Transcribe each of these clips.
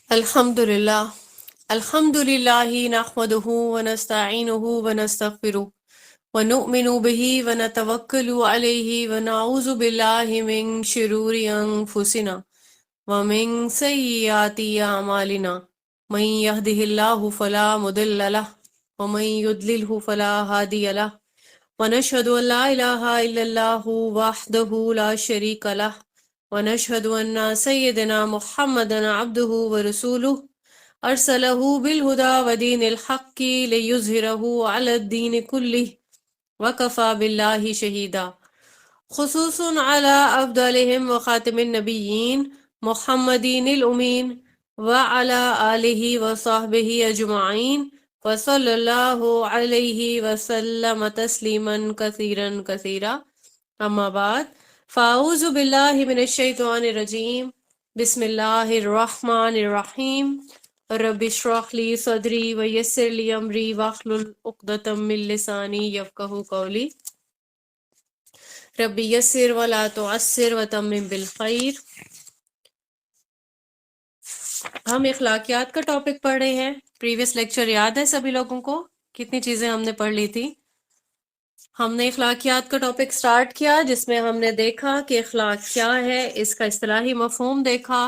الحمد لله. الحمد لله نحمده ونستعينه ونستغفره ونؤمن به ونتوكل عليه ونعوذ بالله من شرور أنفسنا ومن سيئات أعمالنا. من يهده الله فلا مضل له ومن يضلله فلا هادي له، ونشهد أن لا إله إلا الله وحده لا شريك له، ونشهد أن سيدنا محمدا عبده ورسوله أرسله بالهدى ودين الحق ليظهره على الدين كله وكفى بالله شهيدا. خصوص على أفضلهم وخاتم النبيين محمد الأمين وعلى آله وصحبه أجمعين، وصلى الله عليه وسلم تسليما كثيرا كثيرا. أما بعد، فأعوذ بالله من الشيطان الرجيم. بسم الله الرحمن الرحيم. رب اشرح لي صدري ويسر لي أمري واحلل عقدة من لساني يفقهوا قولي. رب یسر ولا تعسر وتمم بالخیر. ہم اخلاقیات کا ٹاپک پڑھ رہے ہیں. پریویس لیکچر یاد ہے سبھی لوگوں کو؟ کتنی چیزیں ہم نے پڑھ لی تھی. ہم نے اخلاقیات کا ٹاپک سٹارٹ کیا جس میں ہم نے دیکھا کہ اخلاق کیا ہے، اس کا اصطلاحی مفہوم دیکھا،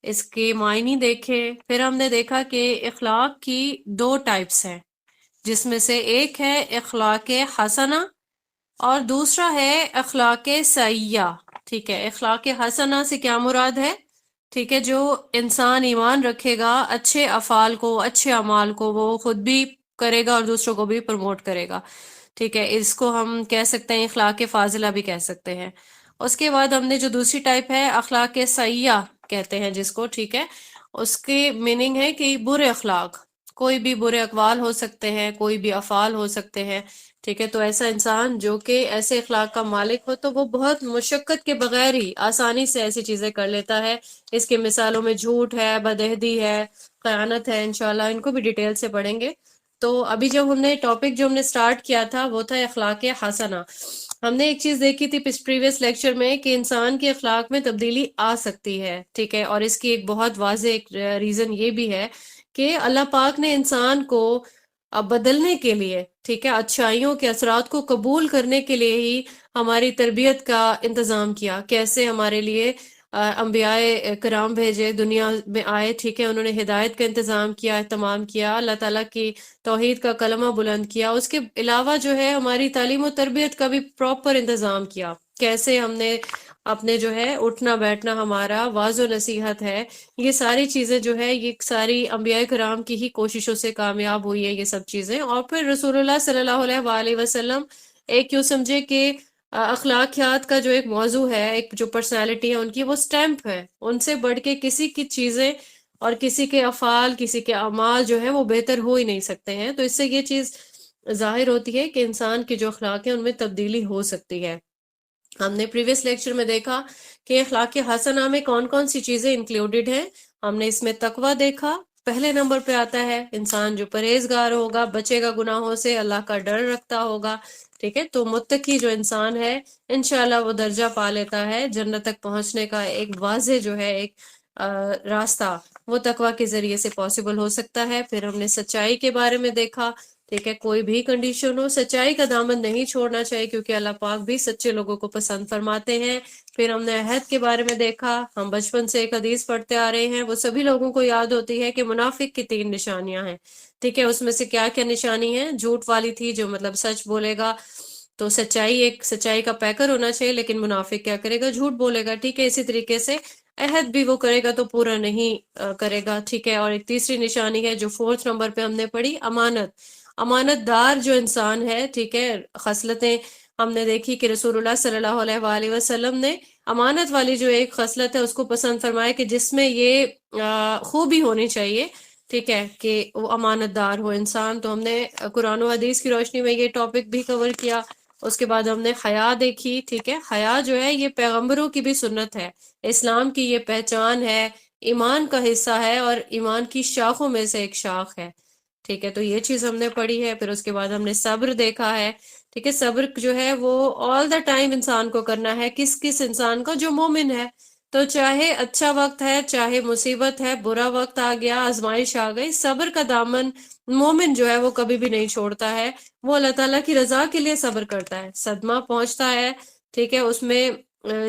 اس کے معنی دیکھے. پھر ہم نے دیکھا کہ اخلاق کی دو ٹائپس ہیں، جس میں سے ایک ہے اخلاق حسنہ اور دوسرا ہے اخلاق سیئہ. ٹھیک ہے، اخلاق حسنہ سے کیا مراد ہے؟ ٹھیک ہے، جو انسان ایمان رکھے گا، اچھے افعال کو، اچھے اعمال کو وہ خود بھی کرے گا اور دوسروں کو بھی پروموٹ کرے گا. ٹھیک ہے، اس کو ہم کہہ سکتے ہیں اخلاق فاضلہ بھی کہہ سکتے ہیں. اس کے بعد ہم نے جو دوسری ٹائپ ہے اخلاق سیئہ کہتے ہیں جس کو، ٹھیک ہے، اس کی میننگ ہے کہ برے اخلاق، کوئی بھی برے اقوال ہو سکتے ہیں، کوئی بھی افعال ہو سکتے ہیں. ٹھیک ہے، تو ایسا انسان جو کہ ایسے اخلاق کا مالک ہو تو وہ بہت مشقت کے بغیر ہی آسانی سے ایسی چیزیں کر لیتا ہے. اس کے مثالوں میں جھوٹ ہے، بدعہدی ہے، خیانت ہے. انشاءاللہ ان کو بھی ڈیٹیل سے پڑھیں گے. تو ابھی جب ہم نے ٹاپک جو ہم نے سٹارٹ کیا تھا وہ تھا اخلاق حسنہ. ہم نے ایک چیز دیکھی تھی پریویس لیکچر میں کہ انسان کے اخلاق میں تبدیلی آ سکتی ہے. ٹھیک ہے، اور اس کی ایک بہت واضح ریزن یہ بھی ہے کہ اللہ پاک نے انسان کو بدلنے کے لیے، ٹھیک ہے، اچھائیوں کے اثرات کو قبول کرنے کے لیے ہی ہماری تربیت کا انتظام کیا. کیسے ہمارے لیے انبیاء کرام بھیجے، دنیا میں آئے، ٹھیک ہے، انہوں نے ہدایت کا انتظام کیا، اہتمام کیا، اللہ تعالیٰ کی توحید کا کلمہ بلند کیا. اس کے علاوہ جو ہے ہماری تعلیم و تربیت کا بھی پراپر انتظام کیا. کیسے ہم نے اپنے جو ہے اٹھنا بیٹھنا، ہمارا واعظ و نصیحت ہے، یہ ساری چیزیں جو ہے یہ ساری انبیاء کرام کی ہی کوششوں سے کامیاب ہوئی ہے یہ سب چیزیں. اور پھر رسول اللہ صلی اللہ علیہ وآلہ وسلم ایک یوں سمجھے کہ اخلاقیات کا جو ایک موضوع ہے، ایک جو پرسنالٹی ہے ان کی، وہ سٹیمپ ہے. ان سے بڑھ کے کسی کی چیزیں اور کسی کے افعال، کسی کے اعمال جو ہیں وہ بہتر ہو ہی نہیں سکتے ہیں. تو اس سے یہ چیز ظاہر ہوتی ہے کہ انسان کی جو اخلاق ہیں ان میں تبدیلی ہو سکتی ہے. ہم نے پریویس لیکچر میں دیکھا کہ اخلاق حسنہ میں کون کون سی چیزیں انکلوڈڈ ہیں. ہم نے اس میں تقوی دیکھا، پہلے نمبر پہ آتا ہے انسان جو پرہیزگار ہوگا، بچے گا گناہوں سے، اللہ کا ڈر رکھتا ہوگا. ٹھیک ہے، تو متقی جو انسان ہے انشاءاللہ وہ درجہ پا لیتا ہے جنت تک پہنچنے کا. ایک واضح جو ہے ایک راستہ وہ تقوی کے ذریعے سے پاسبل ہو سکتا ہے. پھر ہم نے سچائی کے بارے میں دیکھا. ٹھیک ہے، کوئی بھی کنڈیشن ہو سچائی کا دامن نہیں چھوڑنا چاہیے، کیونکہ اللہ پاک بھی سچے لوگوں کو پسند فرماتے ہیں. پھر ہم نے عہد کے بارے میں دیکھا. ہم بچپن سے ایک حدیث پڑھتے آ رہے ہیں، وہ سبھی لوگوں کو یاد ہوتی ہے کہ منافق کی 3 نشانیاں ہیں. ٹھیک ہے، اس میں سے کیا کیا نشانی ہے؟ جھوٹ والی تھی، جو مطلب سچ بولے گا تو سچائی کا پیکر ہونا چاہیے، لیکن منافق کیا کرے گا؟ جھوٹ بولے گا. ٹھیک ہے، اسی طریقے سے عہد بھی وہ کرے گا تو پورا نہیں کرے گا. ٹھیک ہے، اور ایک تیسری نشانی ہے جو 4 نمبر پہ ہم نے پڑھی، امانت. امانت دار جو انسان ہے، ٹھیک ہے، خصلتیں ہم نے دیکھی کہ رسول اللہ صلی اللہ علیہ وآلہ وسلم نے امانت والی جو ایک خصلت ہے اس کو پسند فرمایا کہ جس میں یہ خوبی ہونی چاہیے. ٹھیک ہے، کہ وہ امانت دار ہو انسان. تو ہم نے قرآن و حدیث کی روشنی میں یہ ٹاپک بھی کور کیا. اس کے بعد ہم نے حیا دیکھی. ٹھیک ہے، حیا جو ہے یہ پیغمبروں کی بھی سنت ہے، اسلام کی یہ پہچان ہے، ایمان کا حصہ ہے اور ایمان کی شاخوں میں سے ایک شاخ ہے. ٹھیک ہے، تو یہ چیز ہم نے پڑھی ہے. پھر اس کے بعد ہم نے صبر دیکھا ہے. ٹھیک ہے، صبر جو ہے وہ آل دا ٹائم انسان کو کرنا ہے. کس انسان کو؟ جو مومن ہے. تو چاہے اچھا وقت ہے، چاہے مصیبت ہے، برا وقت آ گیا، آزمائش آ گئی، صبر کا دامن مومن جو ہے وہ کبھی بھی نہیں چھوڑتا ہے۔ وہ اللہ تعالیٰ کی رضا کے لیے صبر کرتا ہے، صدمہ پہنچتا ہے، ٹھیک ہے، اس میں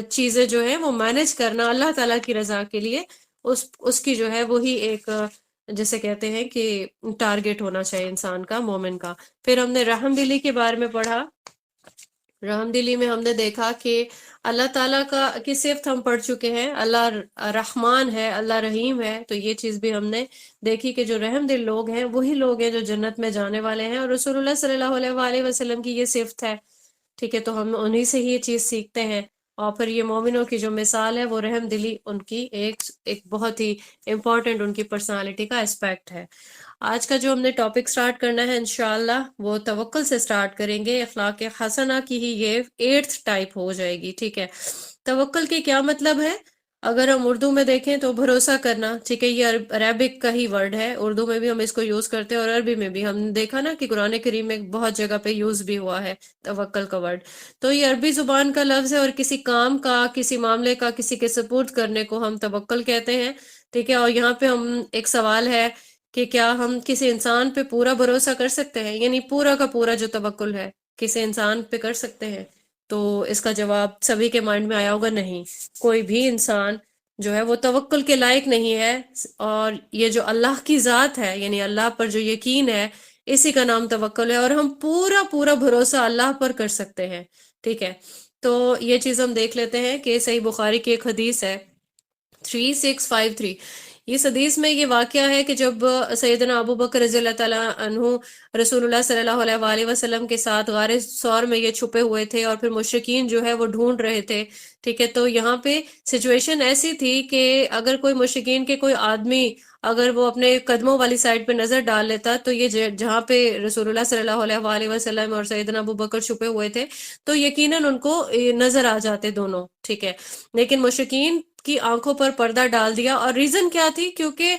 چیزیں جو ہے وہ مینج کرنا اللہ تعالیٰ کی رضا کے لیے، اس کی جو ہے وہی ایک جیسے کہتے ہیں کہ ٹارگٹ ہونا چاہیے انسان کا، مومن کا۔ پھر ہم نے رحم دلی کے بارے میں پڑھا۔ رحم دلی میں ہم نے دیکھا کہ اللہ تعالیٰ کی صفت ہم پڑھ چکے ہیں، اللہ رحمان ہے، اللہ رحیم ہے، تو یہ چیز بھی ہم نے دیکھی کہ جو رحم دل لوگ ہیں وہی لوگ ہیں جو جنت میں جانے والے ہیں، اور رسول اللہ صلی اللہ علیہ وآلہ وسلم کی یہ صفت ہے، ٹھیک ہے، تو ہم انہی سے ہی یہ چیز سیکھتے ہیں۔ اور پھر یہ مومنوں کی جو مثال ہے وہ رحم دلی ان کی ایک بہت ہی امپورٹنٹ ان کی پرسنالٹی کا اسپیکٹ ہے۔ آج کا جو ہم نے ٹاپک سٹارٹ کرنا ہے انشاءاللہ وہ توکل سے سٹارٹ کریں گے۔ اخلاق حسنہ کی ہی یہ 8th ٹائپ ہو جائے گی، ٹھیک ہے۔ توکل کے کیا مطلب ہے؟ اگر ہم اردو میں دیکھیں تو بھروسہ کرنا، ٹھیک ہے، یہ عربک کا ہی ورڈ ہے، اردو میں بھی ہم اس کو یوز کرتے ہیں اور عربی میں بھی ہم نے دیکھا نا کہ قرآن کریم میں بہت جگہ پہ یوز بھی ہوا ہے توکل کا ورڈ۔ تو یہ عربی زبان کا لفظ ہے اور کسی کام کا، کسی معاملے کا کسی کے سپورٹ کرنے کو ہم توکل کہتے ہیں، ٹھیک ہے۔ اور یہاں پہ ہم ایک سوال ہے کہ کیا ہم کسی انسان پہ پورا بھروسہ کر سکتے ہیں، یعنی پورا کا پورا جو توکل ہے کسی انسان پہ کر سکتے ہیں؟ تو اس کا جواب سبھی کے مائنڈ میں آیا ہوگا، نہیں، کوئی بھی انسان جو ہے وہ توکل کے لائق نہیں ہے۔ اور یہ جو اللہ کی ذات ہے، یعنی اللہ پر جو یقین ہے، اسی کا نام توکل ہے، اور ہم پورا پورا بھروسہ اللہ پر کر سکتے ہیں، ٹھیک ہے۔ تو یہ چیز ہم دیکھ لیتے ہیں کہ صحیح بخاری کی ایک حدیث ہے 3653۔ اس حدیث میں یہ واقعہ ہے کہ جب سیدنا ابو بکر رضی اللہ تعالیٰ عنہ رسول اللہ صلی اللہ علیہ وآلہ وسلم کے ساتھ غار ثور میں یہ چھپے ہوئے تھے اور پھر مشرکین جو ہے وہ ڈھونڈ رہے تھے، ٹھیک ہے۔ تو یہاں پہ سچویشن ایسی تھی کہ اگر کوئی مشرکین کے کوئی آدمی اگر وہ اپنے قدموں والی سائڈ پہ نظر ڈال لیتا تو یہ جہاں پہ رسول اللہ صلی اللہ علیہ وآلہ وسلم اور سیدنا ابو بکر چھپے ہوئے تھے تو یقیناً ان کو نظر آ جاتے دونوں، ٹھیک ہے۔ لیکن مشرکین کی آنکھوں پر پردہ ڈال دیا، اور ریزن کیا تھی؟ کیونکہ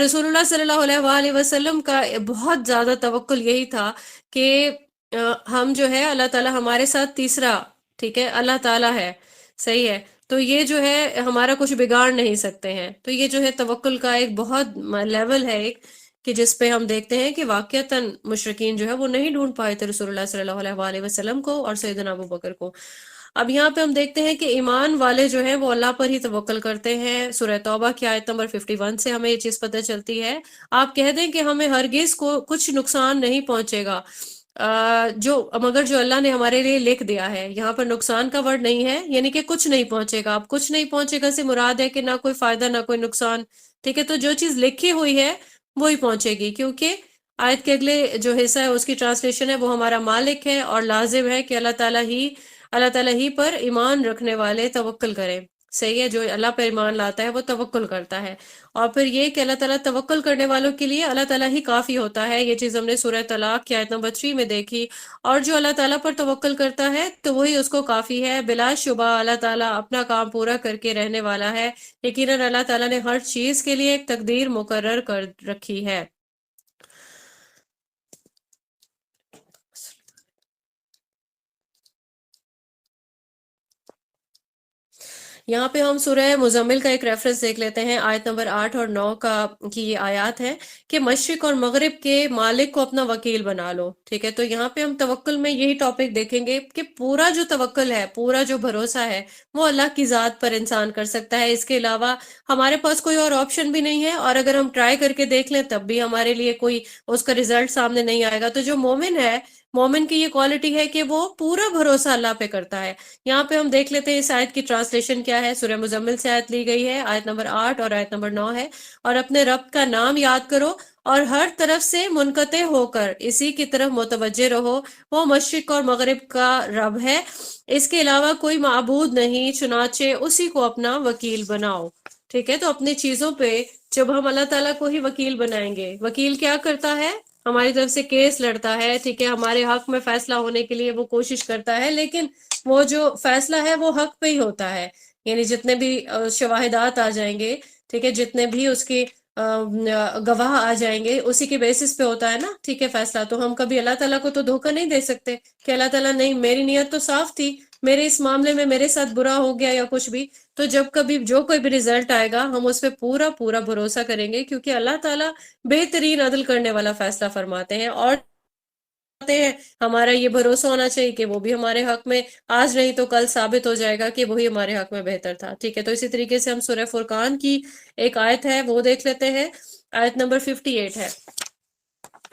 رسول اللہ صلی اللہ علیہ وآلہ وسلم کا بہت زیادہ توکل یہی تھا کہ ہم جو ہے اللہ تعالیٰ ہمارے ساتھ تیسرا، ٹھیک ہے، اللہ تعالیٰ ہے، صحیح ہے، تو یہ جو ہے ہمارا کچھ بگاڑ نہیں سکتے ہیں۔ تو یہ جو ہے توکل کا ایک بہت لیول ہے ایک کہ جس پہ ہم دیکھتے ہیں کہ واقعتاً مشرکین جو ہے وہ نہیں ڈھونڈ پائے تھے رسول اللہ صلی اللہ علیہ وآلہ وسلم کو اور سیدنا ابو بکر کو۔ اب یہاں پہ ہم دیکھتے ہیں کہ ایمان والے جو ہیں وہ اللہ پر ہی توکل کرتے ہیں۔ سورہ توبہ کی آیت نمبر 51 سے ہمیں یہ چیز پتہ چلتی ہے۔ آپ کہہ دیں کہ ہمیں ہرگز کو کچھ نقصان نہیں پہنچے گا مگر جو اللہ نے ہمارے لیے لکھ دیا ہے۔ یہاں پر نقصان کا ورڈ نہیں ہے، یعنی کہ کچھ نہیں پہنچے گا۔ اب کچھ نہیں پہنچے گا سے مراد ہے کہ نہ کوئی فائدہ نہ کوئی نقصان، ٹھیک ہے۔ تو جو چیز لکھی ہوئی ہے وہی پہنچے گی، کیونکہ آیت کے اگلے جو حصہ ہے اس کی ٹرانسلیشن ہے وہ ہمارا مالک ہے اور لازم ہے کہ اللہ تعالیٰ ہی پر ایمان رکھنے والے توکل کریں، صحیح ہے۔ جو اللہ پر ایمان لاتا ہے وہ توکل کرتا ہے، اور پھر یہ کہ اللہ تعالیٰ توکل کرنے والوں کے لیے اللہ تعالیٰ ہی کافی ہوتا ہے۔ یہ چیز ہم نے سورہ طلاق کی آیت نمبر 3 میں دیکھی، اور جو اللہ تعالیٰ پر توکل کرتا ہے تو وہی اس کو کافی ہے۔ بلا شبہ اللہ تعالیٰ اپنا کام پورا کر کے رہنے والا ہے، یقیناً اللہ تعالیٰ نے ہر چیز کے لیے ایک تقدیر مقرر کر رکھی ہے۔ یہاں پہ ہم سورہ مزمل کا ایک ریفرنس دیکھ لیتے ہیں، آیت نمبر 8 اور 9 کی یہ آیات ہے کہ مشرق اور مغرب کے مالک کو اپنا وکیل بنا لو، ٹھیک ہے۔ تو یہاں پہ ہم توکل میں یہی ٹاپک دیکھیں گے کہ پورا جو توکل ہے، پورا جو بھروسہ ہے وہ اللہ کی ذات پر انسان کر سکتا ہے، اس کے علاوہ ہمارے پاس کوئی اور آپشن بھی نہیں ہے، اور اگر ہم ٹرائی کر کے دیکھ لیں تب بھی ہمارے لیے کوئی اس کا ریزلٹ سامنے نہیں آئے گا۔ تو جو مومن ہے، مومن کی یہ کوالٹی ہے کہ وہ پورا بھروسہ اللہ پہ کرتا ہے۔ یہاں پہ ہم دیکھ لیتے ہیں اس آیت کی ٹرانسلیشن کیا ہے۔ سورہ مزمل سے آیت لی گئی ہے، آیت نمبر 8 اور آیت نمبر 9 ہے، اور اپنے رب کا نام یاد کرو اور ہر طرف سے منقطع ہو کر اسی کی طرف متوجہ رہو، وہ مشرق اور مغرب کا رب ہے، اس کے علاوہ کوئی معبود نہیں، چنانچہ اسی کو اپنا وکیل بناؤ، ٹھیک ہے۔ تو اپنی چیزوں پہ جب ہم اللہ تعالیٰ کو ہی وکیل بنائیں گے، وکیل کیا کرتا ہے؟ ہماری طرف سے کیس لڑتا ہے، ٹھیک ہے، ہمارے حق میں فیصلہ ہونے کے لیے وہ کوشش کرتا ہے، لیکن وہ جو فیصلہ ہے وہ حق پہ ہی ہوتا ہے، یعنی جتنے بھی شواہدات آ جائیں گے، ٹھیک ہے، جتنے بھی اس کی گواہ آ جائیں گے اسی کے بیسس پہ ہوتا ہے نا، ٹھیک ہے، فیصلہ۔ تو ہم کبھی اللہ تعالیٰ کو تو دھوکہ نہیں دے سکتے کہ اللہ تعالیٰ نہیں، میری نیت تو صاف تھی، میرے اس معاملے میں میرے ساتھ برا ہو گیا یا کچھ بھی، تو جب کبھی جو کوئی بھی رزلٹ آئے گا ہم اس پہ پورا پورا بھروسہ کریں گے، کیونکہ اللہ تعالیٰ بہترین عدل کرنے والا فیصلہ فرماتے ہیں، اور ہیں ہمارا یہ بھروسہ ہونا چاہیے کہ وہ بھی ہمارے حق میں آج نہیں تو کل ثابت ہو جائے گا کہ وہی ہمارے حق میں بہتر تھا، ٹھیک ہے۔ تو اسی طریقے سے ہم سورہ فرقان کی ایک آیت ہے وہ دیکھ لیتے ہیں، آیت نمبر 58 ہے۔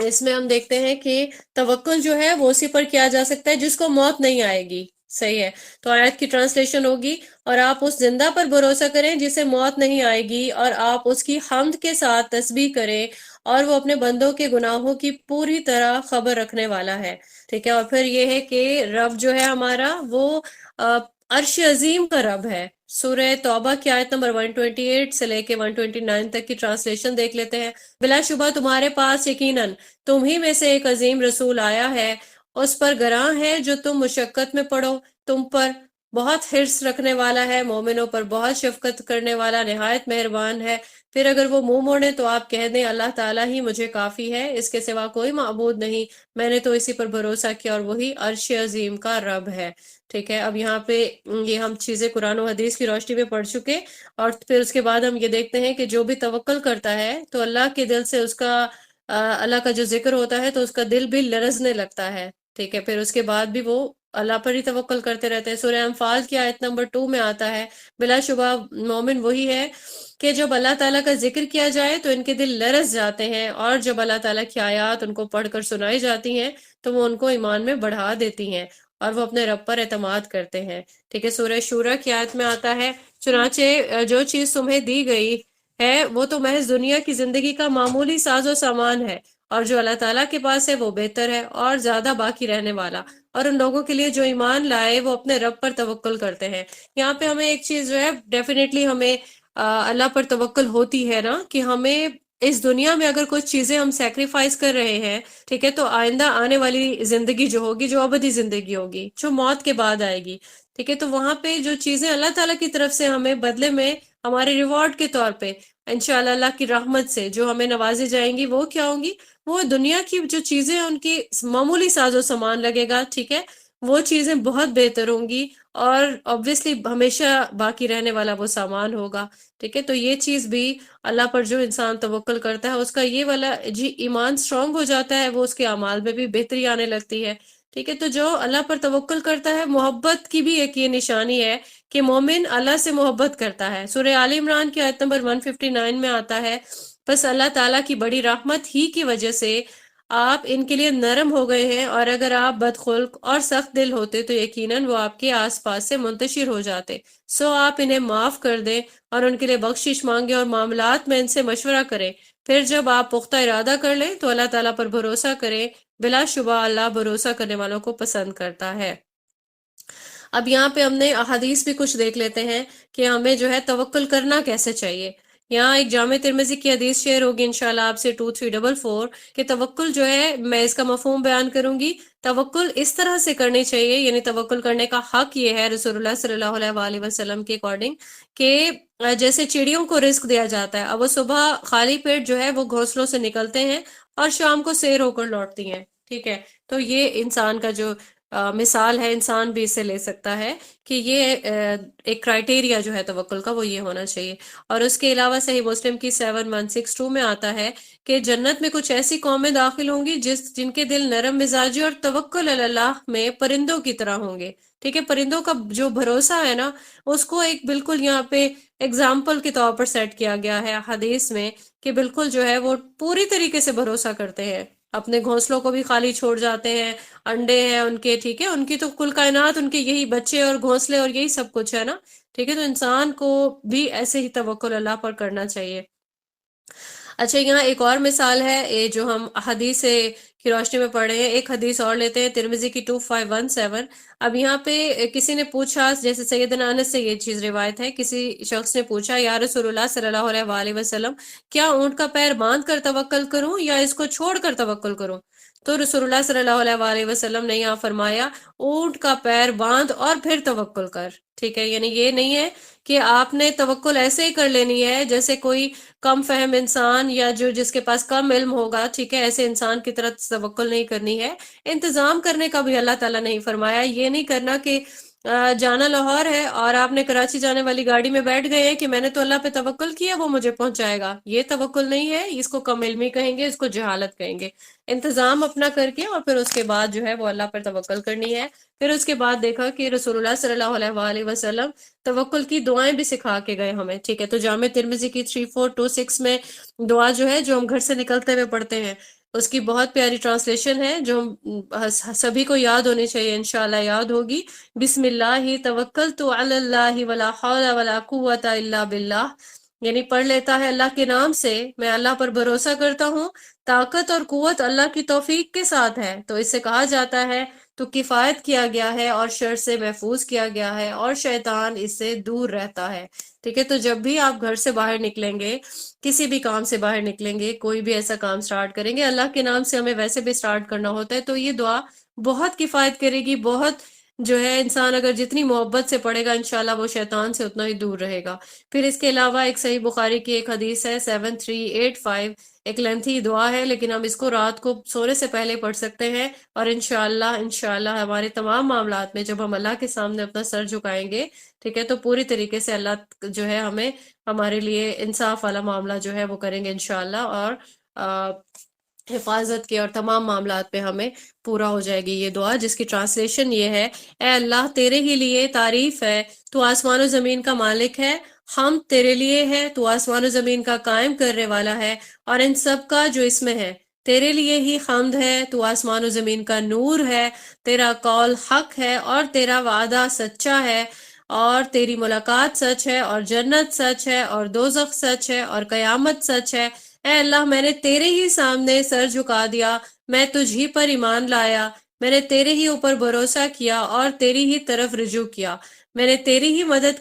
اس میں ہم دیکھتے ہیں کہ توکل جو ہے وہ اسی پر کیا جا سکتا ہے جس کو موت نہیں آئے گی، صحیح ہے۔ تو آیت کی ٹرانسلیشن ہوگی، اور آپ اس زندہ پر بھروسہ کریں جسے موت نہیں آئے گی، اور آپ اس کی حمد کے ساتھ تسبیح کریں، اور وہ اپنے بندوں کے گناہوں کی پوری طرح خبر رکھنے والا ہے، ٹھیک ہے۔ اور پھر یہ ہے کہ رب جو ہے ہمارا وہ عرش عظیم کا رب ہے۔ سورہ توبہ کی آیت نمبر 128 سے لے کے 129 تک کی ٹرانسلیشن دیکھ لیتے ہیں۔ بلا شبہ تمہارے پاس یقیناً تم ہی میں سے ایک عظیم رسول آیا ہے، اس پر گراں ہے جو تم مشقت میں پڑو، تم پر بہت حرص رکھنے والا ہے، مومنوں پر بہت شفقت کرنے والا، نہایت مہربان ہے۔ پھر اگر وہ منہ موڑیں تو آپ کہہ دیں اللہ تعالیٰ ہی مجھے کافی ہے، اس کے سوا کوئی معبود نہیں، میں نے تو اسی پر بھروسہ کیا اور وہی عرش عظیم کا رب ہے، ٹھیک ہے۔ اب یہاں پہ یہ ہم چیزیں قرآن و حدیث کی روشنی میں پڑھ چکے، اور پھر اس کے بعد ہم یہ دیکھتے ہیں کہ جو بھی توکل کرتا ہے تو اللہ کے دل سے اس کا اللہ کا جو ذکر ہوتا ہے تو اس کا دل بھی لرزنے لگتا ہے، ٹھیک ہے۔ پھر اس کے بعد بھی وہ اللہ پر ہی توکل کرتے رہتے ہیں۔ سورہ انفال کی آیت نمبر 2 میں آتا ہے، بلا شبہ مومن وہی ہے کہ جب اللہ تعالیٰ کا ذکر کیا جائے تو ان کے دل لرز جاتے ہیں، اور جب اللہ تعالیٰ کی آیات ان کو پڑھ کر سنائی جاتی ہیں تو وہ ان کو ایمان میں بڑھا دیتی ہیں، اور وہ اپنے رب پر اعتماد کرتے ہیں، ٹھیک ہے۔ سورہ شورہ کی آیت میں آتا ہے، چنانچہ جو چیز تمہیں دی گئی ہے وہ تو محض دنیا کی زندگی کا معمولی ساز و سامان ہے، اور جو اللہ تعالیٰ کے پاس ہے وہ بہتر ہے اور زیادہ باقی رہنے والا۔ اور ان لوگوں کے لیے جو ایمان لائے وہ اپنے رب پر توکل کرتے ہیں۔ یہاں پہ ہمیں ایک چیز جو ہے ڈیفینیٹلی ہمیں اللہ پر توکل ہوتی ہے نا، کہ ہمیں اس دنیا میں اگر کچھ چیزیں ہم سیکریفائز کر رہے ہیں، ٹھیک ہے، تو آئندہ آنے والی زندگی جو ہوگی، جو ابدی زندگی ہوگی، جو موت کے بعد آئے گی، ٹھیک ہے، تو وہاں پہ جو چیزیں اللہ تعالیٰ کی طرف سے ہمیں بدلے میں ہمارے ریوارڈ کے طور پہ انشاءاللہ اللہ کی رحمت سے جو ہمیں نوازی جائیں گی، وہ کیا ہوں گی؟ وہ دنیا کی جو چیزیں ہیں ان کی معمولی ساز و سامان لگے گا، ٹھیک ہے، وہ چیزیں بہت بہتر ہوں گی، اور obviously ہمیشہ باقی رہنے والا وہ سامان ہوگا، ٹھیک ہے۔ تو یہ چیز بھی اللہ پر جو انسان توکل کرتا ہے اس کا یہ والا جی ایمان سٹرونگ ہو جاتا ہے، وہ اس کے اعمال میں بھی بہتری آنے لگتی ہے، ٹھیک ہے۔ تو جو اللہ پر توکل کرتا ہے، محبت کی بھی ایک یہ نشانی ہے کہ مومن اللہ سے محبت کرتا ہے۔ سورہ آل عمران کی آیت نمبر 159 میں آتا ہے، بس اللہ تعالیٰ کی بڑی رحمت ہی کی وجہ سے آپ ان کے لیے نرم ہو گئے ہیں، اور اگر آپ بدخلق اور سخت دل ہوتے تو یقیناً وہ آپ کے آس پاس سے منتشر ہو جاتے، سو آپ انہیں معاف کر دیں اور ان کے لیے بخشش مانگیں اور معاملات میں ان سے مشورہ کریں، پھر جب آپ پختہ ارادہ کر لیں تو اللہ تعالیٰ پر بھروسہ کریں، بلا شبہ اللہ بھروسہ کرنے والوں کو پسند کرتا ہے۔ اب یہاں پہ ہم نے احادیث بھی کچھ دیکھ لیتے ہیں کہ ہمیں جو ہے توکل کرنا کیسے چاہیے۔ یہاں ایک جامع ترمذی کی حدیث شیئر ہوگی انشاءاللہ آپ سے 2344 کہ توکل جو ہے، میں اس کا مفہوم بیان کروں گی۔ توکل اس طرح سے کرنی چاہیے، یعنی توکل کرنے کا حق یہ ہے رسول اللہ صلی اللہ علیہ وآلہ وسلم کے اکارڈنگ کہ جیسے چڑیوں کو رزق دیا جاتا ہے، اب وہ صبح خالی پیٹ جو ہے وہ گھونسلوں سے نکلتے ہیں اور شام کو سیر ہو کر لوٹتی ہیں، ٹھیک ہے۔ تو یہ انسان کا جو مثال ہے، انسان بھی اسے لے سکتا ہے کہ یہ ایک کرائٹیریا جو ہے توکل کا وہ یہ ہونا چاہیے۔ اور اس کے علاوہ صحیح مسلم کی 7162 میں آتا ہے کہ جنت میں کچھ ایسی قومیں داخل ہوں گی جن کے دل نرم مزاجی اور توکل علی اللہ میں پرندوں کی طرح ہوں گے، ٹھیک ہے۔ پرندوں کا جو بھروسہ ہے نا، اس کو ایک بالکل یہاں پہ اگزامپل کے طور پر سیٹ کیا گیا ہے حدیث میں، کہ بالکل جو ہے وہ پوری طریقے سے بھروسہ کرتے ہیں، اپنے گھونسلوں کو بھی خالی چھوڑ جاتے ہیں، انڈے ہیں ان کے، ٹھیک ہے، ان کی تو کل کائنات ان کے یہی بچے اور گھونسلے اور یہی سب کچھ ہے نا، ٹھیک ہے۔ تو انسان کو بھی ایسے ہی توکل اللہ پر کرنا چاہیے۔ اچھا، یہاں ایک اور مثال ہے، یہ جو ہم حدیث کی روشنی میں پڑھ رہے ہیں، ایک حدیث اور لیتے ہیں ترمذی کی 2517۔ اب یہاں پہ کسی نے پوچھا، جیسے سیدنا انس سے یہ چیز روایت ہے، کسی شخص نے پوچھا یا رسول اللہ صلی اللہ علیہ وآلہ وسلم، کیا اونٹ کا پیر باندھ کر توکل کروں یا اس کو چھوڑ کر توکل کروں؟ تو رسول اللہ صلی اللہ علیہ وآلہ وسلم نے یہاں فرمایا اونٹ کا پیر باندھ اور پھر توکل کر، ٹھیک ہے۔ یعنی یہ نہیں ہے کہ آپ نے توکل ایسے ہی کر لینی ہے جیسے کوئی کم فہم انسان یا جو جس کے پاس کم علم ہوگا، ٹھیک ہے، ایسے انسان کی طرح توکل نہیں کرنی ہے۔ انتظام کرنے کا بھی اللہ تعالیٰ نہیں فرمایا، یہ نہیں کرنا کہ جانا لاہور ہے اور آپ نے کراچی جانے والی گاڑی میں بیٹھ گئے ہیں کہ میں نے تو اللہ پہ توکل کیا وہ مجھے پہنچائے گا، یہ توکل نہیں ہے، اس کو کم علمی کہیں گے، اس کو جہالت کہیں گے۔ انتظام اپنا کر کے اور پھر اس کے بعد جو ہے وہ اللہ پر توکل کرنی ہے۔ پھر اس کے بعد دیکھا کہ رسول اللہ صلی اللہ علیہ وآلہ وسلم توکل کی دعائیں بھی سکھا کے گئے ہمیں، ٹھیک ہے؟ تو جامع ترمذی کی 3426 میں دعا جو ہے جو ہم گھر سے نکلتے ہوئے پڑھتے ہیں، اس کی بہت پیاری ٹرانسلیشن ہے جو سبھی کو یاد ہونی چاہیے، انشاءاللہ یاد ہوگی۔ بسم اللہ توکلت علی اللہ ولا حول ولا قوت الا باللہ، یعنی پڑھ لیتا ہے اللہ کے نام سے، میں اللہ پر بھروسہ کرتا ہوں، طاقت اور قوت اللہ کی توفیق کے ساتھ ہے۔ تو اس سے کہا جاتا ہے تو کفایت کیا گیا ہے اور شر سے محفوظ کیا گیا ہے اور شیطان اس سے دور رہتا ہے، ٹھیک ہے؟ تو جب بھی آپ گھر سے باہر نکلیں گے، کسی بھی کام سے باہر نکلیں گے، کوئی بھی ایسا کام سٹارٹ کریں گے، اللہ کے نام سے ہمیں ویسے بھی سٹارٹ کرنا ہوتا ہے، تو یہ دعا بہت کفایت کرے گی، بہت جو ہے انسان اگر جتنی محبت سے پڑھے گا انشاءاللہ وہ شیطان سے اتنا ہی دور رہے گا۔ پھر اس کے علاوہ ایک صحیح بخاری کی ایک حدیث ہے 7385، ایک لینتھی دعا ہے لیکن ہم اس کو رات کو سونے سے پہلے پڑھ سکتے ہیں، اور انشاءاللہ ہمارے تمام معاملات میں جب ہم اللہ کے سامنے اپنا سر جھکائیں گے، ٹھیک ہے، تو پوری طریقے سے اللہ جو ہے ہمیں ہمارے لیے انصاف والا معاملہ جو ہے وہ کریں گے انشاءاللہ، اور حفاظت کے اور تمام معاملات پہ ہمیں پورا ہو جائے گی یہ دعا، جس کی ٹرانسلیشن یہ ہے: اے اللہ تیرے ہی لیے تعریف ہے، تو آسمان و زمین کا مالک ہے، ہم تیرے لیے ہے، تو آسمان و زمین کا قائم کرنے والا ہے اور ان سب کا جو اس میں ہے، تیرے لیے ہی حمد ہے، تو آسمان و زمین کا نور ہے، تیرا قول حق ہے اور تیرا وعدہ سچا ہے، اور تیری ملاقات سچ ہے اور جنت سچ ہے اور دوزخ سچ ہے اور قیامت سچ ہے۔ اے اللہ میں نے تیرے ہی سامنے سر جھکا دیا، میں تجھ ہی پر ایمان لایا، میں نے تیرے ہی اوپر بھروسہ کیا اور تیری ہی طرف رجوع کیا، میں نے تیری ہی مدد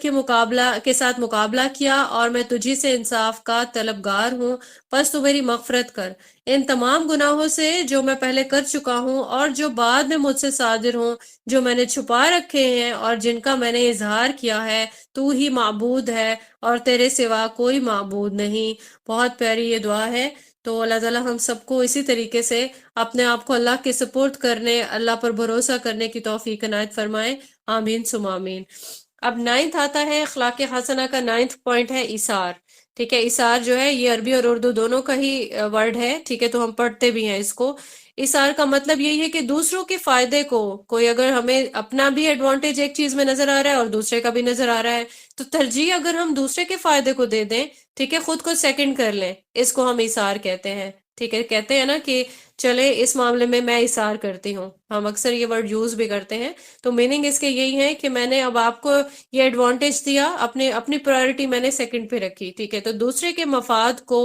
کے ساتھ مقابلہ کیا اور میں تجھی سے انصاف کا طلبگار ہوں، پس تو میری مغفرت کر ان تمام گناہوں سے جو میں پہلے کر چکا ہوں اور جو بعد میں مجھ سے صادر ہوں، جو میں نے چھپا رکھے ہیں اور جن کا میں نے اظہار کیا ہے۔ تو ہی معبود ہے اور تیرے سوا کوئی معبود نہیں۔ بہت پیاری یہ دعا ہے، تو اللہ تعالی ہم سب کو اسی طریقے سے اپنے آپ کو اللہ کے سپورٹ کرنے، اللہ پر بھروسہ کرنے کی توفیق عنایت فرمائے، آمین ثم آمین۔ اب 9 آتا ہے اخلاق حسنہ کا 9 پوائنٹ ہے ایثار، ٹھیک ہے؟ ایثار جو ہے یہ عربی اور اردو دونوں کا ہی ورڈ ہے، ٹھیک ہے؟ تو ہم پڑھتے بھی ہیں اس کو۔ ایثار کا مطلب یہی ہے کہ دوسروں کے فائدے کو، کوئی اگر ہمیں اپنا بھی ایڈوانٹیج ایک چیز میں نظر آ رہا ہے اور دوسرے کا بھی نظر آ رہا ہے، تو ترجیح اگر ہم دوسرے کے فائدے کو دے دیں، ٹھیک ہے، خود کو سیکنڈ کر لیں، اس کو ہم ایثار کہتے ہیں، ٹھیک ہے؟ کہتے ہیں نا کہ چلے اس معاملے میں میں ایثار کرتی ہوں، ہم اکثر یہ ورڈ یوز بھی کرتے ہیں، تو میننگ اس کے یہی ہے کہ میں نے اب آپ کو یہ ایڈوانٹیج دیا، اپنی پرائرٹی میں نے سیکنڈ پہ رکھی، ٹھیک ہے؟ تو دوسرے کے مفاد کو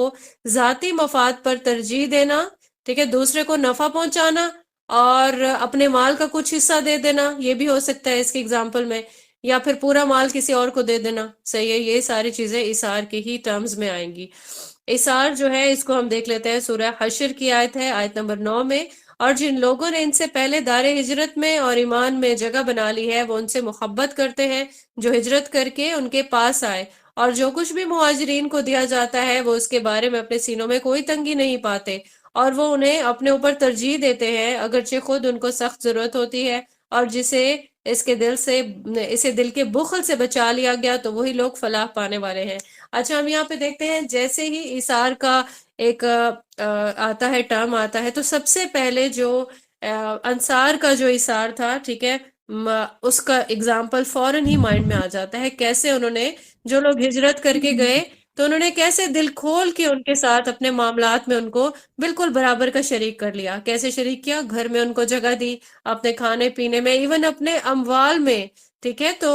ذاتی مفاد پر ترجیح دینا، ٹھیک ہے، دوسرے کو نفع پہنچانا اور اپنے مال کا کچھ حصہ دے دینا، یہ بھی ہو سکتا ہے اس کی ایگزامپل میں، یا پھر پورا مال کسی اور کو دے دینا، صحیح ہے؟ یہ ساری چیزیں ایثار کے ہی ٹرمز میں آئیں گی۔ ایثار جو ہے اس کو ہم دیکھ لیتے ہیں، سورہ حشر کی آیت ہے، آیت نمبر 9 میں: اور جن لوگوں نے ان سے پہلے دار ہجرت میں اور ایمان میں جگہ بنا لی ہے، وہ ان سے محبت کرتے ہیں جو ہجرت کر کے ان کے پاس آئے، اور جو کچھ بھی مہاجرین کو دیا جاتا ہے وہ اس کے بارے میں اپنے سینوں میں کوئی تنگی نہیں پاتے، اور وہ انہیں اپنے اوپر ترجیح دیتے ہیں اگرچہ خود ان کو سخت ضرورت ہوتی ہے، اور اسے دل کے بخل سے بچا لیا گیا تو وہی لوگ فلاح پانے والے ہیں۔ اچھا، ہم یہاں پہ دیکھتے ہیں جیسے ہی ایثار کا ایک آتا ہے، ٹرم آتا ہے، تو سب سے پہلے جو انصار کا جو ایثار تھا، ٹھیک ہے، اس کا اگزامپل فوراً ہی مائنڈ میں آ جاتا ہے، کیسے انہوں نے، جو لوگ ہجرت کر کے گئے تو انہوں نے کیسے دل کھول کے ان کے ساتھ اپنے معاملات میں ان کو بالکل برابر کا شریک کر لیا۔ کیسے شریک کیا؟ گھر میں ان کو جگہ دی، اپنے کھانے پینے میں، ایون اپنے اموال میں، ٹھیک ہے؟ تو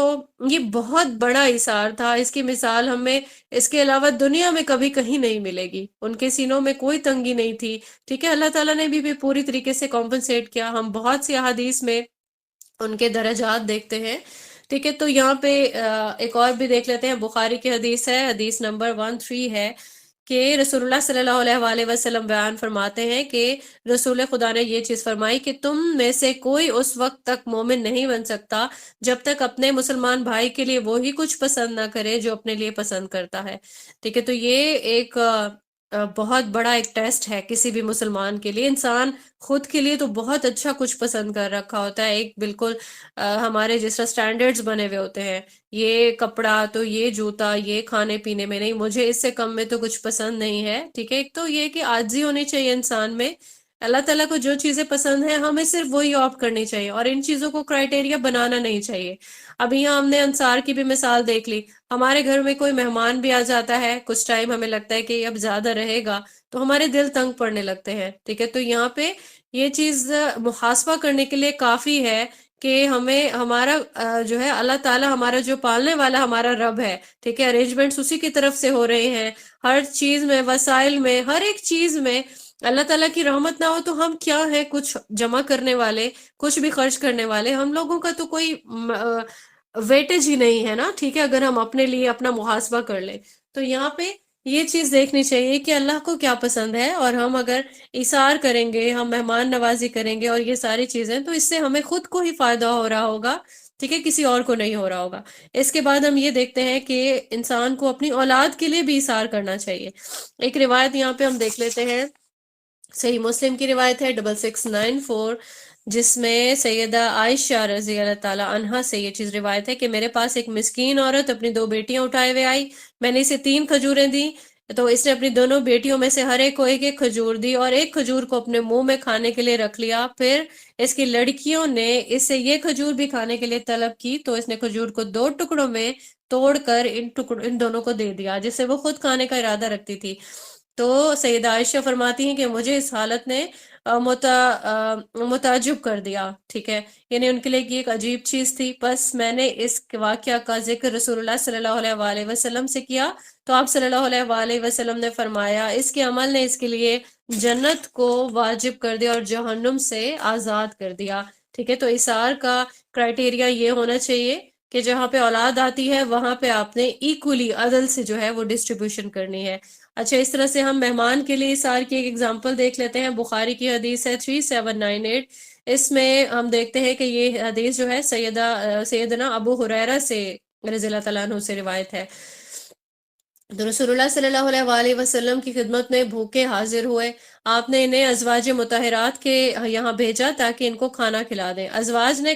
یہ بہت بڑا ایثار تھا، اس کی مثال ہمیں اس کے علاوہ دنیا میں کبھی کہیں نہیں ملے گی۔ ان کے سینوں میں کوئی تنگی نہیں تھی، ٹھیک ہے؟ اللہ تعالیٰ نے بھی پوری طریقے سے کمپنسیٹ کیا۔ ہم بہت سی احادیث میں ان کے درجات دیکھتے ہیں، ٹھیک ہے؟ تو یہاں پہ ایک اور بھی دیکھ لیتے ہیں، بخاری کی حدیث ہے، حدیث نمبر 13 ہے، کہ رسول اللہ صلی اللہ علیہ وآلہ وسلم بیان فرماتے ہیں کہ رسول خدا نے یہ چیز فرمائی کہ تم میں سے کوئی اس وقت تک مومن نہیں بن سکتا جب تک اپنے مسلمان بھائی کے لیے وہی کچھ پسند نہ کرے جو اپنے لیے پسند کرتا ہے، ٹھیک ہے؟ تو یہ ایک بہت بڑا ایک ٹیسٹ ہے کسی بھی مسلمان کے لیے. انسان خود کے لیے تو بہت اچھا کچھ پسند کر رکھا ہوتا ہے، ایک بالکل ہمارے جس طرح سٹینڈرڈز بنے ہوئے ہوتے ہیں، یہ کپڑا تو یہ جوتا یہ کھانے پینے میں نہیں، مجھے اس سے کم میں تو کچھ پسند نہیں ہے. ٹھیک ہے، ایک تو یہ کہ عاجزی ہونی چاہیے انسان میں. اللہ تعالیٰ کو جو چیزیں پسند ہیں ہمیں صرف وہی آپٹ کرنی چاہیے، اور ان چیزوں کو کرائٹیریا بنانا نہیں چاہیے. اب یہاں ہم نے انصار کی بھی مثال دیکھ لی. ہمارے گھر میں کوئی مہمان بھی آ جاتا ہے، کچھ ٹائم ہمیں لگتا ہے کہ اب زیادہ رہے گا تو ہمارے دل تنگ پڑنے لگتے ہیں. ٹھیک ہے، تو یہاں پہ یہ چیز محاسبہ کرنے کے لیے کافی ہے کہ ہمیں ہمارا جو ہے اللہ تعالیٰ ہمارا جو پالنے والا ہمارا رب ہے. ٹھیک ہے، ارینجمنٹس اسی کی طرف سے ہو رہے ہیں، ہر چیز میں، وسائل میں، ہر ایک چیز میں. اللہ تعالیٰ کی رحمت نہ ہو تو ہم کیا ہیں، کچھ جمع کرنے والے، کچھ بھی خرچ کرنے والے. ہم لوگوں کا تو کوئی ویٹیج ہی نہیں ہے نا. ٹھیک ہے، اگر ہم اپنے لیے اپنا محاسبہ کر لیں تو یہاں پہ یہ چیز دیکھنی چاہیے کہ اللہ کو کیا پسند ہے، اور ہم اگر ایثار کریں گے، ہم مہمان نوازی کریں گے اور یہ ساری چیزیں، تو اس سے ہمیں خود کو ہی فائدہ ہو رہا ہوگا. ٹھیک ہے، کسی اور کو نہیں ہو رہا ہوگا. اس کے بعد ہم یہ دیکھتے ہیں کہ انسان کو اپنی اولاد کے لیے بھی ایثار کرنا چاہیے. ایک روایت یہاں پہ ہم دیکھ لیتے ہیں، صحیح مسلم کی روایت ہے 6694، جس میں سیدہ عائشہ رضی اللہ تعالیٰ عنہا سے یہ چیز روایت ہے کہ میرے پاس ایک مسکین عورت اپنی 2 بیٹیاں اٹھائے ہوئے آئی. میں نے اسے 3 کھجوریں دی، تو اس نے اپنی دونوں بیٹیوں میں سے ہر ایک کو ایک ایک کھجور دی اور ایک کھجور کو اپنے منہ میں کھانے کے لیے رکھ لیا. پھر اس کی لڑکیوں نے اس سے یہ کھجور بھی کھانے کے لیے طلب کی، تو اس نے کھجور کو 2 ٹکڑوں میں توڑ کر ان دونوں کو دے دیا، جس سے وہ خود کھانے کا ارادہ رکھتی تھی. تو سیدہ عائشہ فرماتی ہیں کہ مجھے اس حالت نے متعجب کر دیا. ٹھیک ہے، یعنی ان کے لیے یہ ایک عجیب چیز تھی. بس میں نے اس واقعہ کا ذکر رسول اللہ صلی اللہ علیہ وآلہ وسلم سے کیا، تو آپ صلی اللہ علیہ وآلہ وسلم نے فرمایا اس کے عمل نے اس کے لیے جنت کو واجب کر دیا اور جہنم سے آزاد کر دیا. ٹھیک ہے، تو اثار کا کرائٹیریا یہ ہونا چاہیے کہ جہاں پہ اولاد آتی ہے وہاں پہ آپ نے ایکولی عدل سے جو ہے وہ ڈسٹریبیوشن کرنی ہے. اچھا، اس طرح سے ہم مہمان کے لیے اثار کی ایک ایگزامپل دیکھ لیتے ہیں. بخاری کی حدیث ہے 3798. اس میں ہم دیکھتے ہیں کہ یہ حدیث جو ہے سیدنا ابو ہریرہ سے رضی اللہ تعالیٰ عنہ سے روایت ہے. تو رسول اللہ صلی اللہ علیہ وآلہ وسلم کی خدمت میں بھوکے حاضر ہوئے. آپ نے انہیں ازواج مطہرات کے یہاں بھیجا تاکہ ان کو کھانا کھلا دیں. ازواج نے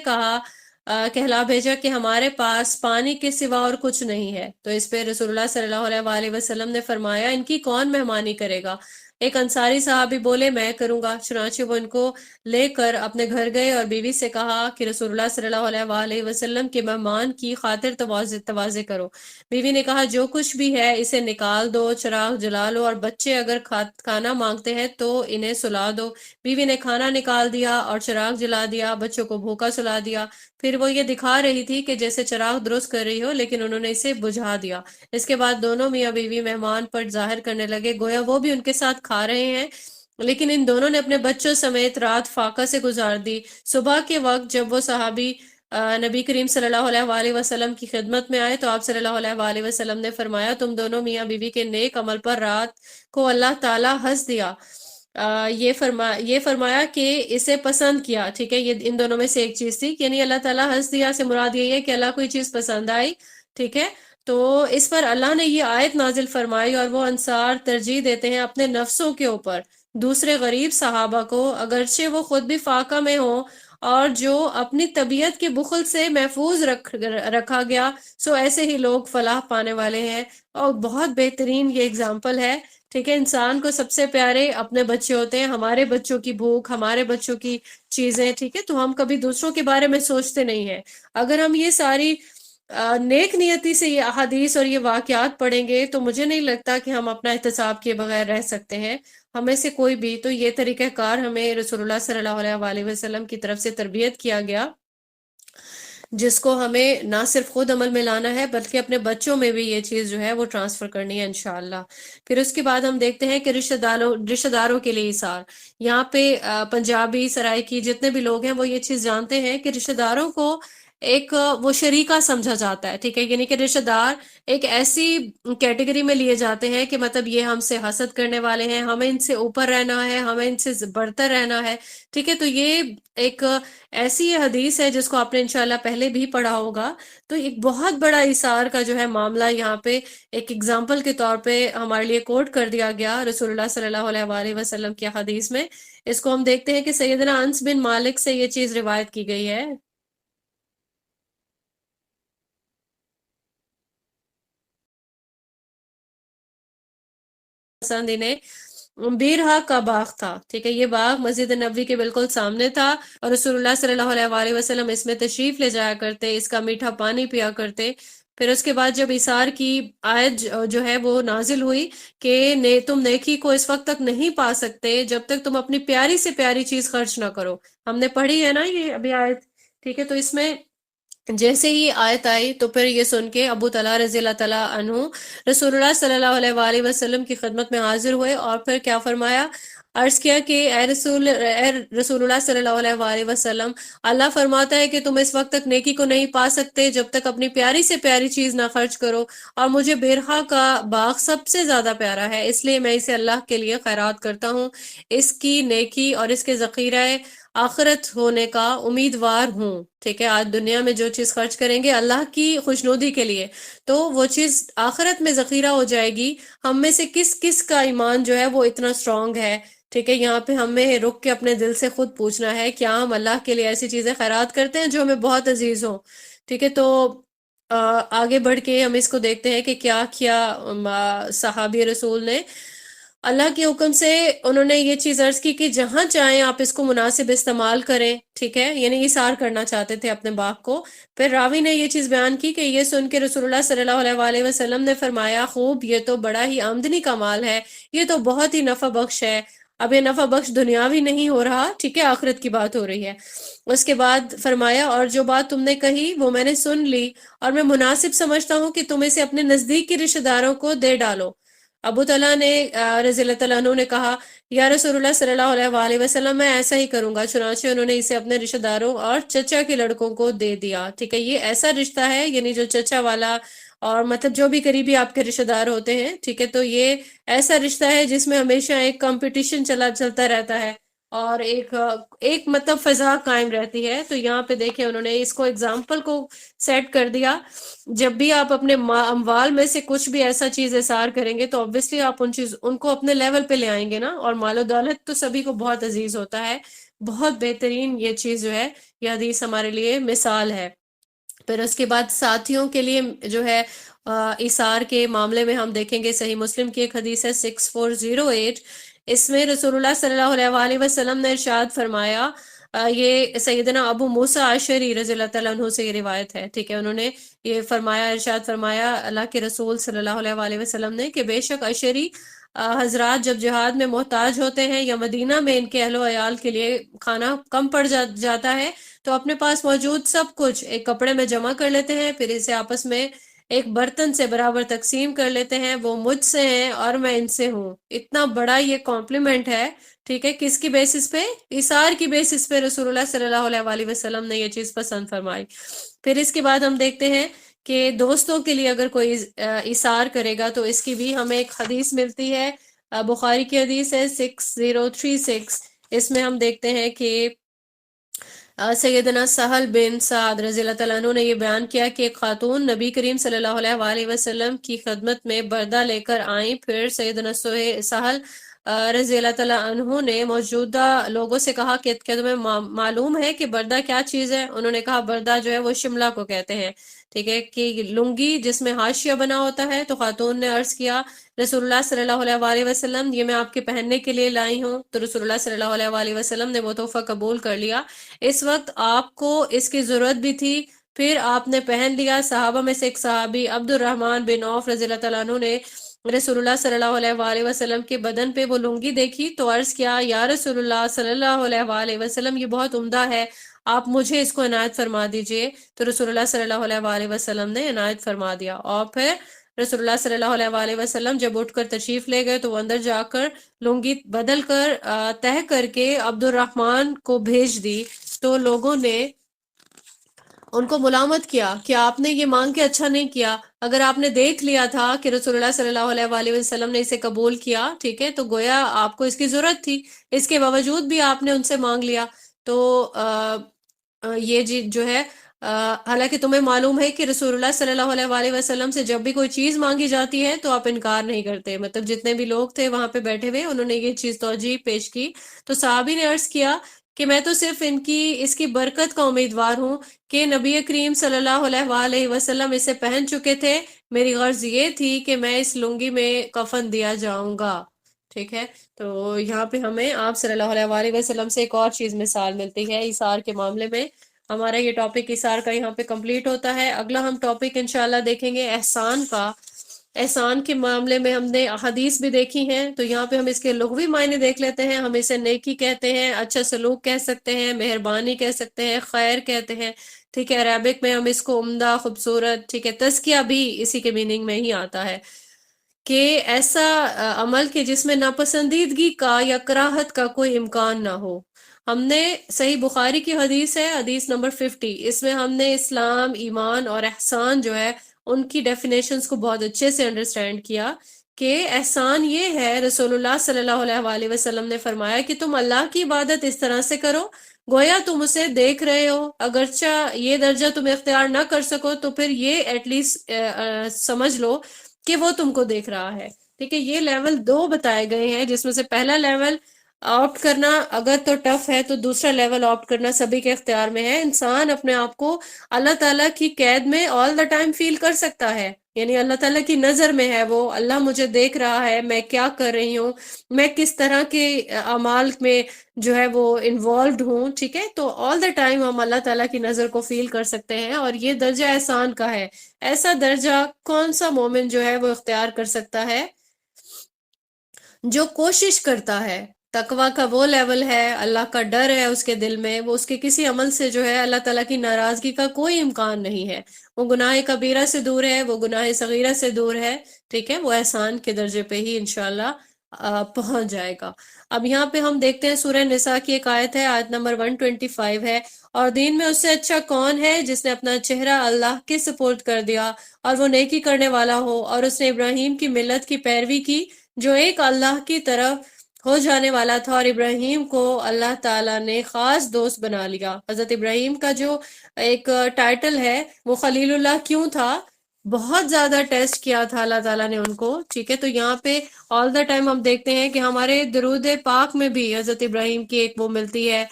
کہلا بھیجا کہ ہمارے پاس پانی کے سوا اور کچھ نہیں ہے. تو اس پہ رسول اللہ صلی اللہ علیہ وآلہ وسلم نے فرمایا ان کی کون مہمانی کرے گا؟ ایک انصاری صحابی بولے میں کروں گا. چنانچہ وہ ان کو لے کر اپنے گھر گئے اور بیوی سے کہا کہ رسول اللہ صلی اللہ علیہ وآلہ وسلم کے مہمان کی خاطر تواضع کرو. بیوی نے کہا جو کچھ بھی ہے اسے نکال دو، چراغ جلا لو، اور بچے اگر کھانا مانگتے ہیں تو انہیں سلا دو. بیوی نے کھانا نکال دیا اور چراغ جلا دیا، بچوں کو بھوکا سلا دیا. پھر وہ یہ دکھا رہی تھی کہ جیسے چراغ درست کر رہی ہو، لیکن انہوں نے اسے بجھا دیا. اس کے بعد دونوں میاں بیوی مہمان پر ظاہر کرنے لگے گویا وہ بھی ان کے ساتھ کھا رہے ہیں، لیکن ان دونوں نے اپنے بچوں سمیت رات فاقہ سے گزار دی. صبح کے وقت جب وہ صحابی نبی کریم صلی اللہ علیہ وآلہ وسلم کی خدمت میں آئے تو آپ صلی اللہ علیہ وآلہ وسلم نے فرمایا تم دونوں میاں بیوی کے نیک عمل پر رات کو اللہ تعالیٰ ہنس دیا. یہ فرمایا کہ اسے پسند کیا. ٹھیک ہے، یہ ان دونوں میں سے ایک چیز تھی، یعنی اللہ تعالیٰ ہنس دیا سے مراد یہی ہے کہ اللہ کو یہ چیز پسند آئی. ٹھیک ہے، تو اس پر اللہ نے یہ آیت نازل فرمائی اور وہ انصار ترجیح دیتے ہیں اپنے نفسوں کے اوپر دوسرے غریب صحابہ کو، اگرچہ وہ خود بھی فاقہ میں ہوں، اور جو اپنی طبیعت کے بخل سے محفوظ رکھا گیا، سو ایسے ہی لوگ فلاح پانے والے ہیں. اور بہت بہترین یہ اگزامپل ہے. ٹھیک ہے، انسان کو سب سے پیارے اپنے بچے ہوتے ہیں، ہمارے بچوں کی بھوک، ہمارے بچوں کی چیزیں. ٹھیک ہے، تو ہم کبھی دوسروں کے بارے میں سوچتے نہیں ہیں. اگر ہم یہ ساری نیک نیتی سے یہ احادیث اور یہ واقعات پڑھیں گے تو مجھے نہیں لگتا کہ ہم اپنا احتساب کیے بغیر رہ سکتے ہیں. ہمیں سے کوئی بھی تو یہ طریقہ کار ہمیں رسول اللہ صلی اللہ علیہ وآلہ وسلم کی طرف سے تربیت کیا گیا، جس کو ہمیں نہ صرف خود عمل میں لانا ہے بلکہ اپنے بچوں میں بھی یہ چیز جو ہے وہ ٹرانسفر کرنی ہے انشاءاللہ. پھر اس کے بعد ہم دیکھتے ہیں کہ رشتہ داروں کے لیے ایثار. یہاں پہ پنجابی سرائکی جتنے بھی لوگ ہیں وہ یہ چیز جانتے ہیں کہ رشتہ داروں کو ایک وہ شریکہ سمجھا جاتا ہے، ٹھیک ہے، یعنی کہ رشتہ دار ایک ایسی کیٹیگری میں لیے جاتے ہیں کہ مطلب یہ ہم سے حسد کرنے والے ہیں، ہمیں ان سے اوپر رہنا ہے، ہمیں ان سے بڑھتر رہنا ہے، ٹھیک ہے۔ تو یہ ایک ایسی حدیث ہے جس کو آپ نے انشاءاللہ پہلے بھی پڑھا ہوگا۔ تو ایک بہت بڑا اثار کا جو ہے معاملہ یہاں پہ ایک اگزامپل کے طور پہ ہمارے لیے کوٹ کر دیا گیا رسول اللہ صلی اللہ علیہ وآلہ وسلم کی حدیث میں۔ اس کو ہم دیکھتے ہیں کہ سیدنا انس بن مالک سے یہ چیز روایت کی گئی ہے۔ پسند انہیں بیرہا کا باغ تھا، ٹھیک ہے، یہ باغ مسجد نبوی کے بالکل سامنے تھا، اور رسول اللہ صلی اللہ علیہ وآلہ وسلم اس میں تشریف لے جایا کرتے، اس کا میٹھا پانی پیا کرتے۔ پھر اس کے بعد جب اثار کی آیت جو ہے وہ نازل ہوئی کہ تم نیکی کو اس وقت تک نہیں پا سکتے جب تک تم اپنی پیاری سے پیاری چیز خرچ نہ کرو۔ ہم نے پڑھی ہے نا یہ ابھی آیت، ٹھیک ہے۔ تو اس میں جیسے ہی آیت آئی تو پھر یہ سن کے ابو طلحہ رضی اللہ تعالیٰ عنہ رسول اللہ صلی اللہ علیہ وآلہ وسلم کی خدمت میں حاضر ہوئے، اور پھر کیا فرمایا، عرض کیا کہ اے رسول اللہ صلی اللہ علیہ وآلہ وسلم، اللہ فرماتا ہے کہ تم اس وقت تک نیکی کو نہیں پا سکتے جب تک اپنی پیاری سے پیاری چیز نہ خرچ کرو، اور مجھے بیرہا کا باغ سب سے زیادہ پیارا ہے، اس لیے میں اسے اللہ کے لیے خیرات کرتا ہوں، اس کی نیکی اور اس کے ذخیرہ آخرت ہونے کا امیدوار ہوں، ٹھیک ہے۔ آج دنیا میں جو چیز خرچ کریں گے اللہ کی خوشنودی کے لیے، تو وہ چیز آخرت میں ذخیرہ ہو جائے گی۔ ہم میں سے کس کس کا ایمان جو ہے وہ اتنا اسٹرانگ ہے، ٹھیک ہے۔ یہاں پہ ہمیں رک کے اپنے دل سے خود پوچھنا ہے، کیا ہم اللہ کے لیے ایسی چیزیں خیرات کرتے ہیں جو ہمیں بہت عزیز ہوں، ٹھیک ہے۔ تو آگے بڑھ کے ہم اس کو دیکھتے ہیں کہ کیا کیا صحابی رسول نے اللہ کے حکم سے، انہوں نے یہ چیز عرض کی کہ جہاں چاہیں آپ اس کو مناسب استعمال کریں، ٹھیک ہے، یعنی اثار کرنا چاہتے تھے اپنے باغ کو۔ پھر راوی نے یہ چیز بیان کی کہ یہ سن کے رسول اللہ صلی اللہ علیہ وآلہ وسلم نے فرمایا، خوب، یہ تو بڑا ہی آمدنی کا مال ہے، یہ تو بہت ہی نفع بخش ہے۔ اب یہ نفع بخش دنیاوی نہیں ہو رہا، ٹھیک ہے، آخرت کی بات ہو رہی ہے۔ اس کے بعد فرمایا، اور جو بات تم نے کہی وہ میں نے سن لی، اور میں مناسب سمجھتا ہوں کہ تم اسے اپنے نزدیک کے رشتہ داروں کو دے ڈالو۔ ابو طلحہ نے رضی اللہ تعالیٰ عنہ نے کہا، یا رسول اللہ صلی اللہ علیہ وآلہ وسلم، میں ایسا ہی کروں گا۔ چنانچہ انہوں نے اسے اپنے رشتہ داروں اور چچا کے لڑکوں کو دے دیا، ٹھیک ہے۔ یہ ایسا رشتہ ہے، یعنی جو چچا والا اور مطلب جو بھی قریبی آپ کے رشتہ دار ہوتے ہیں، ٹھیک ہے، تو یہ ایسا رشتہ ہے جس میں ہمیشہ ایک کمپٹیشن چلتا رہتا ہے، اور ایک مطلب فضا قائم رہتی ہے۔ تو یہاں پہ دیکھیں انہوں نے اس کو ایگزامپل کو سیٹ کر دیا، جب بھی آپ اپنے اموال میں سے کچھ بھی ایسا چیز اثار کریں گے تو obviously آپ ان کو اپنے لیول پہ لے آئیں گے نا، اور مال و دولت تو سبھی کو بہت عزیز ہوتا ہے، بہت بہترین یہ چیز جو ہے، یہ حدیث ہمارے لیے مثال ہے۔ پھر اس کے بعد ساتھیوں کے لیے جو ہے ایثار کے معاملے میں ہم دیکھیں گے، صحیح مسلم کی ایک حدیث ہے 6408، اس میں رسول اللہ صلی اللہ علیہ وآلہ وسلم نے ارشاد فرمایا، یہ سیدنا ابو موسیٰ اشعری رضی اللہ تعالیٰ عنہ سے یہ روایت ہے، ٹھیک ہے، انہوں نے یہ فرمایا، ارشاد فرمایا اللہ کے رسول صلی اللہ علیہ وآلہ وسلم نے کہ بے شک اشعری حضرات جب جہاد میں محتاج ہوتے ہیں یا مدینہ میں ان کے اہل و عیال کے لیے کھانا کم پڑ جاتا ہے تو اپنے پاس موجود سب کچھ ایک کپڑے میں جمع کر لیتے ہیں، پھر اسے آپس میں ایک برتن سے برابر تقسیم کر لیتے ہیں، وہ مجھ سے ہیں اور میں ان سے ہوں۔ اتنا بڑا یہ کمپلیمنٹ ہے، ٹھیک ہے، کس کی بیسس پہ؟ ایثار کی بیسس پہ رسول اللہ صلی اللہ علیہ وآلہ وسلم نے یہ چیز پسند فرمائی۔ پھر اس کے بعد ہم دیکھتے ہیں کہ دوستوں کے لیے اگر کوئی ایثار کرے گا تو اس کی بھی ہمیں ایک حدیث ملتی ہے، بخاری کی حدیث ہے 6036، اس میں ہم دیکھتے ہیں کہ سیدنا سہل بن سعد رضی اللہ تعالیٰ عنہ نے یہ بیان کیا کہ ایک خاتون نبی کریم صلی اللہ علیہ وآلہ وسلم کی خدمت میں بردہ لے کر آئیں، پھر سیدنا سہل رضی اللہ تعالیٰ عنہ نے موجودہ لوگوں سے کہا کہ کیا تمہیں معلوم ہے کہ بردہ کیا چیز ہے؟ انہوں نے کہا بردہ جو ہے وہ شملہ کو کہتے ہیں، ٹھیک ہے، کہ لنگی جس میں حاشیہ بنا ہوتا ہے۔ تو خاتون نے عرض کیا، رسول اللہ صلی اللہ علیہ وآلہ وسلم، یہ میں آپ کے پہننے کے لیے لائی ہوں۔ تو رسول اللہ صلی اللہ علیہ وآلہ وسلم نے وہ تحفہ قبول کر لیا، اس وقت آپ کو اس کی ضرورت بھی تھی، پھر آپ نے پہن لیا۔ صحابہ میں سے ایک صحابی عبد الرحمن بن عوف رضی اللہ تعالیٰ عنہ نے رسول اللہ صلی اللہ علیہ وآلہ وسلم کے بدن پہ وہ لنگی دیکھی تو عرض کیا، یا رسول اللہ صلی اللہ علیہ وآلہ وسلم، یہ بہت عمدہ ہے، آپ مجھے اس کو عنایت فرما دیجئے۔ تو رسول اللہ صلی اللہ علیہ وآلہ وسلم نے عنایت فرما دیا، اور پھر رسول اللہ صلی اللہ علیہ وآلہ وسلم جب اٹھ کر تشریف لے گئے تو وہ اندر جا کر لنگی بدل کر تہہ کر کے عبد الرحمن کو بھیج دی۔ تو لوگوں نے ان کو ملامت کیا کہ آپ نے یہ مانگ کے اچھا نہیں کیا. اگر آپ نے دیکھ لیا تھا کہ رسول اللہ صلی اللہ علیہ وآلہ وسلم نے اسے قبول کیا، ٹھیک ہے، تو گویا آپ کو اس کی ضرورت تھی، اس کے باوجود بھی آپ نے ان سے مانگ لیا. تو یہ جی جو ہے حالانکہ تمہیں معلوم ہے کہ رسول اللہ صلی اللہ علیہ وآلہ وسلم سے جب بھی کوئی چیز مانگی جاتی ہے تو آپ انکار نہیں کرتے. مطلب جتنے بھی لوگ تھے وہاں پہ بیٹھے ہوئے، انہوں نے یہ چیز توجیہ پیش کی. تو صحابی نے عرض کیا کہ میں تو صرف اس کی برکت کا امیدوار ہوں کہ نبی کریم صلی اللہ علیہ وآلہ وسلم اسے پہن چکے تھے. میری غرض یہ تھی کہ میں اس لنگی میں کفن دیا جاؤں گا. ٹھیک ہے، تو یہاں پہ ہمیں آپ صلی اللہ علیہ وآلہ وسلم سے ایک اور چیز مثال ملتی ہے ایثار کے معاملے میں. ہمارا یہ ٹاپک ایثار کا یہاں پہ کمپلیٹ ہوتا ہے. اگلا ہم ٹاپک انشاءاللہ دیکھیں گے احسان کا. احسان کے معاملے میں ہم نے حدیث بھی دیکھی ہیں، تو یہاں پہ ہم اس کے لغوی معنی دیکھ لیتے ہیں. ہم اسے نیکی کہتے ہیں، اچھا سلوک کہہ سکتے ہیں، مہربانی کہہ سکتے ہیں، خیر کہتے ہیں. ٹھیک ہے، عربک میں ہم اس کو عمدہ، خوبصورت، ٹھیک ہے، تزکیہ بھی اسی کے میننگ میں ہی آتا ہے کہ ایسا عمل کہ جس میں ناپسندیدگی کا یا کراہت کا کوئی امکان نہ ہو. ہم نے صحیح بخاری کی حدیث ہے، حدیث نمبر 50، اس میں ہم نے اسلام، ایمان اور احسان جو ہے ان کی ڈیفینیشنز کو بہت اچھے سے انڈرسٹینڈ کیا کہ احسان یہ ہے. رسول اللہ صلی اللہ علیہ وآلہ وسلم نے فرمایا کہ تم اللہ کی عبادت اس طرح سے کرو گویا تم اسے دیکھ رہے ہو. اگرچہ یہ درجہ تم اختیار نہ کر سکو تو پھر یہ ایٹ لیسٹ سمجھ لو کہ وہ تم کو دیکھ رہا ہے. ٹھیک ہے، یہ لیول 2 بتائے گئے ہیں، جس میں سے پہلا لیول آپٹ کرنا اگر تو ٹف ہے، تو دوسرا لیول آپٹ کرنا سبھی کے اختیار میں ہے. انسان اپنے آپ کو اللہ تعالیٰ کی قید میں آل دا ٹائم فیل کر سکتا ہے، یعنی اللہ تعالیٰ کی نظر میں ہے وہ. اللہ مجھے دیکھ رہا ہے، میں کیا کر رہی ہوں، میں کس طرح کے اعمال میں جو ہے وہ انوالوڈ ہوں. ٹھیک ہے، تو آل دا ٹائم ہم اللہ تعالیٰ کی نظر کو فیل کر سکتے ہیں، اور یہ درجہ احسان کا ہے. ایسا درجہ کون سا مومن جو ہے وہ اختیار کر سکتا ہے؟ جو کوشش کرتا ہے. تقوی کا وہ لیول ہے، اللہ کا ڈر ہے اس کے دل میں، وہ اس کے کسی عمل سے جو ہے اللہ تعالیٰ کی ناراضگی کا کوئی امکان نہیں ہے. وہ گناہ کبیرہ سے دور ہے، وہ گناہ صغیرہ سے دور ہے. ٹھیک ہے، وہ احسان کے درجے پہ ہی انشاءاللہ پہنچ جائے گا. اب یہاں پہ ہم دیکھتے ہیں سورہ نساء کی ایک آیت ہے، آیت نمبر 125 ہے. اور دین میں اس سے اچھا کون ہے جس نے اپنا چہرہ اللہ کے سپرد کر دیا اور وہ نیکی کرنے والا ہو، اور اس نے ابراہیم کی ملت کی پیروی کی جو ایک اللہ کی طرف ہو جانے والا تھا، اور ابراہیم کو اللہ تعالیٰ نے خاص دوست بنا لیا. حضرت ابراہیم کا جو ایک ٹائٹل ہے وہ خلیل اللہ کیوں تھا؟ بہت زیادہ ٹیسٹ کیا تھا اللہ تعالیٰ نے ان کو. ٹھیک ہے، تو یہاں پہ آل دا ٹائم ہم دیکھتے ہیں کہ ہمارے درود پاک میں بھی حضرت ابراہیم کی ایک وہ ملتی ہے،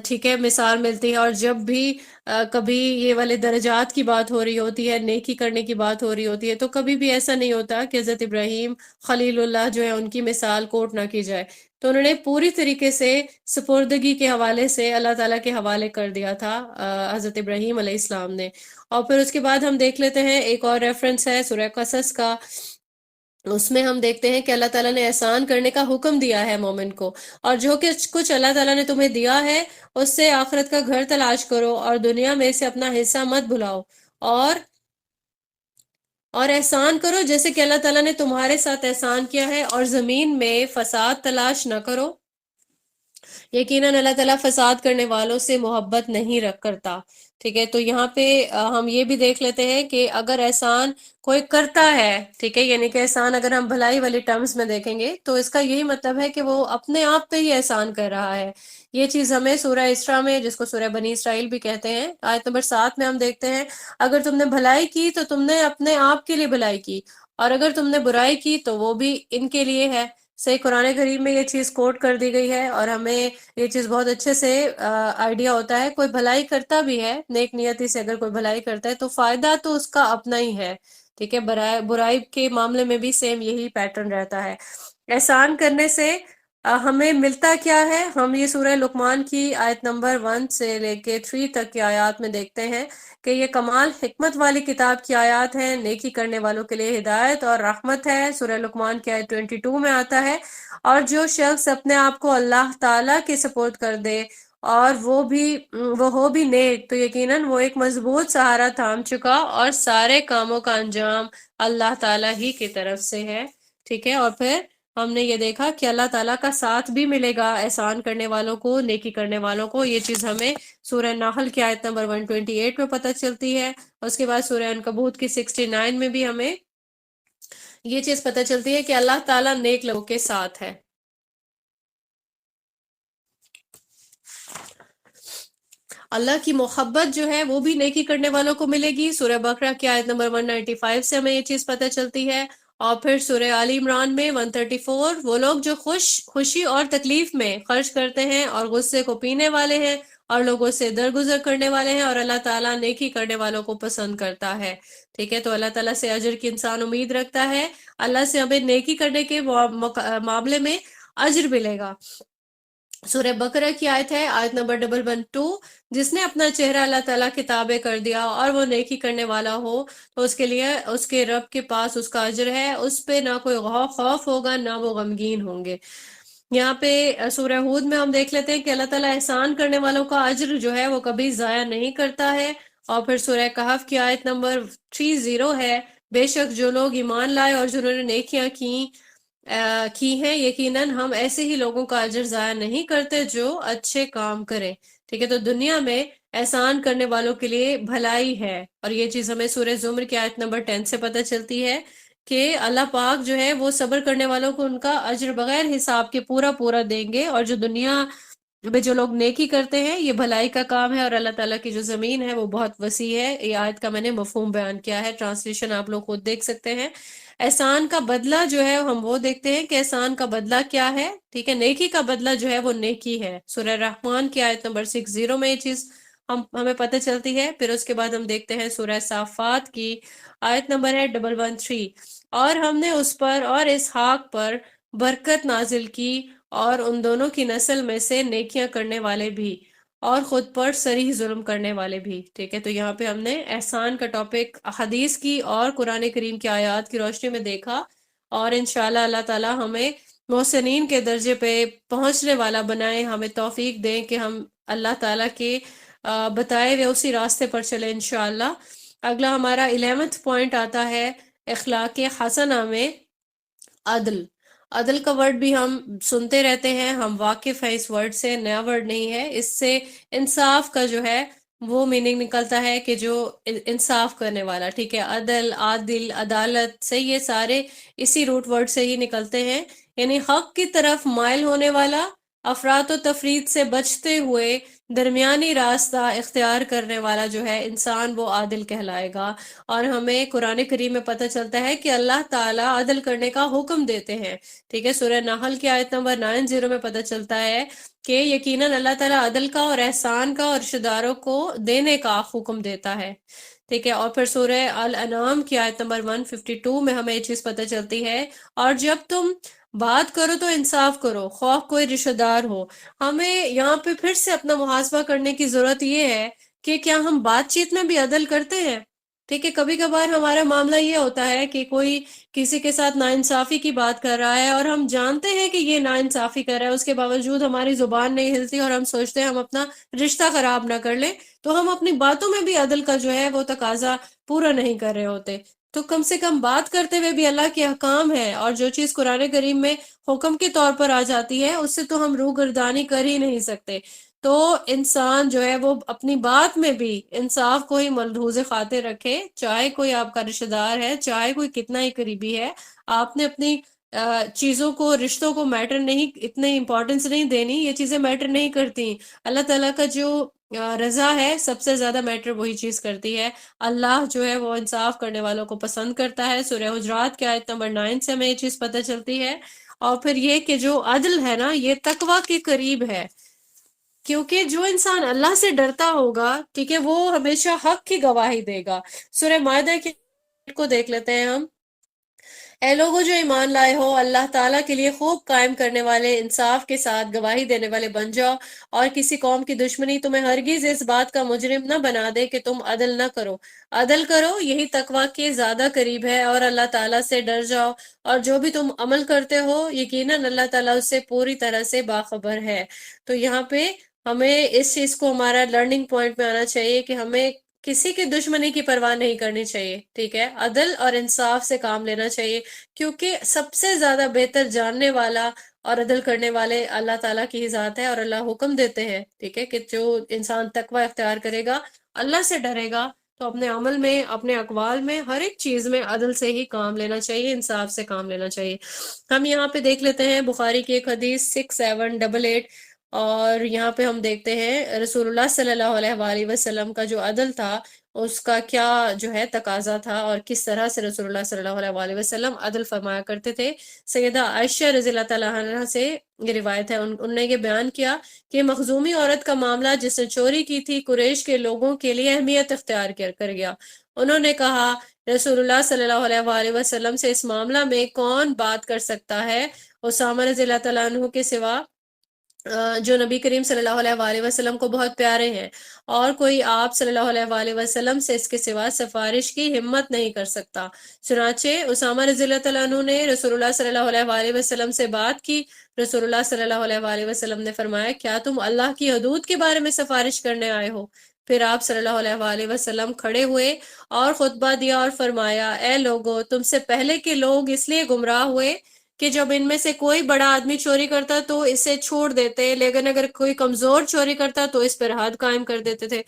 ٹھیک ہے، مثال ملتی ہے. اور جب بھی کبھی یہ والے درجات کی بات ہو رہی ہوتی ہے، نیکی کرنے کی بات ہو رہی ہوتی ہے، تو کبھی بھی ایسا نہیں ہوتا کہ حضرت ابراہیم خلیل اللہ جو ہے ان کی مثال کوٹ نہ کی جائے. تو انہوں نے پوری طریقے سے سپردگی کے حوالے سے اللہ تعالیٰ کے حوالے کر دیا تھا حضرت ابراہیم علیہ السلام نے. اور پھر اس کے بعد ہم دیکھ لیتے ہیں ایک اور ریفرنس ہے سورہ قصص کا. اس میں ہم دیکھتے ہیں کہ اللہ تعالیٰ نے احسان کرنے کا حکم دیا ہے مومن کو، اور جو کہ کچھ اللہ تعالیٰ نے تمہیں دیا ہے اس سے آخرت کا گھر تلاش کرو، اور دنیا میں سے اپنا حصہ مت بھلاؤ، اور احسان کرو جیسے کہ اللہ تعالیٰ نے تمہارے ساتھ احسان کیا ہے، اور زمین میں فساد تلاش نہ کرو. یقیناً اللہ تعالیٰ فساد کرنے والوں سے محبت نہیں رکھ کرتا. ٹھیک ہے، تو یہاں پہ ہم یہ بھی دیکھ لیتے ہیں کہ اگر احسان کوئی کرتا ہے، ٹھیک ہے، یعنی کہ احسان اگر ہم بھلائی والی ٹرمز میں دیکھیں گے تو اس کا یہی مطلب ہے کہ وہ اپنے آپ پہ ہی احسان کر رہا ہے. یہ چیز ہمیں سورہ اسراء میں، جس کو سورہ بنی اسرائیل بھی کہتے ہیں، آیت نمبر 7 میں ہم دیکھتے ہیں اگر تم نے بھلائی کی تو تم نے اپنے آپ کے لیے بھلائی کی، اور اگر تم نے برائی کی تو وہ بھی ان کے لیے ہے. صحیح قرآن کریم میں یہ چیز کوٹ کر دی گئی ہے، اور ہمیں یہ چیز بہت اچھے سے آئیڈیا ہوتا ہے. کوئی بھلائی کرتا بھی ہے نیک نیتی سے، اگر کوئی بھلائی کرتا ہے تو فائدہ تو اس کا اپنا ہی ہے. ٹھیک ہے، برائی کے معاملے میں بھی سیم یہی پیٹرن رہتا ہے. احسان کرنے سے ہمیں ملتا کیا ہے؟ ہم یہ سورہ لقمان کی آیت نمبر 1 سے لے کے 3 تک کی آیات میں دیکھتے ہیں کہ یہ کمال حکمت والی کتاب کی آیات ہیں، نیکی کرنے والوں کے لیے ہدایت اور رحمت ہے. سورہ لقمان کی آیت 22 میں آتا ہے، اور جو شخص اپنے آپ کو اللہ تعالیٰ کے سپورٹ کر دے اور وہ ہو بھی نیک، تو یقیناً وہ ایک مضبوط سہارا تھام چکا، اور سارے کاموں کا انجام اللہ تعالیٰ ہی کی طرف سے ہے. ٹھیک ہے، اور پھر ہم نے یہ دیکھا کہ اللہ تعالیٰ کا ساتھ بھی ملے گا احسان کرنے والوں کو، نیکی کرنے والوں کو. یہ چیز ہمیں سورہ نحل کی آیت نمبر 128 میں پتہ چلتی ہے. اس کے بعد سورہ عنکبوت کی 69 میں بھی ہمیں یہ چیز پتہ چلتی ہے کہ اللہ تعالیٰ نیک لوگوں کے ساتھ ہے. اللہ کی محبت جو ہے وہ بھی نیکی کرنے والوں کو ملے گی. سورہ بقرہ کی آیت نمبر 195 سے ہمیں یہ چیز پتہ چلتی ہے. اور پھر سورہ آل عمران میں 134، وہ لوگ جو خوشی اور تکلیف میں خرچ کرتے ہیں اور غصے کو پینے والے ہیں اور لوگوں سے درگزر کرنے والے ہیں، اور اللہ تعالیٰ نیکی کرنے والوں کو پسند کرتا ہے. ٹھیک ہے، تو اللہ تعالیٰ سے اجر کی انسان امید رکھتا ہے. اللہ سے ہمیں نیکی کرنے کے معاملے میں اجر ملے گا. سورہ بقرہ کی آیت ہے، آیت نمبر 112، جس نے اپنا چہرہ اللہ تعالیٰ کے تابع کر دیا اور وہ نیکی کرنے والا ہو تو اس کے لیے اس کے رب کے پاس اس کا اجر ہے، اس پہ نہ کوئی خوف ہوگا نہ وہ غمگین ہوں گے. یہاں پہ سورہ ہود میں ہم دیکھ لیتے ہیں کہ اللہ تعالیٰ احسان کرنے والوں کا اجر جو ہے وہ کبھی ضائع نہیں کرتا ہے. اور پھر سورہ کہف کی آیت نمبر 30 ہے، بے شک جو لوگ ایمان لائے اور جنہوں نے نیکیاں کی ہیں، یقیناً ہم ایسے ہی لوگوں کا اجر ضائع نہیں کرتے جو اچھے کام کریں. ٹھیک ہے، تو دنیا میں احسان کرنے والوں کے لیے بھلائی ہے. اور یہ چیز ہمیں سورہ زمر کی آیت نمبر 10 سے پتہ چلتی ہے کہ اللہ پاک جو ہے وہ صبر کرنے والوں کو ان کا اجر بغیر حساب کے پورا پورا دیں گے. اور جو دنیا میں جو لوگ نیکی کرتے ہیں یہ بھلائی کا کام ہے، اور اللہ تعالیٰ کی جو زمین ہے وہ بہت وسیع ہے. یہ آیت کا میں نے مفہوم بیان کیا ہے، ٹرانسلیشن آپ لوگ خود دیکھ سکتے ہیں. احسان کا بدلہ جو ہے ہم وہ دیکھتے ہیں کہ احسان کا بدلہ کیا ہے. ٹھیک ہے، نیکی کا بدلہ جو ہے وہ نیکی ہے. سورہ رحمان کی آیت نمبر 60 میں یہ چیز ہمیں پتہ چلتی ہے. پھر اس کے بعد ہم دیکھتے ہیں سورہ صافات کی آیت نمبر ہے 113، اور ہم نے اس پر اور اسحاق پر برکت نازل کی اور ان دونوں کی نسل میں سے نیکیاں کرنے والے بھی اور خود پر صریح ظلم کرنے والے بھی. ٹھیک ہے، تو یہاں پہ ہم نے احسان کا ٹاپک حدیث کی اور قرآن کریم کی آیات کی روشنی میں دیکھا. اور انشاءاللہ اللہ تعالی ہمیں محسنین کے درجے پہ پہنچنے والا بنائے، ہمیں توفیق دیں کہ ہم اللہ تعالیٰ کے بتائے ہوئے اسی راستے پر چلے انشاءاللہ. اگلا ہمارا 11th پوائنٹ آتا ہے اخلاق حسنہ میں عدل. عدل کا ورڈ بھی ہم سنتے رہتے ہیں، ہم واقف ہیں اس ورڈ سے، نیا ورڈ نہیں ہے. اس سے انصاف کا جو ہے وہ میننگ نکلتا ہے کہ جو انصاف کرنے والا. ٹھیک ہے، عدل، عادل، عدالت سے یہ سارے اسی روٹ ورڈ سے ہی نکلتے ہیں، یعنی حق کی طرف مائل ہونے والا، افراط و تفرید سے بچتے ہوئے درمیانی راستہ اختیار کرنے والا جو ہے انسان وہ عادل کہلائے گا. اور ہمیں قرآن کریم میں پتہ چلتا ہے کہ اللہ تعالیٰ عدل کرنے کا حکم دیتے ہیں. ٹھیک ہے، سورہ نحل کی آیت نمبر 90 میں پتہ چلتا ہے کہ یقیناً اللہ تعالیٰ عدل کا اور احسان کا اور رشتہ داروں کو دینے کا حکم دیتا ہے. ٹھیک ہے، اور پھر سورہ الانعام کی آیت نمبر 152 میں ہمیں یہ چیز پتہ چلتی ہے، اور جب تم بات کرو تو انصاف کرو، خواہ کوئی رشتہ دار ہو. ہمیں یہاں پہ پھر سے اپنا محاسبہ کرنے کی ضرورت یہ ہے کہ کیا ہم بات چیت میں بھی عدل کرتے ہیں. ٹھیک ہے، کبھی کبھار ہمارا معاملہ یہ ہوتا ہے کہ کوئی کسی کے ساتھ ناانصافی کی بات کر رہا ہے اور ہم جانتے ہیں کہ یہ ناانصافی کر رہا ہے، اس کے باوجود ہماری زبان نہیں ہلتی اور ہم سوچتے ہیں ہم اپنا رشتہ خراب نہ کر لیں، تو ہم اپنی باتوں میں بھی عدل کا جو ہے وہ تقاضا پورا نہیں کر رہے ہوتے. تو کم سے کم بات کرتے ہوئے بھی اللہ کے احکام ہے، اور جو چیز قرآن کریم میں حکم کے طور پر آ جاتی ہے اس سے تو ہم روگردانی کر ہی نہیں سکتے. تو انسان جو ہے وہ اپنی بات میں بھی انصاف کو ہی ملحوظ خاطر رکھے، چاہے کوئی آپ کا رشتہ دار ہے، چاہے کوئی کتنا ہی قریبی ہے. آپ نے اپنی چیزوں کو، رشتوں کو میٹر نہیں، اتنے امپورٹنس نہیں دینی، یہ چیزیں میٹر نہیں کرتی. اللہ تعالیٰ کا جو رضا ہے سب سے زیادہ میٹر وہی چیز کرتی ہے. اللہ جو ہے وہ انصاف کرنے والوں کو پسند کرتا ہے. سورہ حجرات کی آیت نمبر 9 سے ہمیں یہ چیز پتہ چلتی ہے. اور پھر یہ کہ جو عدل ہے نا یہ تقوی کے قریب ہے، کیونکہ جو انسان اللہ سے ڈرتا ہوگا، ٹھیک ہے، وہ ہمیشہ حق کی گواہی دے گا. سورہ مائدہ کے کو دیکھ لیتے ہیں ہم. اے لوگوں جو ایمان لائے ہو، اللہ تعالیٰ کے لیے خوب قائم کرنے والے، انصاف کے ساتھ گواہی دینے والے بن جاؤ، اور کسی قوم کی دشمنی تمہیں ہرگز اس بات کا مجرم نہ بنا دے کہ تم عدل نہ کرو. عدل کرو، یہی تقوی کے زیادہ قریب ہے، اور اللہ تعالیٰ سے ڈر جاؤ، اور جو بھی تم عمل کرتے ہو یقیناً اللہ تعالیٰ اس سے پوری طرح سے باخبر ہے. تو یہاں پہ ہمیں اس چیز کو ہمارا لرننگ پوائنٹ میں آنا چاہیے کہ ہمیں کسی کی دشمنی کی پرواہ نہیں کرنی چاہیے، ٹھیک ہے، عدل اور انصاف سے کام لینا چاہیے، کیونکہ سب سے زیادہ بہتر جاننے والا اور عدل کرنے والے اللہ تعالیٰ کی ہی ذات ہے، اور اللہ حکم دیتے ہیں، ٹھیک ہے، کہ جو انسان تقوی اختیار کرے گا، اللہ سے ڈرے گا، تو اپنے عمل میں، اپنے اقوال میں، ہر ایک چیز میں عدل سے ہی کام لینا چاہیے، انصاف سے کام لینا چاہیے۔ ہم یہاں پہ دیکھ لیتے ہیں بخاری کی ایک حدیث 6788، اور یہاں پہ ہم دیکھتے ہیں رسول اللہ صلی اللہ علیہ وآلہ وسلم کا جو عدل تھا، اس کا کیا جو ہے تقاضا تھا، اور کس طرح سے رسول اللہ صلی اللہ علیہ وآلہ وسلم عدل فرمایا کرتے تھے۔ سیدہ عائشہ رضی اللہ تعالیٰ عنہ سے یہ روایت ہے، انہوں نے یہ بیان کیا کہ مخزومی عورت کا معاملہ جس نے چوری کی تھی، قریش کے لوگوں کے لیے اہمیت اختیار کر گیا۔ انہوں نے کہا رسول اللہ صلی اللہ علیہ وآلہ وسلم سے اس معاملہ میں کون بات کر سکتا ہے اسامہ رضی اللہ تعالیٰ عنہ کے سوا، جو نبی کریم صلی اللہ علیہ وآلہ وسلم کو بہت پیارے ہیں، اور کوئی آپ صلی اللہ علیہ وآلہ وسلم سے اس کے سوا سفارش کی ہمت نہیں کر سکتا۔ چنانچہ اسامہ رضی اللہ تعالیٰ عنہ نے رسول اللہ صلی اللہ علیہ وآلہ وسلم سے بات کی۔ رسول اللہ صلی اللہ علیہ وآلہ وسلم نے فرمایا کیا تم اللہ کی حدود کے بارے میں سفارش کرنے آئے ہو؟ پھر آپ صلی اللہ علیہ وآلہ وسلم کھڑے ہوئے اور خطبہ دیا اور فرمایا اے لوگو، تم سے پہلے کے لوگ اس لیے گمراہ ہوئے کہ جب ان میں سے کوئی بڑا آدمی چوری کرتا تو اسے چھوڑ دیتے، لیکن اگر کوئی کمزور چوری کرتا تو اس پر حد قائم کر دیتے تھے۔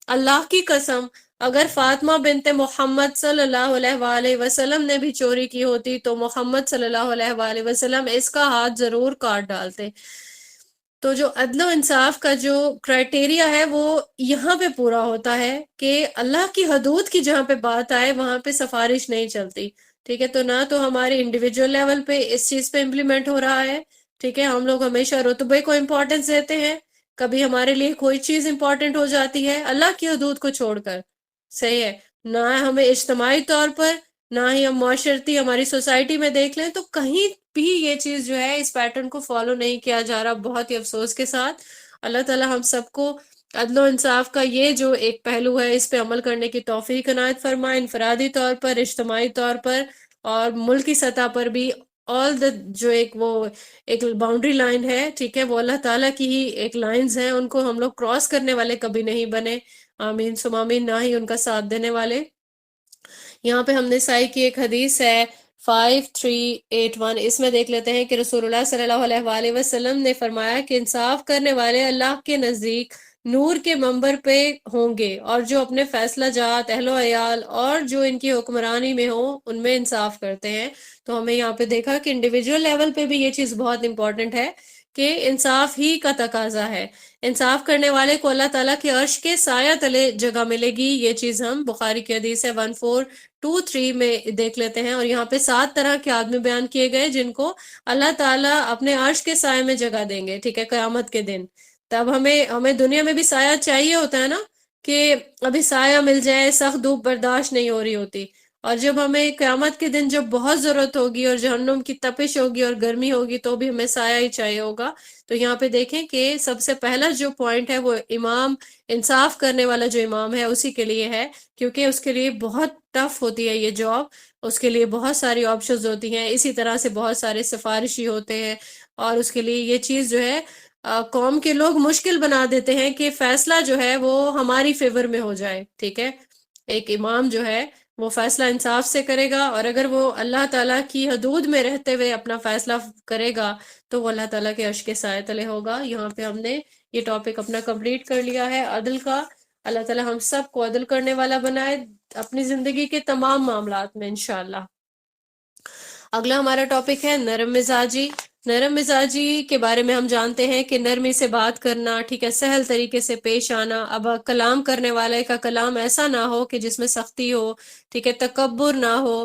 اللہ کی قسم، اگر فاطمہ بنت محمد صلی اللہ علیہ وآلہ وسلم نے بھی چوری کی ہوتی تو محمد صلی اللہ علیہ وآلہ وسلم اس کا ہاتھ ضرور کاٹ ڈالتے۔ تو جو عدل و انصاف کا جو کرائٹیریا ہے وہ یہاں پہ پورا ہوتا ہے کہ اللہ کی حدود کی جہاں پہ بات آئے وہاں پہ سفارش نہیں چلتی، ٹھیک ہے۔ تو نہ تو ہمارے انڈیویجول لیول پہ اس چیز پہ امپلیمنٹ ہو رہا ہے، ٹھیک ہے، ہم لوگ ہمیشہ رتبے کو امپورٹنس دیتے ہیں، کبھی ہمارے لیے کوئی چیز امپورٹنٹ ہو جاتی ہے اللہ کی حدود کو چھوڑ کر، صحیح ہے، نہ ہمیں اجتماعی طور پر، نہ ہی ہم معاشرتی ہماری سوسائٹی میں دیکھ لیں تو کہیں بھی یہ چیز جو ہے اس پیٹرن کو فالو نہیں کیا جا رہا، بہت ہی افسوس کے ساتھ۔ اللہ تعالیٰ ہم سب کو عدل و انصاف کا یہ جو ایک پہلو ہے اس پہ عمل کرنے کی توفیق عنایت فرمائے، انفرادی طور پر، اجتماعی طور پر، اور ملکی سطح پر بھی۔ آل دا جو ایک باؤنڈری لائن ہے، ٹھیک ہے، وہ اللہ تعالیٰ کی ہی ایک لائنز ہیں، ان کو ہم لوگ کراس کرنے والے کبھی نہیں بنے، آمین ثم آمین، نہ ہی ان کا ساتھ دینے والے۔ یہاں پہ ہم نے سائی کی ایک حدیث ہے 5381، اس میں دیکھ لیتے ہیں کہ رسول اللہ صلی اللہ علیہ وآلہ وسلم نے فرمایا کہ انصاف کرنے والے اللہ کے نزدیک نور کے منبر پہ ہوں گے، اور جو اپنے فیصلہ جات، اہل و عیال اور جو ان کی حکمرانی میں ہوں ان میں انصاف کرتے ہیں۔ تو ہمیں یہاں پہ دیکھا کہ انڈیویجول لیول پہ بھی یہ چیز بہت امپورٹنٹ ہے کہ انصاف ہی کا تقاضا ہے۔ انصاف کرنے والے کو اللہ تعالیٰ کے عرش کے سایہ تلے جگہ ملے گی، یہ چیز ہم بخاری کی حدیث ہے 1423 میں دیکھ لیتے ہیں، اور یہاں پہ 7 طرح کے آدمی بیان کیے گئے جن کو اللہ تعالیٰ اپنے عرش کے سائے میں جگہ دیں گے، ٹھیک ہے، قیامت کے دن۔ تب ہمیں دنیا میں بھی سایہ چاہیے ہوتا ہے نا، کہ ابھی سایہ مل جائے، سخت دھوپ برداشت نہیں ہو رہی ہوتی، اور جب ہمیں قیامت کے دن جب بہت ضرورت ہوگی اور جہنم کی تپش ہوگی اور گرمی ہوگی تو بھی ہمیں سایہ ہی چاہیے ہوگا۔ تو یہاں پہ دیکھیں کہ سب سے پہلا جو پوائنٹ ہے وہ امام، انصاف کرنے والا جو امام ہے اسی کے لیے ہے، کیونکہ اس کے لیے بہت ٹف ہوتی ہے یہ جاب، اس کے لیے بہت ساری آپشنز ہوتی ہیں، اسی طرح سے بہت سارے سفارشی ہوتے ہیں، اور اس کے لیے یہ چیز جو ہے قوم کے لوگ مشکل بنا دیتے ہیں کہ فیصلہ جو ہے وہ ہماری فیور میں ہو جائے، ٹھیک ہے۔ ایک امام جو ہے وہ فیصلہ انصاف سے کرے گا، اور اگر وہ اللہ تعالیٰ کی حدود میں رہتے ہوئے اپنا فیصلہ کرے گا تو وہ اللہ تعالیٰ کے عرش کے سائے تلے ہوگا۔ یہاں پہ ہم نے یہ ٹاپک اپنا کمپلیٹ کر لیا ہے عدل کا۔ اللہ تعالیٰ ہم سب کو عدل کرنے والا بنائے اپنی زندگی کے تمام معاملات میں انشاءاللہ۔ اگلا ہمارا ٹاپک ہے نرم مزاجی۔ نرم مزاجی کے بارے میں ہم جانتے ہیں کہ نرمی سے بات کرنا، ٹھیک ہے، سہل طریقے سے پیش آنا، اب کلام کرنے والے کا کلام ایسا نہ ہو کہ جس میں سختی ہو، ٹھیک ہے، تکبر نہ ہو،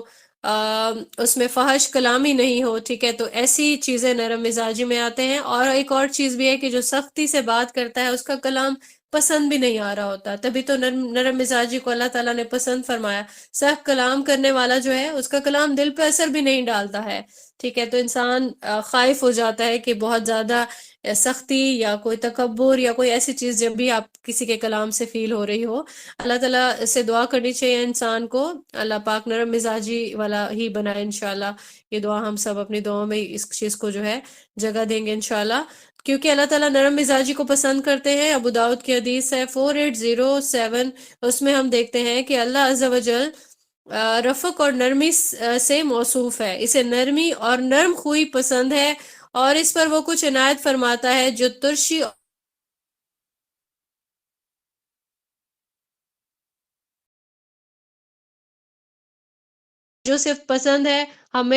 اس میں فحش کلامی نہیں ہو، ٹھیک ہے، تو ایسی چیزیں نرم مزاجی میں آتے ہیں۔ اور ایک اور چیز بھی ہے کہ جو سختی سے بات کرتا ہے اس کا کلام پسند بھی نہیں آ رہا ہوتا، تبھی تو نرم مزاجی کو اللہ تعالیٰ نے پسند فرمایا۔ سخت کلام کرنے والا جو ہے اس کا کلام دل پہ اثر بھی نہیں ڈالتا ہے، ٹھیک ہے، تو انسان خائف ہو جاتا ہے کہ بہت زیادہ سختی یا کوئی تکبر یا کوئی ایسی چیز جب بھی آپ کسی کے کلام سے فیل ہو رہی ہو، اللہ تعالیٰ سے دعا کرنی چاہیے انسان کو، اللہ پاک نرم مزاجی والا ہی بنائے انشاءاللہ۔ یہ دعا ہم سب اپنی دعاؤں میں اس چیز کو جو ہے جگہ دیں گے انشاءاللہ، کیونکہ اللہ تعالیٰ نرم مزاجی کو پسند کرتے ہیں۔ ابو داؤد کی حدیث ہے 4807، اس میں ہم دیکھتے ہیں کہ اللہ عز و جل رفق اور نرمی سے موصوف ہے، اسے نرمی اور نرم خوئی پسند ہے، اور اس پر وہ کچھ عنایت فرماتا ہے جو ترشی جو صرف پسند ہے ہم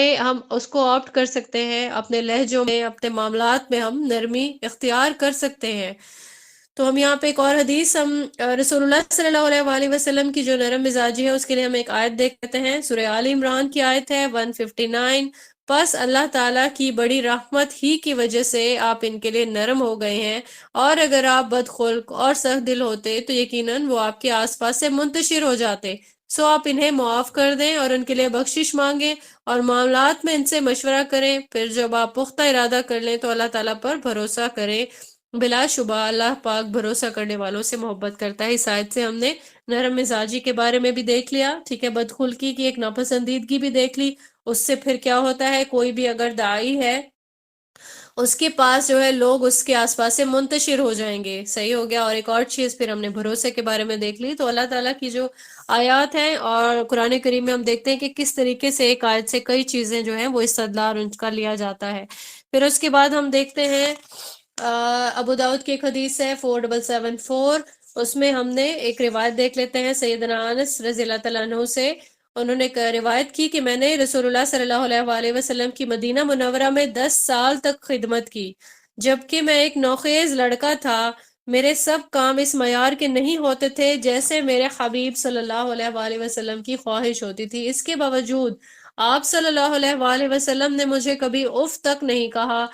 اس کو آپٹ کر سکتے ہیں، اپنے لہجوں میں، اپنے معاملات میں ہم نرمی اختیار کر سکتے ہیں۔ تو ہم یہاں پہ ایک اور حدیث، ہم رسول اللہ صلی اللہ علیہ وآلہ وسلم کی جو نرم مزاجی ہے اس کے لیے ہم ایک آیت دیکھتے ہیں، سورہ آل عمران کی آیت ہے 159۔ پس اللہ تعالیٰ کی بڑی رحمت ہی کی وجہ سے آپ ان کے لیے نرم ہو گئے ہیں، اور اگر آپ بدخلق اور سخت دل ہوتے تو یقیناً وہ آپ کے آس پاس سے منتشر ہو جاتے، سو آپ انہیں معاف کر دیں اور ان کے لیے بخشش مانگیں اور معاملات میں ان سے مشورہ کریں، پھر جب آپ پختہ ارادہ کر لیں تو اللہ تعالیٰ پر بھروسہ کریں، بلا شبہ اللہ پاک بھروسہ کرنے والوں سے محبت کرتا ہے۔ اس آیت سے ہم نے نرم مزاجی کے بارے میں بھی دیکھ لیا، ٹھیک ہے، بدخلقی کی ایک ناپسندیدگی بھی دیکھ لی، اس سے پھر کیا ہوتا ہے، کوئی بھی اگر داعی ہے اس کے پاس جو ہے لوگ اس کے آس پاس سے منتشر ہو جائیں گے، صحیح ہو گیا۔ اور ایک اور چیز پھر ہم نے بھروسے کے بارے میں دیکھ لی۔ تو اللہ تعالیٰ کی جو آیات ہیں اور قرآن کریم میں ہم دیکھتے ہیں کہ کس طریقے سے ایک آیت سے کئی چیزیں جو ہیں وہ استدلال ان کا لیا جاتا ہے۔ پھر اس کے بعد ہم دیکھتے ہیں ابو داؤد کی ایک حدیث ہے 4774، اس میں ہم نے ایک روایت دیکھ لیتے ہیں سیدنا انس رضی اللہ تعالیٰ عنہ سے۔ انہوں نے روایت کی کہ میں نے رسول اللہ صلی اللہ علیہ وآلہ وسلم کی مدینہ منورہ میں 10 سال تک خدمت کی، جبکہ میں ایک نوخیز لڑکا تھا۔ میرے سب کام اس معیار کے نہیں ہوتے تھے جیسے میرے حبیب صلی اللہ علیہ وآلہ وسلم کی خواہش ہوتی تھی، اس کے باوجود آپ صلی اللہ علیہ وآلہ وسلم نے مجھے کبھی اف تک نہیں کہا،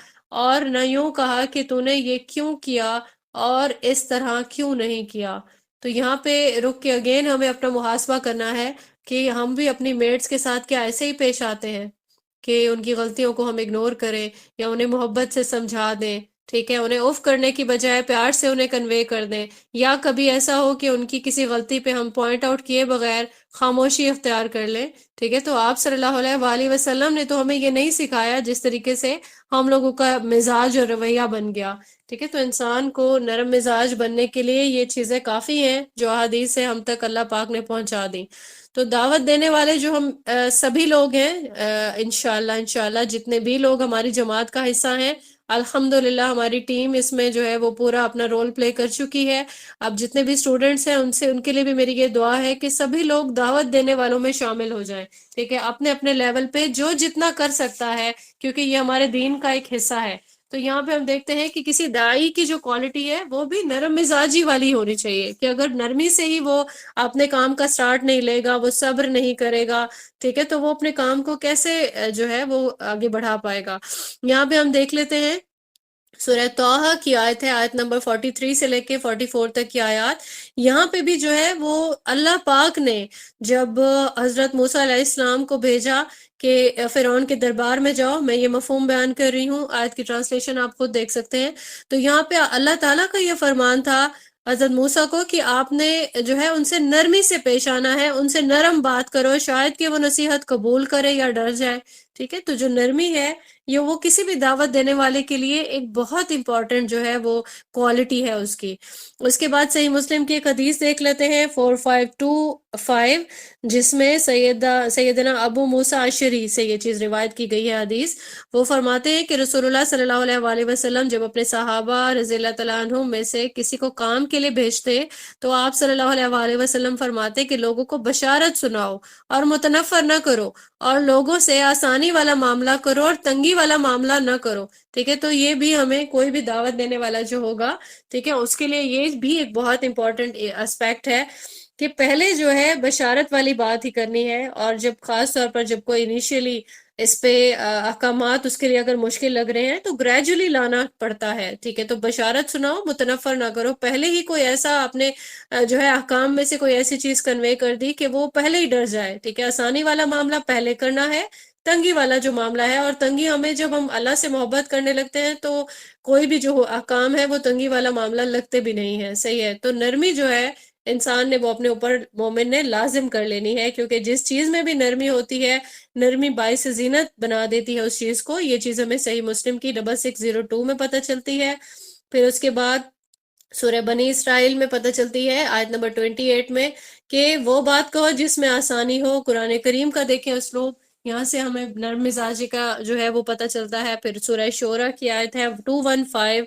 اور نہ یوں کہا کہ تو نے یہ کیوں کیا اور اس طرح کیوں نہیں کیا۔ تو یہاں پہ رک کے اگین ہمیں اپنا محاسبہ کرنا ہے کہ ہم بھی اپنی میٹس کے ساتھ کیا ایسے ہی پیش آتے ہیں کہ ان کی غلطیوں کو ہم اگنور کریں یا انہیں محبت سے سمجھا دیں، ٹھیک ہے، انہیں آف کرنے کی بجائے پیار سے انہیں کنوے کر دیں، یا کبھی ایسا ہو کہ ان کی کسی غلطی پہ ہم پوائنٹ آؤٹ کیے بغیر خاموشی اختیار کر لیں، ٹھیک ہے۔ تو آپ صلی اللہ علیہ وآلہ وسلم نے تو ہمیں یہ نہیں سکھایا جس طریقے سے ہم لوگوں کا مزاج اور رویہ بن گیا، ٹھیک ہے۔ تو انسان کو نرم مزاج بننے کے لیے یہ چیزیں کافی ہیں جو احادیث سے ہم تک اللہ پاک نے پہنچا دی۔ تو دعوت دینے والے جو ہم سبھی لوگ ہیں، انشاءاللہ جتنے بھی لوگ ہماری جماعت کا حصہ ہیں، الحمدللہ ہماری ٹیم اس میں جو ہے وہ پورا اپنا رول پلے کر چکی ہے۔ اب جتنے بھی اسٹوڈنٹس ہیں ان کے لیے بھی میری یہ دعا ہے کہ سبھی لوگ دعوت دینے والوں میں شامل ہو جائیں، ٹھیک ہے، اپنے اپنے لیول پہ جو جتنا کر سکتا ہے، کیونکہ یہ ہمارے دین کا ایک حصہ ہے۔ تو یہاں پہ ہم دیکھتے ہیں کہ کسی داعی کی جو کوالٹی ہے وہ بھی نرم مزاجی والی ہونی چاہیے، کہ اگر نرمی سے ہی وہ اپنے کام کا سٹارٹ نہیں لے گا، وہ صبر نہیں کرے گا، ٹھیک ہے، تو وہ اپنے کام کو کیسے جو ہے وہ آگے بڑھا پائے گا۔ یہاں پہ ہم دیکھ لیتے ہیں سورہ طٰہٰ کی آیت ہے، آیت نمبر 43 سے لے کے 44 تک کی آیات۔ یہاں پہ بھی جو ہے وہ اللہ پاک نے جب حضرت موسیٰ علیہ السلام کو بھیجا کہ فرعون کے دربار میں جاؤ، میں یہ مفہوم بیان کر رہی ہوں، آیت کی ٹرانسلیشن آپ خود دیکھ سکتے ہیں۔ تو یہاں پہ اللہ تعالیٰ کا یہ فرمان تھا حضرت موسیٰ کو کہ آپ نے جو ہے ان سے نرمی سے پیش آنا ہے، ان سے نرم بات کرو، شاید کہ وہ نصیحت قبول کرے یا ڈر جائے، ٹھیک ہے۔ تو جو نرمی ہے یہ وہ کسی بھی دعوت دینے والے کے لیے ایک بہت امپورٹنٹ جو ہے وہ کوالٹی ہے اس کی۔ اس کے بعد صحیح مسلم کی ایک حدیث دیکھ لیتے ہیں 4525، جس میں سیدنا ابو موسیٰ اشعری سے یہ چیز روایت کی گئی ہے حدیث۔ وہ فرماتے ہیں کہ رسول اللہ صلی اللہ علیہ وآلہ وسلم جب اپنے صحابہ رضی اللہ تعالیٰ عنہ میں سے کسی کو کام کے لیے بھیجتے تو آپ صلی اللہ علیہ وآلہ وسلم فرماتے کہ لوگوں کو بشارت سناؤ اور متنفر نہ کرو، اور لوگوں سے آسانی والا معاملہ کرو اور تنگی والا معاملہ نہ کرو، ٹھیک ہے۔ تو یہ بھی ہمیں کوئی بھی دعوت دینے والا جو ہوگا، ٹھیک ہے، اس کے لیے یہ بھی ایک بہت امپورٹنٹ اسپیکٹ ہے کہ پہلے جو ہے بشارت والی بات ہی کرنی ہے، اور جب خاص طور پر جب کوئی انیشیلی اس پہ احکامات اس کے لیے اگر مشکل لگ رہے ہیں تو گریجولی لانا پڑتا ہے، ٹھیک ہے؟ تو بشارت سناؤ، متنفر نہ کرو، پہلے ہی کوئی ایسا اپنے جو ہے احکام میں سے کوئی ایسی چیز کنوے کر دی کہ وہ پہلے ہی ڈر جائے، ٹھیک ہے؟ آسانی والا معاملہ پہلے کرنا ہے، تنگی والا جو معاملہ ہے، اور تنگی ہمیں جب ہم اللہ سے محبت کرنے لگتے ہیں تو کوئی بھی جو احکام ہے وہ تنگی والا معاملہ لگتے بھی نہیں ہے، صحیح ہے؟ تو نرمی جو ہے انسان نے وہ اپنے اوپر، مومن نے لازم کر لینی ہے، کیونکہ جس چیز میں بھی نرمی ہوتی ہے، نرمی باعث زینت بنا دیتی ہے اس چیز کو۔ یہ چیز ہمیں صحیح مسلم کی 6602 میں پتہ چلتی ہے۔ پھر اس کے بعد سورہ بنی اسرائیل میں پتہ چلتی ہے آیت نمبر 28 میں کہ وہ بات کہو جس میں آسانی ہو۔ قرآن کریم کا دیکھیں اسلوب، یہاں سے ہمیں نرم مزاجی کا جو ہے وہ پتہ چلتا ہے۔ پھر سورہ شورہ کی آیت ہے 215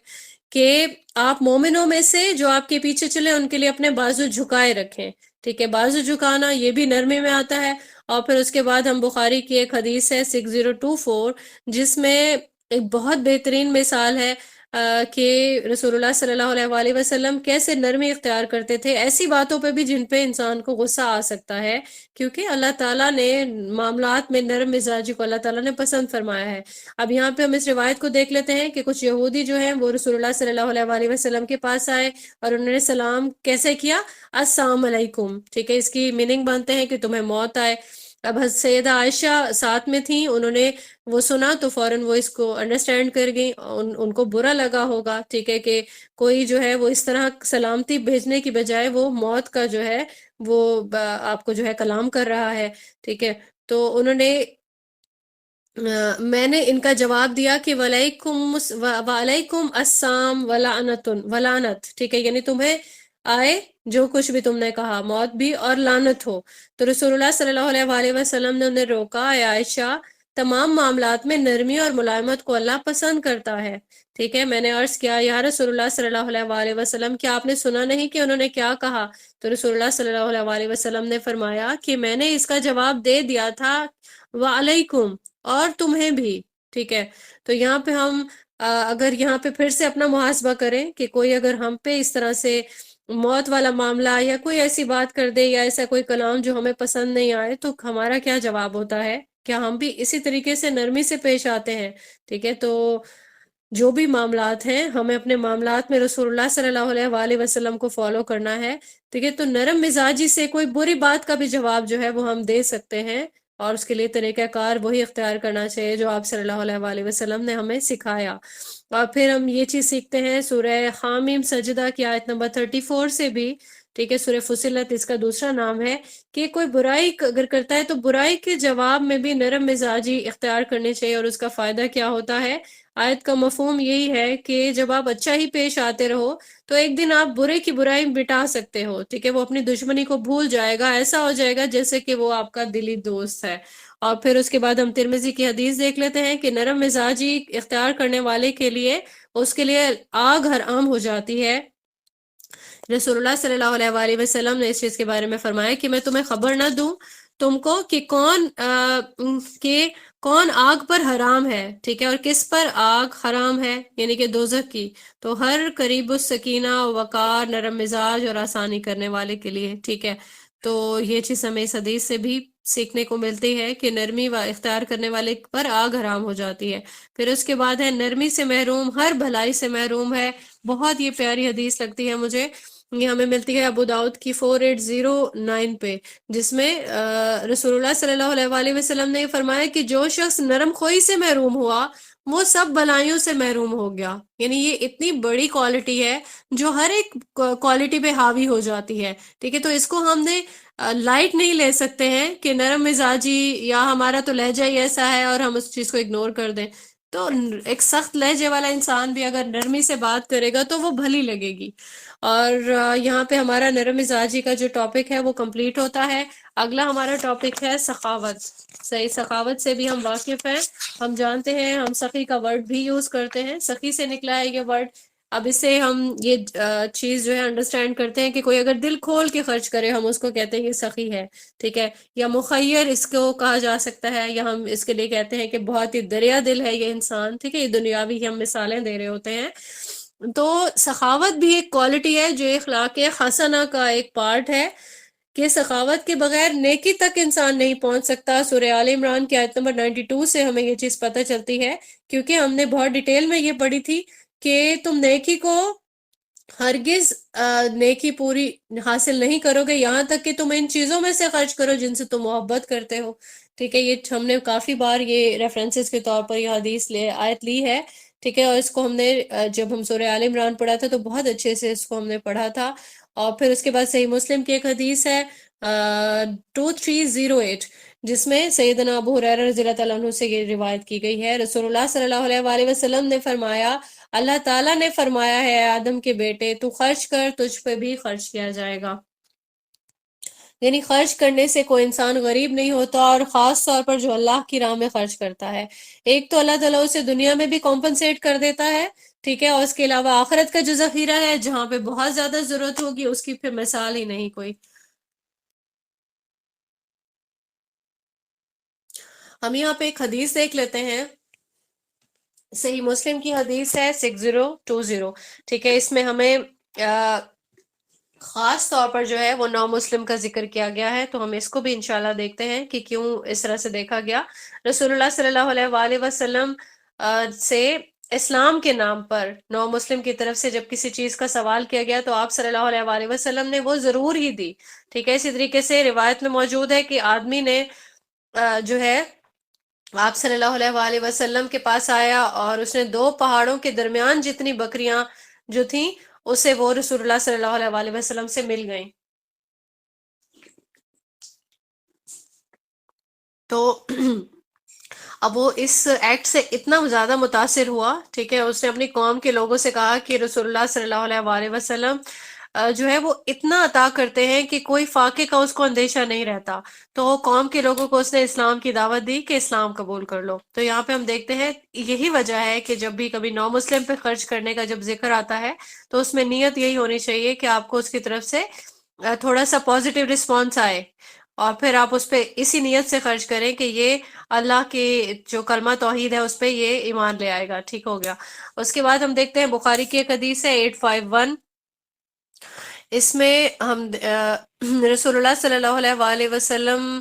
کہ آپ مومنوں میں سے جو آپ کے پیچھے چلے ان کے لیے اپنے بازو جھکائے رکھیں، ٹھیک ہے؟ بازو جھکانا یہ بھی نرمی میں آتا ہے۔ اور پھر اس کے بعد ہم بخاری کی ایک حدیث ہے 6024 جس میں ایک بہت بہترین مثال ہے کہ رسول اللہ صلی اللہ علیہ وآلہ وسلم کیسے نرمی اختیار کرتے تھے ایسی باتوں پہ بھی جن پہ انسان کو غصہ آ سکتا ہے، کیونکہ اللہ تعالیٰ نے معاملات میں نرم مزاجی کو اللہ تعالیٰ نے پسند فرمایا ہے۔ اب یہاں پہ ہم اس روایت کو دیکھ لیتے ہیں کہ کچھ یہودی جو ہیں وہ رسول اللہ صلی اللہ علیہ وآلہ وسلم کے پاس آئے اور انہوں نے سلام کیسے کیا؟ السلام علیکم، ٹھیک ہے؟ اس کی میننگ بنتے ہیں کہ تمہیں موت آئے۔ اب سیدہ عائشہ ساتھ میں تھیں، انہوں نے وہ سنا تو فوراً وہ اس کو انڈرسٹینڈ کر گئی، ان کو برا لگا ہوگا، ٹھیک ہے، کہ کوئی جو ہے وہ اس طرح سلامتی بھیجنے کی بجائے وہ موت کا جو ہے وہ آپ کو جو ہے کلام کر رہا ہے، ٹھیک ہے؟ تو انہوں نے میں نے ان کا جواب دیا کہ وعلیکم السلام ولعنت، ٹھیک ہے؟ یعنی تمہیں آئے جو کچھ بھی تم نے کہا، موت بھی اور لعنت ہو۔ تو رسول اللہ صلی اللہ علیہ وآلہ وسلم نے انہیں روکا، اے عائشہ تمام معاملات میں نرمی اور ملائمت کو اللہ پسند کرتا ہے، ٹھیک ہے؟ میں نے عرض کیا یا رسول اللہ صلی اللہ علیہ وآلہ وسلم کیا آپ نے سنا نہیں کہ انہوں نے کیا کہا؟ تو رسول اللہ صلی اللہ علیہ وآلہ وسلم نے فرمایا کہ میں نے اس کا جواب دے دیا تھا وعلیکم اور تمہیں بھی، ٹھیک ہے؟ تو یہاں پہ ہم اگر یہاں پہ پھر سے اپنا محاسبہ کریں کہ کوئی اگر ہم پہ اس طرح سے موت والا معاملہ یا کوئی ایسی بات کر دے یا ایسا کوئی کلام جو ہمیں پسند نہیں آئے تو ہمارا کیا جواب ہوتا ہے؟ کیا ہم بھی اسی طریقے سے نرمی سے پیش آتے ہیں؟ ٹھیک ہے؟ تو جو بھی معاملات ہیں ہمیں اپنے معاملات میں رسول اللہ صلی اللہ علیہ وآلہ وسلم کو فالو کرنا ہے، ٹھیک ہے؟ تو نرم مزاجی سے کوئی بری بات کا بھی جواب جو ہے وہ ہم دے سکتے ہیں، اور اس کے لیے طریقہ کار وہی اختیار کرنا چاہیے جو آپ صلی اللہ علیہ وآلہ وسلم نے ہمیں سکھایا۔ اور پھر ہم یہ چیز سیکھتے ہیں سورہ حامیم سجدہ کی آیت نمبر 34 سے بھی، ٹھیک ہے؟ سورہ فصلت اس کا دوسرا نام ہے، کہ کوئی برائی اگر کرتا ہے تو برائی کے جواب میں بھی نرم مزاجی اختیار کرنی چاہیے، اور اس کا فائدہ کیا ہوتا ہے؟ آیت کا مفہوم یہی ہے کہ جب آپ اچھا ہی پیش آتے رہو تو ایک دن آپ برے کی برائی مٹا سکتے ہو، ٹھیک ہے؟ وہ اپنی دشمنی کو بھول جائے گا، ایسا ہو جائے گا جیسے کہ وہ آپ کا دلی دوست ہے۔ اور پھر اس کے بعد ہم ترمذی کی حدیث دیکھ لیتے ہیں کہ نرم مزاجی اختیار کرنے والے کے لیے اس کے لیے آگ حرام ہو جاتی ہے۔ رسول اللہ صلی اللہ علیہ وآلہ وسلم نے اس چیز کے بارے میں فرمایا کہ میں تمہیں خبر نہ دوں تم کو کہ کون آگ پر حرام ہے، ٹھیک ہے؟ اور کس پر آگ حرام ہے، یعنی کہ دوزخ کی۔ تو ہر قریب السکینہ، وقار، نرم مزاج اور آسانی کرنے والے کے لیے، ٹھیک ہے؟ تو یہ چیز ہمیں اس حدیث سے بھی سیکھنے کو ملتی ہے کہ نرمی و اختیار کرنے والے پر آگ حرام ہو جاتی ہے۔ پھر اس کے بعد ہے نرمی سے محروم ہر بھلائی سے محروم ہے۔ بہت یہ پیاری حدیث لگتی ہے مجھے، یہ ہمیں ملتی ہے ابو داؤد کی 4809 پہ، جس میں رسول اللہ صلی اللہ علیہ وآلہ وسلم نے یہ فرمایا کہ جو شخص نرم خوئی سے محروم ہوا وہ سب بلائیوں سے محروم ہو گیا۔ یعنی یہ اتنی بڑی کوالٹی ہے جو ہر ایک کوالٹی پہ حاوی ہو جاتی ہے، ٹھیک ہے؟ تو اس کو ہم نے لائٹ نہیں لے سکتے ہیں کہ نرم مزاجی یا ہمارا تو لہجہ ہی ایسا ہے اور ہم اس چیز کو اگنور کر دیں۔ تو ایک سخت لہجے والا انسان بھی اگر نرمی سے بات کرے گا تو وہ بھلی لگے گی۔ اور یہاں پہ ہمارا نرم مزاجی کا جو ٹاپک ہے وہ کمپلیٹ ہوتا ہے۔ اگلا ہمارا ٹاپک ہے سخاوت۔ صحیح، سخاوت سے بھی ہم واقف ہیں، ہم جانتے ہیں، ہم سخی کا ورڈ بھی یوز کرتے ہیں، سخی سے نکلا ہے یہ ورڈ۔ اب اس سے ہم یہ چیز جو ہے انڈرسٹینڈ کرتے ہیں کہ کوئی اگر دل کھول کے خرچ کرے ہم اس کو کہتے ہیں یہ سخی ہے، ٹھیک ہے؟ یا مخیر اس کو کہا جا سکتا ہے، یا ہم اس کے لیے کہتے ہیں کہ بہت ہی دریا دل ہے یہ انسان، ٹھیک ہے؟ یہ دنیاوی ہی ہم مثالیں دے رہے ہوتے ہیں۔ تو سخاوت بھی ایک کوالٹی ہے جو اخلاق حسنہ کا ایک پارٹ ہے۔ کہ سخاوت کے بغیر نیکی تک انسان نہیں پہنچ سکتا۔ سورہ آل عمران کی آیت نمبر 92 سے ہمیں یہ چیز پتہ چلتی ہے، کیونکہ ہم نے بہت ڈیٹیل میں یہ پڑھی تھی کہ تم نیکی کو ہرگز نیکی پوری حاصل نہیں کرو گے یہاں تک کہ تم ان چیزوں میں سے خرچ کرو جن سے تم محبت کرتے ہو۔ ٹھیک ہے، یہ ہم نے کافی بار یہ ریفرنسز کے طور پر یہ حدیث آیت لی ہے۔ ٹھیک ہے، اور اس کو ہم نے جب ہم سورہ آل عمران پڑھا تھا تو بہت اچھے سے اس کو ہم نے پڑھا تھا۔ اور پھر اس کے بعد صحیح مسلم کی ایک حدیث ہے 2308، جس میں سیدنا ابو ہریرہ رضی اللہ تعالیٰ عنہ سے یہ روایت کی گئی ہے۔ رسول اللہ صلی اللہ علیہ وآلہ وسلم نے فرمایا، اللہ تعالیٰ نے فرمایا ہے، اے آدم کے بیٹے تو خرچ کر، تجھ پہ بھی خرچ کیا جائے گا۔ یعنی خرچ کرنے سے کوئی انسان غریب نہیں ہوتا، اور خاص طور پر جو اللہ کی راہ میں خرچ کرتا ہے، ایک تو اللہ تعالیٰ اسے دنیا میں بھی کمپنسیٹ کر دیتا ہے، ٹھیک ہے، اور اس کے علاوہ آخرت کا جو ذخیرہ ہے جہاں پہ بہت زیادہ ضرورت ہوگی اس کی پھر مثال ہی نہیں کوئی۔ ہم یہاں پہ ایک حدیث دیکھ لیتے ہیں، صحیح مسلم کی حدیث ہے 6020، ٹھیک ہے، اس میں ہمیں خاص طور پر جو ہے وہ نو مسلم کا ذکر کیا گیا ہے، تو ہم اس کو بھی انشاءاللہ دیکھتے ہیں کہ کیوں اس طرح سے دیکھا گیا۔ رسول اللہ صلی اللہ علیہ وآلہ وسلم سے اسلام کے نام پر نو مسلم کی طرف سے جب کسی چیز کا سوال کیا گیا تو آپ صلی اللہ علیہ وآلہ وسلم نے وہ ضرور ہی دی، ٹھیک ہے۔ اسی طریقے سے روایت میں موجود ہے کہ آدمی نے جو ہے آپ صلی اللہ علیہ وآلہ وسلم کے پاس آیا اور اس نے 2 پہاڑوں کے درمیان جتنی بکریاں جو تھیں اسے وہ رسول اللہ صلی اللہ علیہ وآلہ وسلم سے مل گئیں۔ تو اب وہ اس ایکٹ سے اتنا زیادہ متاثر ہوا، ٹھیک ہے، اس نے اپنی قوم کے لوگوں سے کہا کہ رسول اللہ صلی اللہ علیہ وآلہ وسلم جو ہے وہ اتنا عطا کرتے ہیں کہ کوئی فاقے کا اس کو اندیشہ نہیں رہتا۔ تو قوم کے لوگوں کو اس نے اسلام کی دعوت دی کہ اسلام قبول کر لو۔ تو یہاں پہ ہم دیکھتے ہیں یہی وجہ ہے کہ جب بھی کبھی نو مسلم پہ خرچ کرنے کا جب ذکر آتا ہے تو اس میں نیت یہی ہونی چاہیے کہ آپ کو اس کی طرف سے تھوڑا سا پازیٹیو رسپانس آئے، اور پھر آپ اس پہ اسی نیت سے خرچ کریں کہ یہ اللہ کی جو کلمہ توحید ہے اس پہ یہ ایمان لے آئے گا، ٹھیک ہو گیا۔ اس کے بعد ہم دیکھتے ہیں بخاری کی ایک حدیث ہے 851، اس میں ہم رسول اللہ صلی اللہ علیہ وآلہ وسلم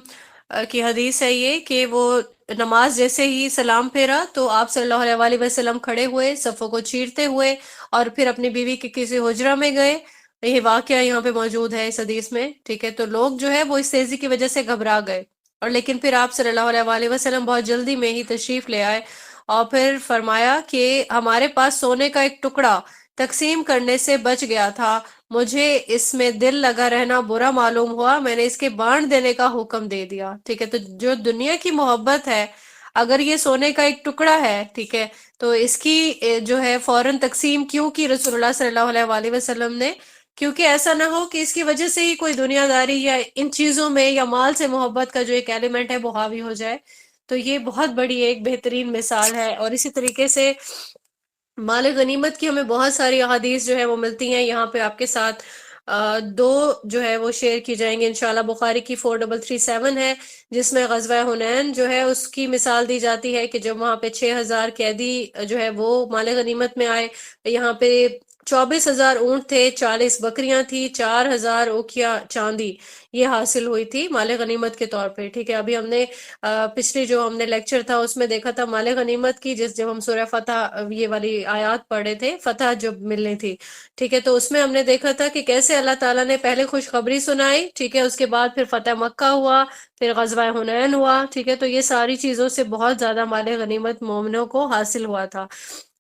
کی حدیث ہے یہ کہ وہ نماز جیسے ہی سلام پھیرا تو آپ صلی اللہ علیہ وآلہ وسلم کھڑے ہوئے صفوں کو چیرتے ہوئے اور پھر اپنی بیوی کے کسی حجرہ میں گئے۔ یہ واقعہ یہاں پہ موجود ہے اس حدیث میں، ٹھیک ہے۔ تو لوگ جو ہے وہ اس تیزی کی وجہ سے گھبرا گئے، اور لیکن پھر آپ صلی اللہ علیہ وآلہ وسلم بہت جلدی میں ہی تشریف لے آئے اور پھر فرمایا کہ ہمارے پاس سونے کا ایک ٹکڑا تقسیم کرنے سے بچ گیا تھا، مجھے اس میں دل لگا رہنا برا معلوم ہوا، میں نے اس کے بانٹ دینے کا حکم دے دیا، ٹھیک ہے۔ تو جو دنیا کی محبت ہے، اگر یہ سونے کا ایک ٹکڑا ہے، ٹھیک ہے، تو اس کی جو ہے فوراً تقسیم کیوں کی رسول اللہ صلی اللہ علیہ وآلہ وسلم نے؟ کیونکہ ایسا نہ ہو کہ اس کی وجہ سے ہی کوئی دنیا داری یا ان چیزوں میں یا مال سے محبت کا جو ایک ایلیمنٹ ہے وہ حاوی ہو جائے۔ تو یہ بہت بڑی ایک بہترین مثال ہے۔ اور اسی طریقے سے مال غنیمت کی ہمیں بہت ساری احادیث جو ہے وہ ملتی ہیں، یہاں پہ آپ کے ساتھ دو جو ہے وہ شیئر کی جائیں گے انشاءاللہ۔ بخاری کی 4337 ہے جس میں غزوہ حنین جو ہے اس کی مثال دی جاتی ہے کہ جب وہاں پہ 6000 قیدی جو ہے وہ مال غنیمت میں آئے، یہاں پہ 24,000 اونٹ تھے، 40 بکریاں تھی، 4,000 اوکھیا چاندی یہ حاصل ہوئی تھی مال غنیمت کے طور پہ، ٹھیک ہے۔ ابھی ہم نے پچھلی جو ہم نے لیکچر تھا اس میں دیکھا تھا مال غنیمت کی، جب ہم سورہ فتح یہ والی آیات پڑھے تھے، فتح جب ملنی تھی، ٹھیک ہے، تو اس میں ہم نے دیکھا تھا کہ کیسے اللہ تعالیٰ نے پہلے خوشخبری سنائی، ٹھیک ہے، اس کے بعد پھر فتح مکہ ہوا، پھر غزوہ حنین ہوا، ٹھیک ہے۔ تو یہ ساری چیزوں سے بہت زیادہ مال غنیمت مومنوں کو حاصل ہوا تھا۔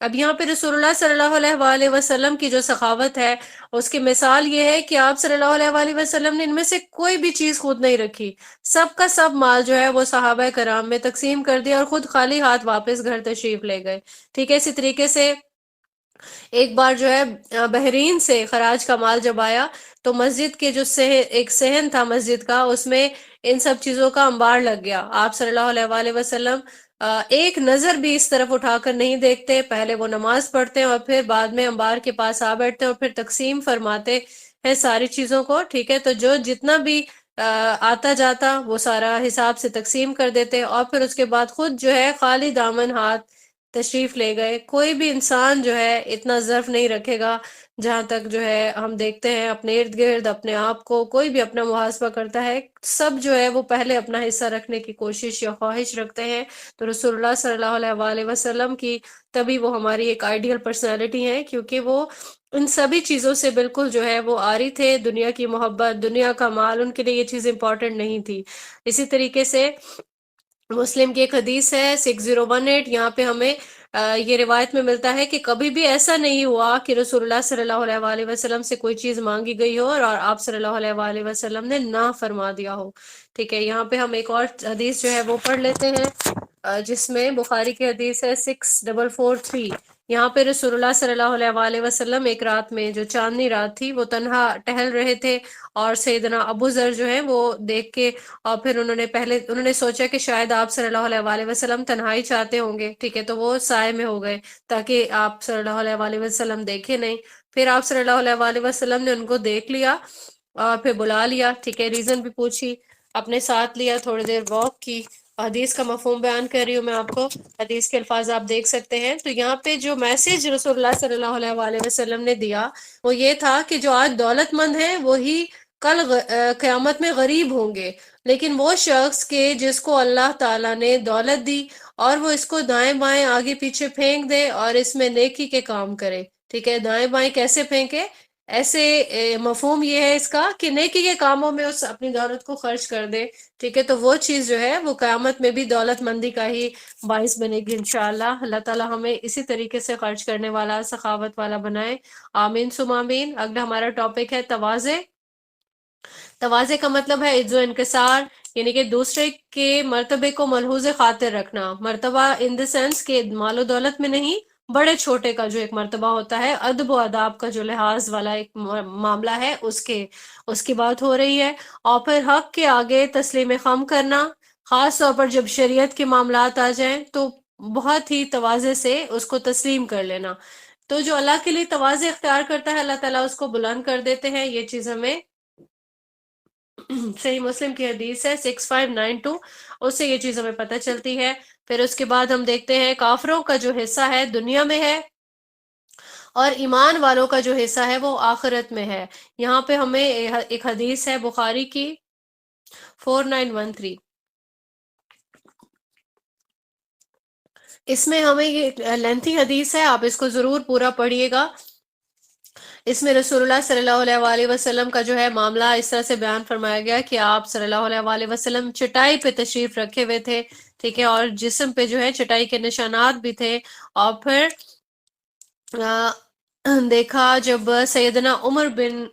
اب یہاں پہ رسول اللہ صلی اللہ علیہ وآلہ وسلم کی جو سخاوت ہے اس کی مثال یہ ہے کہ آپ صلی اللہ علیہ وآلہ وسلم نے ان میں سے کوئی بھی چیز خود نہیں رکھی، سب کا سب مال جو ہے وہ صحابہ کرام میں تقسیم کر دیا اور خود خالی ہاتھ واپس گھر تشریف لے گئے، ٹھیک ہے۔ اسی طریقے سے ایک بار جو ہے بحرین سے خراج کا مال جب آیا تو مسجد کے جو ایک صحن تھا مسجد کا، اس میں ان سب چیزوں کا انبار لگ گیا۔ آپ صلی اللہ علیہ وآلہ وسلم ایک نظر بھی اس طرف اٹھا کر نہیں دیکھتے، پہلے وہ نماز پڑھتے ہیں اور پھر بعد میں انبار کے پاس آ بیٹھتے ہیں اور پھر تقسیم فرماتے ہیں ساری چیزوں کو، ٹھیک ہے۔ تو جو جتنا بھی آتا جاتا وہ سارا حساب سے تقسیم کر دیتے اور پھر اس کے بعد خود جو ہے خالی دامن ہاتھ تشریف لے گئے۔ کوئی بھی انسان جو ہے اتنا ظرف نہیں رکھے گا، جہاں تک جو ہے ہم دیکھتے ہیں اپنے ارد گرد اپنے آپ کو کوئی بھی اپنا محاسبہ کرتا ہے، سب جو ہے وہ پہلے اپنا حصہ رکھنے کی کوشش یا خواہش رکھتے ہیں۔ تو رسول اللہ صلی اللہ علیہ وآلہ وسلم کی تبھی وہ ہماری ایک آئیڈیل پرسنالٹی ہے، کیونکہ وہ ان سبھی چیزوں سے بالکل جو ہے وہ آری تھے۔ دنیا کی محبت، دنیا کا مال، ان کے لیے یہ چیز امپورٹنٹ نہیں تھی۔ اسی طریقے سے مسلم کی ایک حدیث ہے 6018، یہاں پہ ہمیں یہ روایت میں ملتا ہے کہ کبھی بھی ایسا نہیں ہوا کہ رسول اللہ صلی اللہ علیہ وآلہ وسلم سے کوئی چیز مانگی گئی ہو اور آپ صلی اللہ علیہ وآلہ وسلم نے نہ فرما دیا ہو۔ ٹھیک ہے، یہاں پہ ہم ایک اور حدیث جو ہے وہ پڑھ لیتے ہیں، جس میں بخاری کی حدیث ہے 6443۔ یہاں پہ رسول اللہ صلی اللہ علیہ وآلہ وسلم ایک رات میں، جو چاندنی رات تھی، وہ تنہا ٹہل رہے تھے، اور سیدنا ابو ذر جو ہے وہ دیکھ کے، اور پھر انہوں نے سوچا کہ شاید آپ صلی اللہ علیہ وآلہ وسلم تنہائی چاہتے ہوں گے، ٹھیک ہے، تو وہ سائے میں ہو گئے تاکہ آپ صلی اللہ علیہ وآلہ وسلم دیکھے نہیں۔ پھر آپ صلی اللہ علیہ وآلہ وسلم نے ان کو دیکھ لیا اور پھر بلا لیا، ٹھیک ہے، ریزن بھی پوچھی، اپنے ساتھ لیا، تھوڑی دیر واک کی۔ حدیث کا مفہوم بیان کر رہی ہوں میں آپ کو، حدیث کے الفاظ آپ دیکھ سکتے ہیں۔ تو یہاں پہ جو میسج رسول اللہ صلی اللہ علیہ وآلہ وسلم نے دیا وہ یہ تھا کہ جو آج دولت مند ہیں وہی کل قیامت میں غریب ہوں گے، لیکن وہ شخص کے جس کو اللہ تعالیٰ نے دولت دی اور وہ اس کو دائیں بائیں آگے پیچھے پھینک دے اور اس میں نیکی کے کام کرے، ٹھیک ہے، دائیں بائیں کیسے پھینکے؟ ایسے مفہوم یہ ہے اس کا کہ نیکی کے کاموں میں اس اپنی دولت کو خرچ کر دے، ٹھیک ہے، تو وہ چیز جو ہے وہ قیامت میں بھی دولت مندی کا ہی باعث بنے گی انشاءاللہ۔ اللہ تعالیٰ ہمیں اسی طریقے سے خرچ کرنے والا، سخاوت والا بنائے، آمین ثم آمین۔ اگلا ہمارا ٹاپک ہے تواضع۔ تواضع کا مطلب ہے عز و انکسار، یعنی کہ دوسرے کے مرتبے کو ملحوظ خاطر رکھنا۔ مرتبہ ان دا سینس کہ مال و دولت میں نہیں، بڑے چھوٹے کا جو ایک مرتبہ ہوتا ہے، ادب و آداب کا جو لحاظ والا ایک معاملہ ہے، اس کی بات ہو رہی ہے۔ اور پھر حق کے آگے تسلیم خم کرنا، خاص طور پر جب شریعت کے معاملات آ جائیں تو بہت ہی تواضع سے اس کو تسلیم کر لینا۔ تو جو اللہ کے لیے تواضع اختیار کرتا ہے، اللہ تعالیٰ اس کو بلند کر دیتے ہیں۔ یہ چیز ہمیں صحیح مسلم کی حدیث ہے 6592، اس سے یہ چیز ہمیں پتہ چلتی ہے۔ پھر اس کے بعد ہم دیکھتے ہیں کافروں کا جو حصہ ہے دنیا میں ہے، اور ایمان والوں کا جو حصہ ہے وہ آخرت میں ہے۔ یہاں پہ ہمیں ایک حدیث ہے بخاری کی 4913، اس میں ہمیں یہ لینتھی حدیث ہے، آپ اس کو ضرور پورا پڑھیے گا۔ اس میں رسول اللہ صلی اللہ علیہ وآلہ وسلم کا جو ہے معاملہ اس طرح سے بیان فرمایا گیا کہ آپ صلی اللہ علیہ وآلہ وسلم چٹائی پہ تشریف رکھے ہوئے تھے، ٹھیک ہے، اور جسم پہ جو ہے چٹائی کے نشانات بھی تھے۔ اور پھر دیکھا جب سیدنا عمر بن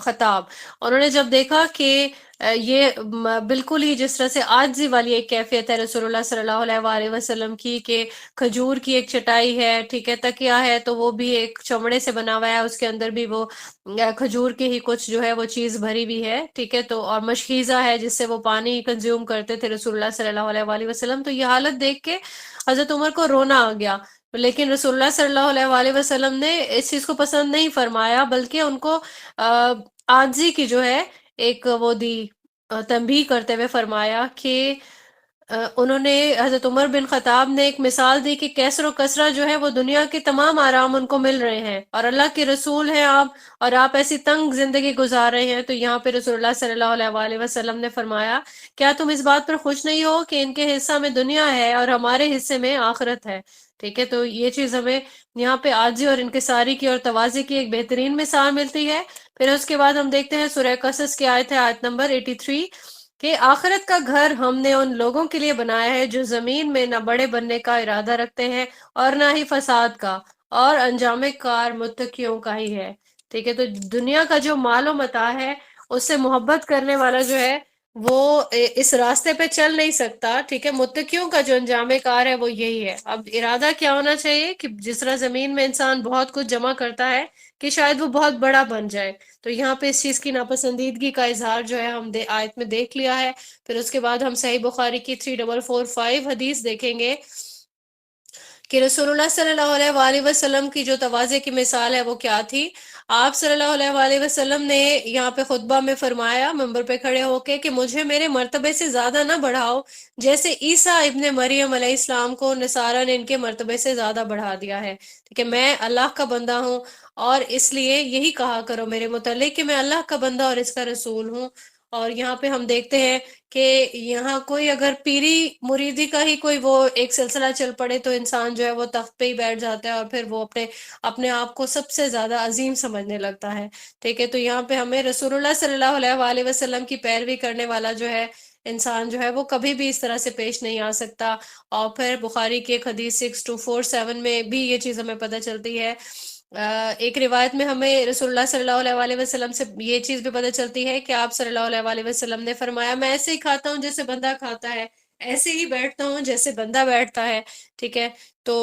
خطاب، انہوں نے جب دیکھا کہ یہ بالکل ہی جس طرح سے عاجزی والی ایک کیفیت ہے رسول اللہ صلی اللہ علیہ وآلہ وسلم کی، کہ کھجور کی ایک چٹائی ہے، ٹھیک ہے، تکیہ ہے تو وہ بھی ایک چمڑے سے بنا ہوا ہے، اس کے اندر بھی وہ کھجور کے ہی کچھ جو ہے وہ چیز بھری بھی ہے، ٹھیک ہے، تو اور مشکیزہ ہے جس سے وہ پانی کنزیوم کرتے تھے رسول اللہ صلی اللہ علیہ وآلہ وسلم۔ تو یہ حالت دیکھ کے حضرت عمر کو رونا آ گیا، لیکن رسول اللہ صلی اللہ علیہ وآلہ وسلم نے اس چیز کو پسند نہیں فرمایا، بلکہ ان کو عاجزی کی جو ہے ایک وہ دی، تنبیہ کرتے ہوئے فرمایا کہ انہوں نے، حضرت عمر بن خطاب نے ایک مثال دی کہ کیسر و کسرہ جو ہے وہ دنیا کے تمام آرام ان کو مل رہے ہیں، اور اللہ کے رسول ہیں آپ، اور آپ ایسی تنگ زندگی گزار رہے ہیں۔ تو یہاں پہ رسول اللہ صلی اللہ علیہ وآلہ وسلم نے فرمایا، کیا تم اس بات پر خوش نہیں ہو کہ ان کے حصہ میں دنیا ہے اور ہمارے حصے میں آخرت ہے؟ ٹھیک ہے، تو یہ چیز ہمیں یہاں پہ عاجزی اور انکساری کی اور تواضع کی ایک بہترین مثال ملتی ہے۔ پھر اس کے بعد ہم دیکھتے ہیں سورہ قصص کی آیت ہے، آیت نمبر 83، کہ آخرت کا گھر ہم نے ان لوگوں کے لیے بنایا ہے جو زمین میں نہ بڑے بننے کا ارادہ رکھتے ہیں اور نہ ہی فساد کا، اور انجام کار متقیوں کا ہی ہے۔ ٹھیک ہے، تو دنیا کا جو مال و متاع ہے اس سے محبت کرنے والا جو ہے وہ اس راستے پہ چل نہیں سکتا، ٹھیک ہے، متقیوں کا جو انجام کار ہے وہ یہی ہے۔ اب ارادہ کیا ہونا چاہیے کہ جس طرح زمین میں انسان بہت کچھ جمع کرتا ہے کہ شاید وہ بہت بڑا بن جائے، تو یہاں پہ اس چیز کی ناپسندیدگی کا اظہار جو ہے ہم آیت میں دیکھ لیا ہے۔ پھر اس کے بعد ہم صحیح بخاری کی 3445 حدیث دیکھیں گے کہ رسول اللہ صلی اللہ علیہ وآلہ وسلم کی جو تواضع کی مثال ہے وہ کیا تھی۔ آپ صلی اللہ علیہ وآلہ وسلم نے یہاں پہ خطبہ میں فرمایا منبر پہ کھڑے ہو کے کہ مجھے میرے مرتبے سے زیادہ نہ بڑھاؤ، جیسے عیسیٰ ابن مریم علیہ السلام کو نصارہ نے ان کے مرتبے سے زیادہ بڑھا دیا ہے، کہ میں اللہ کا بندہ ہوں، اور اس لیے یہی کہا کرو میرے متعلق کہ میں اللہ کا بندہ اور اس کا رسول ہوں۔ اور یہاں پہ ہم دیکھتے ہیں کہ یہاں کوئی اگر پیری مریدی کا ہی کوئی وہ ایک سلسلہ چل پڑے تو انسان جو ہے وہ تخت پہ ہی بیٹھ جاتا ہے، اور پھر وہ اپنے آپ کو سب سے زیادہ عظیم سمجھنے لگتا ہے، ٹھیک ہے۔ تو یہاں پہ ہمیں رسول اللہ صلی اللہ علیہ وآلہ وسلم کی پیروی کرنے والا جو ہے انسان جو ہے وہ کبھی بھی اس طرح سے پیش نہیں آ سکتا۔ اور پھر بخاری کی ایک حدیث 6247 میں بھی یہ چیز ہمیں پتہ چلتی ہے۔ ایک روایت میں ہمیں رسول اللہ صلی اللہ علیہ وآلہ وسلم سے یہ چیز بھی پتہ چلتی ہے کہ آپ صلی اللہ علیہ وآلہ وسلم نے فرمایا، میں ایسے ہی کھاتا ہوں جیسے بندہ کھاتا ہے، ایسے ہی بیٹھتا ہوں جیسے بندہ بیٹھتا ہے، ٹھیک ہے۔ تو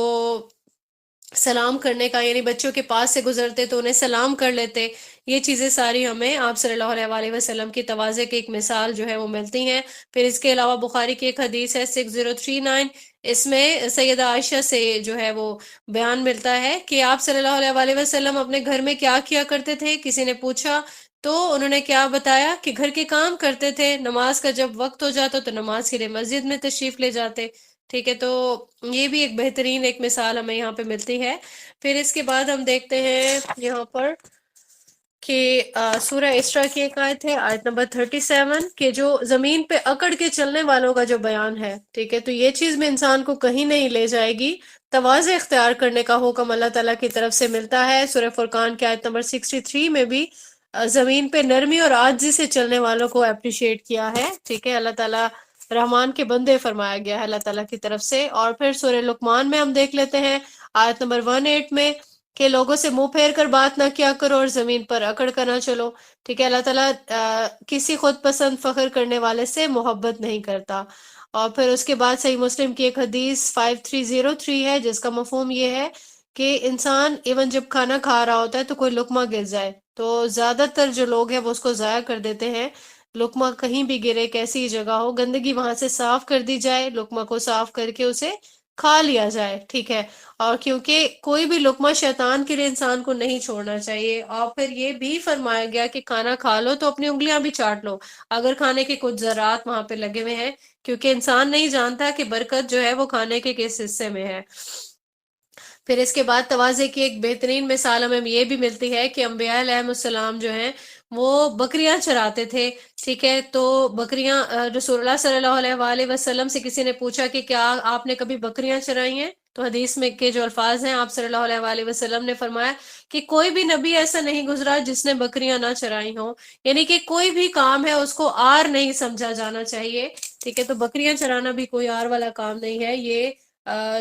سلام کرنے کا، یعنی بچوں کے پاس سے گزرتے تو انہیں سلام کر لیتے، یہ چیزیں ساری ہمیں آپ صلی اللہ علیہ وآلہ وسلم کی تواضع کی ایک مثال جو ہے وہ ملتی ہیں۔ پھر اس کے علاوہ بخاری کی ایک حدیث ہے 6039، اس میں سیدہ عائشہ سے جو ہے وہ بیان ملتا ہے کہ آپ صلی اللہ علیہ وآلہ وسلم اپنے گھر میں کیا کیا کرتے تھے، کسی نے پوچھا تو انہوں نے کیا بتایا کہ گھر کے کام کرتے تھے، نماز کا جب وقت ہو جاتا تو نماز کے لیے مسجد میں تشریف لے جاتے، ٹھیک ہے۔ تو یہ بھی ایک بہترین ایک مثال ہمیں یہاں پہ ملتی ہے۔ پھر اس کے بعد ہم دیکھتے ہیں یہاں پر کہ سورہ اسراء کی ایک آیت ہے، آیت نمبر 37، کہ جو زمین پہ اکڑ کے چلنے والوں کا جو بیان ہے، ٹھیک ہے، تو یہ چیز میں انسان کو کہیں نہیں لے جائے گی۔ تواضع اختیار کرنے کا حکم اللہ تعالیٰ کی طرف سے ملتا ہے۔ سورہ فرقان کی آیت نمبر 63 میں بھی زمین پہ نرمی اور عاجزی سے چلنے والوں کو اپریشیٹ کیا ہے، ٹھیک ہے، اللہ تعالیٰ رحمان کے بندے فرمایا گیا ہے اللہ تعالیٰ کی طرف سے۔ اور پھر سورہ لقمان میں ہم دیکھ لیتے ہیں آیت نمبر 18 میں کہ لوگوں سے منہ پھیر کر بات نہ کیا کرو اور زمین پر اکڑ کر نہ چلو، ٹھیک ہے۔ اللہ تعالیٰ کسی خود پسند فخر کرنے والے سے محبت نہیں کرتا۔ اور پھر اس کے بعد صحیح مسلم کی ایک حدیث 5303 ہے، جس کا مفہوم یہ ہے کہ انسان ایون جب کھانا کھا رہا ہوتا ہے تو کوئی لقمہ گر جائے تو زیادہ تر جو لوگ ہیں وہ اس کو ضائع کر دیتے ہیں۔ لقمہ کہیں بھی گرے، کیسی ہی جگہ ہو، گندگی وہاں سے صاف کر دی جائے، لقمہ کو صاف کر کے اسے کھا لیا جائے، ٹھیک ہے۔ اور کیونکہ کوئی بھی لقمہ شیطان کے لیے انسان کو نہیں چھوڑنا چاہیے۔ اور پھر یہ بھی فرمایا گیا کہ کھانا کھا لو تو اپنی انگلیاں بھی چاٹ لو اگر کھانے کے کچھ ذرات وہاں پہ لگے ہوئے ہیں، کیونکہ انسان نہیں جانتا کہ برکت جو ہے وہ کھانے کے کس حصے میں ہے۔ پھر اس کے بعد تواضع کی ایک بہترین مثال ہمیں یہ بھی ملتی ہے کہ انبیاء علیہ السلام جو ہیں وہ بکریاں چراتے تھے، ٹھیک ہے۔ تو بکریاں رسول اللہ صلی اللہ علیہ وآلہ وسلم سے کسی نے پوچھا کہ کیا آپ نے کبھی بکریاں چرائی ہیں، تو حدیث میں کے جو الفاظ ہیں آپ صلی اللہ علیہ وآلہ وسلم نے فرمایا کہ کوئی بھی نبی ایسا نہیں گزرا جس نے بکریاں نہ چرائی ہوں، یعنی کہ کوئی بھی کام ہے اس کو آر نہیں سمجھا جانا چاہیے، ٹھیک ہے۔ تو بکریاں چرانا بھی کوئی آر والا کام نہیں ہے، یہ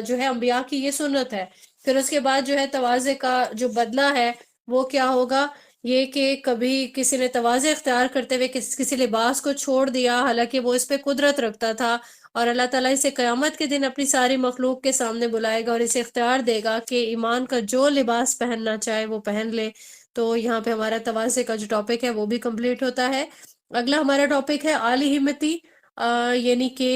جو ہے انبیاء کی یہ سنت ہے۔ پھر اس کے بعد جو ہے تواضع کا جو بدلہ ہے وہ کیا ہوگا، یہ کہ کبھی کسی نے تواضع اختیار کرتے ہوئے کسی لباس کو چھوڑ دیا حالانکہ وہ اس پہ قدرت رکھتا تھا، اور اللہ تعالیٰ اسے قیامت کے دن اپنی ساری مخلوق کے سامنے بلائے گا اور اسے اختیار دے گا کہ ایمان کا جو لباس پہننا چاہے وہ پہن لے۔ تو یہاں پہ ہمارا تواضع کا جو ٹاپک ہے وہ بھی کمپلیٹ ہوتا ہے۔ اگلا ہمارا ٹاپک ہے عالی ہمتی، یعنی کہ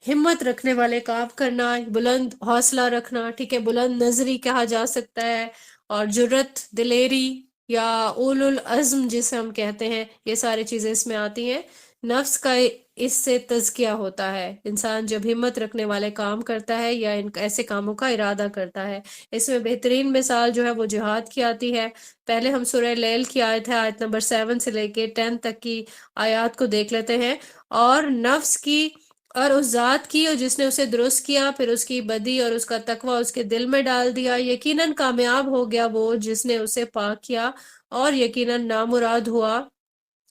ہمت رکھنے والے کام کرنا، بلند حوصلہ رکھنا، ٹھیک ہے، بلند نظری کہا جا سکتا ہے، اور جرت، دلیری یا اول العزم جسے ہم کہتے ہیں، یہ ساری چیزیں اس میں آتی ہیں۔ نفس کا اس سے تزکیہ ہوتا ہے، انسان جب ہمت رکھنے والے کام کرتا ہے یا ان ایسے کاموں کا ارادہ کرتا ہے۔ اس میں بہترین مثال جو ہے وہ جہاد کی آتی ہے۔ پہلے ہم سورہ لیل کی آیت ہے، آیت نمبر 7 سے لے کے 10 تک کی آیات کو دیکھ لیتے ہیں۔ اور نفس کی اور اس ذات کی اور جس نے اسے درست کیا، پھر اس کی بدی اور اس کا تقوی اس کے دل میں ڈال دیا، یقیناً کامیاب ہو گیا وہ جس نے اسے پاک کیا، اور یقیناً نامراد ہوا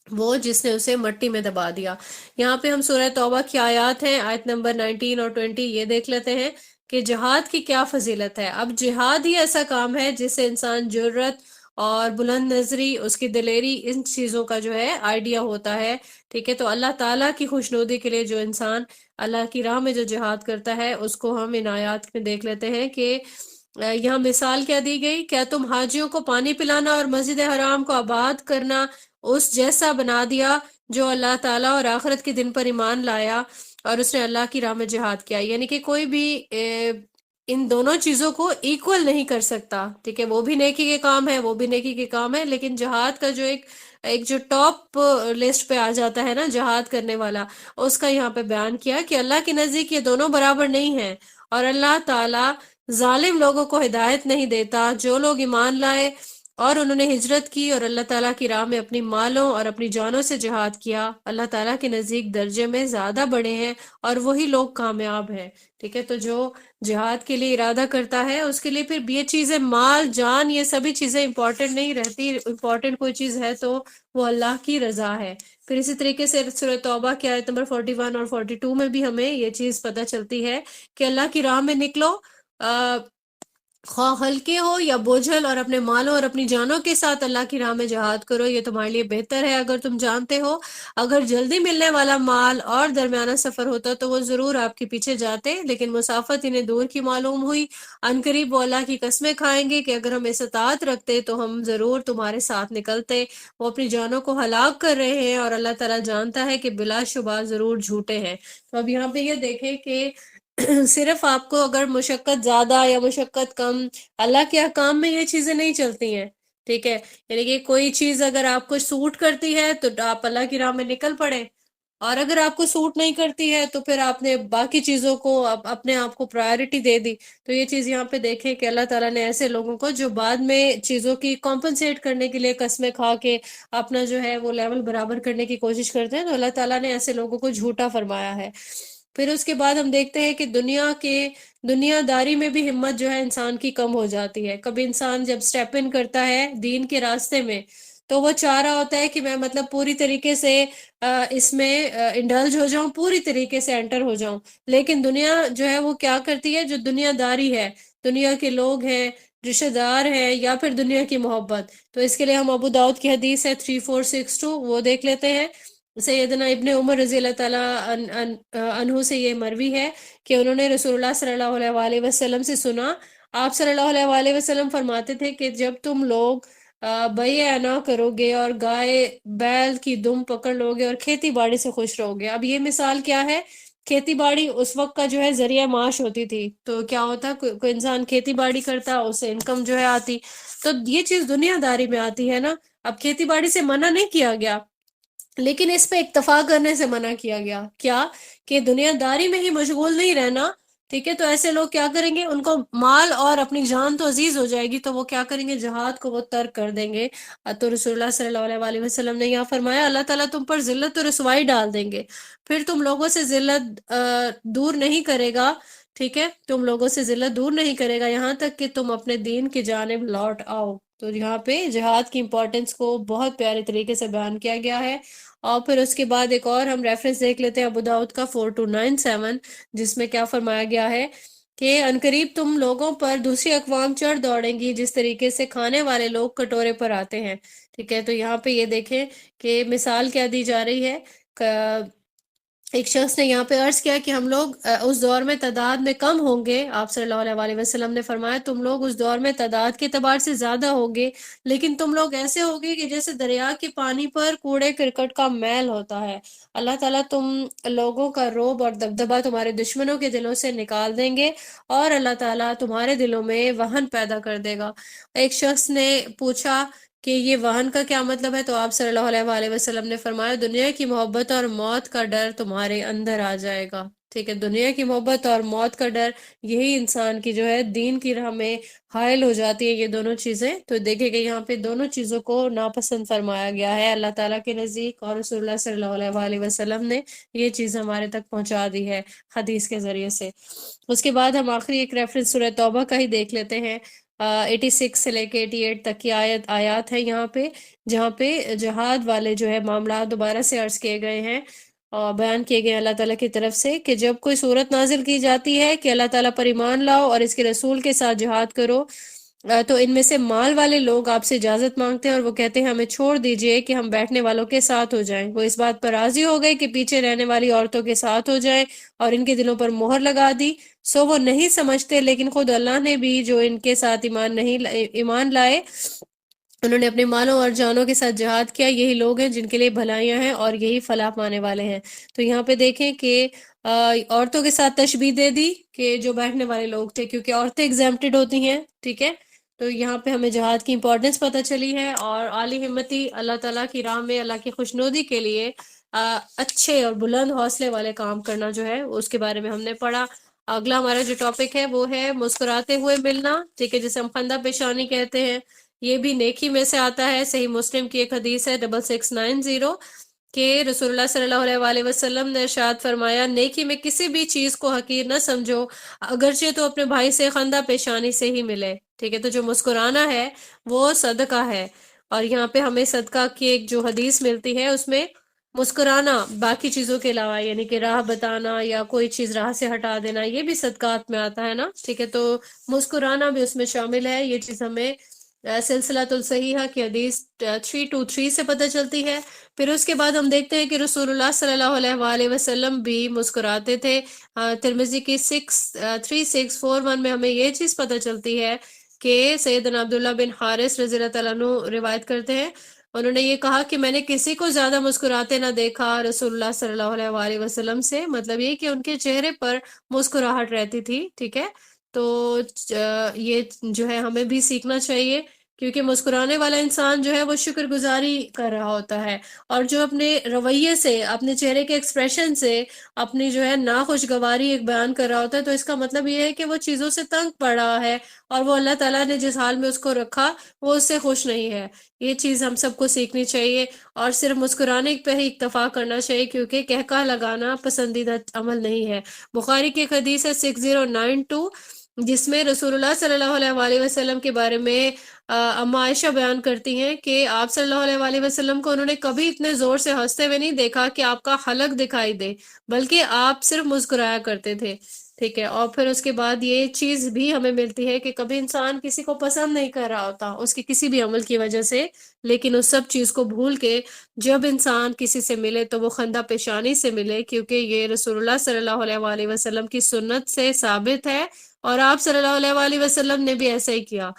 وہ جس نے اسے مٹی میں دبا دیا۔ یہاں پہ ہم سورہ توبہ کی آیات ہیں، آیت نمبر 19 اور 20، یہ دیکھ لیتے ہیں کہ جہاد کی کیا فضیلت ہے۔ اب جہاد ہی ایسا کام ہے جس سے انسان جرت اور بلند نظری، اس کی دلیری، ان چیزوں کا جو ہے آئیڈیا ہوتا ہے، ٹھیک ہے۔ تو اللہ تعالیٰ کی خوشنودی کے لیے جو انسان اللہ کی راہ میں جو جہاد کرتا ہے اس کو ہم ان آیات میں دیکھ لیتے ہیں کہ یہاں مثال کیا دی گئی، کیا تم حاجیوں کو پانی پلانا اور مسجد حرام کو آباد کرنا اس جیسا بنا دیا جو اللہ تعالیٰ اور آخرت کے دن پر ایمان لایا اور اس نے اللہ کی راہ میں جہاد کیا۔ یعنی کہ کوئی بھی ان دونوں چیزوں کو ایکول نہیں کر سکتا، ٹھیک ہے، وہ بھی نیکی کے کام ہے، وہ بھی نیکی کے کام ہے، لیکن جہاد کا جو ایک جو ٹاپ لسٹ پہ آ جاتا ہے نا جہاد کرنے والا، اس کا یہاں پہ بیان کیا کہ اللہ کے نزدیک یہ دونوں برابر نہیں ہیں، اور اللہ تعالی ظالم لوگوں کو ہدایت نہیں دیتا۔ جو لوگ ایمان لائے اور انہوں نے ہجرت کی اور اللہ تعالیٰ کی راہ میں اپنی مالوں اور اپنی جانوں سے جہاد کیا، اللہ تعالیٰ کے نزدیک درجے میں زیادہ بڑے ہیں، اور وہی لوگ کامیاب ہیں، ٹھیک ہے۔ تو جو جہاد کے لیے ارادہ کرتا ہے اس کے لیے پھر یہ چیزیں، مال جان، یہ سبھی چیزیں امپورٹنٹ نہیں رہتی، امپورٹنٹ کوئی چیز ہے تو وہ اللہ کی رضا ہے۔ پھر اسی طریقے سے سورہ توبہ کی آیت نمبر 41 اور 42 میں بھی ہمیں یہ چیز پتہ چلتی ہے کہ اللہ کی راہ میں نکلو، خواہ ہلکے ہو یا بوجھل، اور اپنے مالوں اور اپنی جانوں کے ساتھ اللہ کی راہ میں جہاد کرو، یہ تمہارے لیے بہتر ہے اگر تم جانتے ہو۔ اگر جلدی ملنے والا مال اور درمیانہ سفر ہوتا تو وہ ضرور آپ کے پیچھے جاتے، لیکن مسافت انہیں دور کی معلوم ہوئی۔ عنقریب وہ اللہ کی قسمیں کھائیں گے کہ اگر ہم استطاعت رکھتے تو ہم ضرور تمہارے ساتھ نکلتے۔ وہ اپنی جانوں کو ہلاک کر رہے ہیں، اور اللہ تعالیٰ جانتا ہے کہ بلا شبہ ضرور جھوٹے ہیں۔ تو اب یہاں پہ یہ دیکھیں کہ صرف آپ کو اگر مشقت زیادہ یا مشقت کم، اللہ کے احکام میں یہ چیزیں نہیں چلتی ہیں، ٹھیک ہے، یعنی کہ کوئی چیز اگر آپ کو سوٹ کرتی ہے تو آپ اللہ کی راہ میں نکل پڑے، اور اگر آپ کو سوٹ نہیں کرتی ہے تو پھر آپ نے باقی چیزوں کو اپنے آپ کو پرائرٹی دے دی۔ تو یہ چیز یہاں پہ دیکھیں کہ اللہ تعالیٰ نے ایسے لوگوں کو جو بعد میں چیزوں کی کمپنسیٹ کرنے کے لیے قسمیں کھا کے اپنا جو ہے وہ لیول برابر کرنے کی کوشش کرتے ہیں، تو اللہ تعالیٰ نے ایسے لوگوں کو جھوٹا فرمایا ہے۔ پھر اس کے بعد ہم دیکھتے ہیں کہ دنیا داری میں بھی ہمت جو ہے انسان کی کم ہو جاتی ہے۔ کبھی انسان جب سٹیپ ان کرتا ہے دین کے راستے میں تو وہ چاہ رہا ہوتا ہے کہ میں مطلب پوری طریقے سے اس میں انڈلج ہو جاؤں، پوری طریقے سے انٹر ہو جاؤں، لیکن دنیا جو ہے وہ کیا کرتی ہے، جو دنیا داری ہے، دنیا کے لوگ ہیں، رشتہ دار ہیں، یا پھر دنیا کی محبت۔ تو اس کے لیے ہم ابو داؤد کی حدیث ہے 3462، وہ دیکھ لیتے ہیں۔ سیدنا ابن عمر رضی اللہ تعالیٰ عنہ سے یہ مروی ہے کہ انہوں نے رسول اللہ صلی اللہ علیہ وآلہ وسلم سے سنا، آپ صلی اللہ علیہ وآلہ وسلم فرماتے تھے کہ جب تم لوگ بیع نہ کرو گے اور گائے بیل کی دم پکڑ لو گے اور کھیتی باڑی سے خوش رہو گے۔ اب یہ مثال کیا ہے؟ کھیتی باڑی اس وقت کا جو ہے ذریعہ معاش ہوتی تھی، تو کیا ہوتا، کوئی انسان کھیتی باڑی کرتا، اسے انکم جو ہے آتی، تو یہ چیز دنیا داری میں آتی ہے نا۔ اب کھیتی باڑی سے منع نہیں کیا گیا، لیکن اس پہ اکتفا کرنے سے منع کیا گیا، کیا کہ دنیا داری میں ہی مشغول نہیں رہنا، ٹھیک ہے۔ تو ایسے لوگ کیا کریں گے، ان کو مال اور اپنی جان تو عزیز ہو جائے گی تو وہ کیا کریں گے، جہاد کو وہ ترک کر دیں گے۔ تو رسول اللہ صلی اللہ علیہ وآلہ وسلم نے یہاں فرمایا اللہ تعالیٰ تم پر ذلت و رسوائی ڈال دیں گے، پھر تم لوگوں سے ذلت دور نہیں کرے گا، ٹھیک ہے، تم لوگوں سے ذلت دور نہیں کرے گا یہاں تک کہ تم اپنے دین کی جانب لوٹ آؤ۔ تو یہاں پہ جہاد کی امپورٹنس کو بہت پیارے طریقے سے بیان کیا گیا ہے۔ اور پھر اس کے بعد ایک اور ہم ریفرنس دیکھ لیتے ہیں ابو داؤد کا 4297، جس میں کیا فرمایا گیا ہے کہ عنقریب تم لوگوں پر دوسری اقوام چڑھ دوڑیں گی جس طریقے سے کھانے والے لوگ کٹورے پر آتے ہیں، ٹھیک ہے۔ تو یہاں پہ یہ دیکھیں کہ مثال کیا دی جا رہی ہے۔ ایک شخص نے یہاں پہ عرض کیا کہ ہم لوگ اس دور میں تعداد میں کم ہوں گے، آپ صلی اللہ علیہ وآلہ وسلم نے فرمایا تم لوگ اس دور میں تعداد کے اعتبار سے زیادہ ہوگے، لیکن تم لوگ ایسے ہوگے کہ جیسے دریا کے پانی پر کوڑے کرکٹ کا میل ہوتا ہے۔ اللہ تعالیٰ تم لوگوں کا رعب اور دبدبہ تمہارے دشمنوں کے دلوں سے نکال دیں گے، اور اللہ تعالیٰ تمہارے دلوں میں وہن پیدا کر دے گا۔ ایک شخص نے پوچھا کہ یہ وہن کا کیا مطلب ہے، تو آپ صلی اللہ علیہ وآلہ وسلم نے فرمایا دنیا کی محبت اور موت کا ڈر تمہارے اندر آ جائے گا، ٹھیک ہے۔ دنیا کی محبت اور موت کا ڈر، یہی انسان کی جو ہے دین کی راہ میں حائل ہو جاتی ہے، یہ دونوں چیزیں۔ تو دیکھیں کہ یہاں پہ دونوں چیزوں کو ناپسند فرمایا گیا ہے اللہ تعالیٰ کے نزدیک، اور رسول اللہ صلی اللہ علیہ وآلہ وسلم نے یہ چیز ہمارے تک پہنچا دی ہے حدیث کے ذریعے سے۔ اس کے بعد ہم آخری ایک ریفرنس سورہ توبہ کا ہی دیکھ لیتے ہیں، 86 سے لے کے 88 تک کی آیات ہے یہاں پہ، جہاں پہ جہاد والے جو ہے معاملات دوبارہ سے عرض کیے گئے ہیں اور بیان کیے گئے ہیں اللہ تعالیٰ کی طرف سے کہ جب کوئی صورت نازل کی جاتی ہے کہ اللہ تعالیٰ پر ایمان لاؤ اور اس کے رسول کے ساتھ جہاد کرو، تو ان میں سے مال والے لوگ آپ سے اجازت مانگتے ہیں اور وہ کہتے ہیں ہمیں چھوڑ دیجئے کہ ہم بیٹھنے والوں کے ساتھ ہو جائیں۔ وہ اس بات پر راضی ہو گئے کہ پیچھے رہنے والی عورتوں کے ساتھ ہو جائیں، اور ان کے دلوں پر مہر لگا دی، سو وہ نہیں سمجھتے، لیکن خود اللہ نے بھی جو ان کے ساتھ ایمان لائے انہوں نے اپنے مالوں اور جانوں کے ساتھ جہاد کیا، یہی لوگ ہیں جن کے لیے بھلائیاں ہیں اور یہی فلاح پانے والے ہیں۔ تو یہاں پہ دیکھیں کہ عورتوں کے ساتھ تشبیہ دے دی کہ جو بیٹھنے والے لوگ تھے، کیونکہ عورتیں ایگزیمپٹڈ ہوتی ہیں، ٹھیک ہے۔ تو یہاں پہ ہمیں جہاد کی امپورٹنس پتہ چلی ہے، اور عالی ہمتی اللہ تعالیٰ کی راہ میں اللہ کی خوشنودی کے لیے اچھے اور بلند حوصلے والے کام کرنا جو ہے اس کے بارے میں ہم نے پڑھا۔ اگلا ہمارا جو ٹاپک ہے وہ ہے مسکراتے ہوئے ملنا، ٹھیک ہے، جسے ہم خندہ پیشانی کہتے ہیں۔ یہ بھی نیکی میں سے آتا ہے۔ صحیح مسلم کی ایک حدیث ہے 6690 کہ رسول اللہ صلی اللہ علیہ وآلہ وسلم نے ارشاد فرمایا، نیکی میں کسی بھی چیز کو حقیر نہ سمجھو، اگرچہ تو اپنے بھائی سے خندہ پیشانی سے ہی ملے، ٹھیک ہے۔ تو جو مسکرانا ہے وہ صدقہ ہے، اور یہاں پہ ہمیں صدقہ کی ایک جو حدیث ملتی ہے اس میں مسکرانا باقی چیزوں کے علاوہ، یعنی کہ راہ بتانا یا کوئی چیز راہ سے ہٹا دینا، یہ بھی صدقات میں آتا ہے نا، ٹھیک ہے۔ تو مسکرانا بھی اس میں شامل ہے۔ یہ چیز ہمیں سلسلۃ الصحیحہ کی حدیث 323 سے پتہ چلتی ہے۔ پھر اس کے بعد ہم دیکھتے ہیں کہ رسول اللہ صلی اللہ علیہ وآلہ وسلم بھی مسکراتے تھے۔ ترمذی کی 3641 میں ہمیں یہ چیز پتہ چلتی ہے کہ سیدنا عبداللہ بن حارث رضی اللہ تعالیٰ عنہ روایت کرتے ہیں، انہوں نے یہ کہا کہ میں نے کسی کو زیادہ مسکراتے نہ دیکھا رسول اللہ صلی اللہ علیہ وآلہ وسلم سے، مطلب یہ کہ ان کے چہرے پر مسکراہٹ رہتی تھی، ٹھیک ہے۔ تو یہ جو ہے ہمیں بھی سیکھنا چاہیے، کیونکہ مسکرانے والا انسان جو ہے وہ شکر گزاری کر رہا ہوتا ہے، اور جو اپنے رویے سے، اپنے چہرے کے ایکسپریشن سے اپنی جو ہے ناخوشگواری ایک بیان کر رہا ہوتا ہے، تو اس کا مطلب یہ ہے کہ وہ چیزوں سے تنگ پڑ رہا ہے، اور وہ اللہ تعالیٰ نے جس حال میں اس کو رکھا وہ اس سے خوش نہیں ہے۔ یہ چیز ہم سب کو سیکھنی چاہیے، اور صرف مسکرانے پہ ہی اکتفا کرنا چاہیے، کیونکہ کہکا لگانا پسندیدہ عمل نہیں ہے۔ بخاری کی ایک حدیث ہے 6092 جس میں رسول اللہ صلی اللہ علیہ وآلہ وسلم کے بارے میں اما عائشہ بیان کرتی ہیں کہ آپ صلی اللہ علیہ وآلہ وسلم کو انہوں نے کبھی اتنے زور سے ہنستے ہوئے نہیں دیکھا کہ آپ کا حلق دکھائی دے، بلکہ آپ صرف مسکرایا کرتے تھے، ٹھیک ہے۔ اور پھر اس کے بعد یہ چیز بھی ہمیں ملتی ہے کہ کبھی انسان کسی کو پسند نہیں کر رہا ہوتا اس کی کسی بھی عمل کی وجہ سے، لیکن اس سب چیز کو بھول کے جب انسان کسی سے ملے تو وہ خندہ پیشانی سے ملے، کیونکہ یہ رسول اللہ صلی اللہ علیہ وآلہ وسلم کی سنت سے ثابت ہے، اور آپ صلی اللہ علیہ وآلہ وسلم نے بھی ایسا ہی کیا۔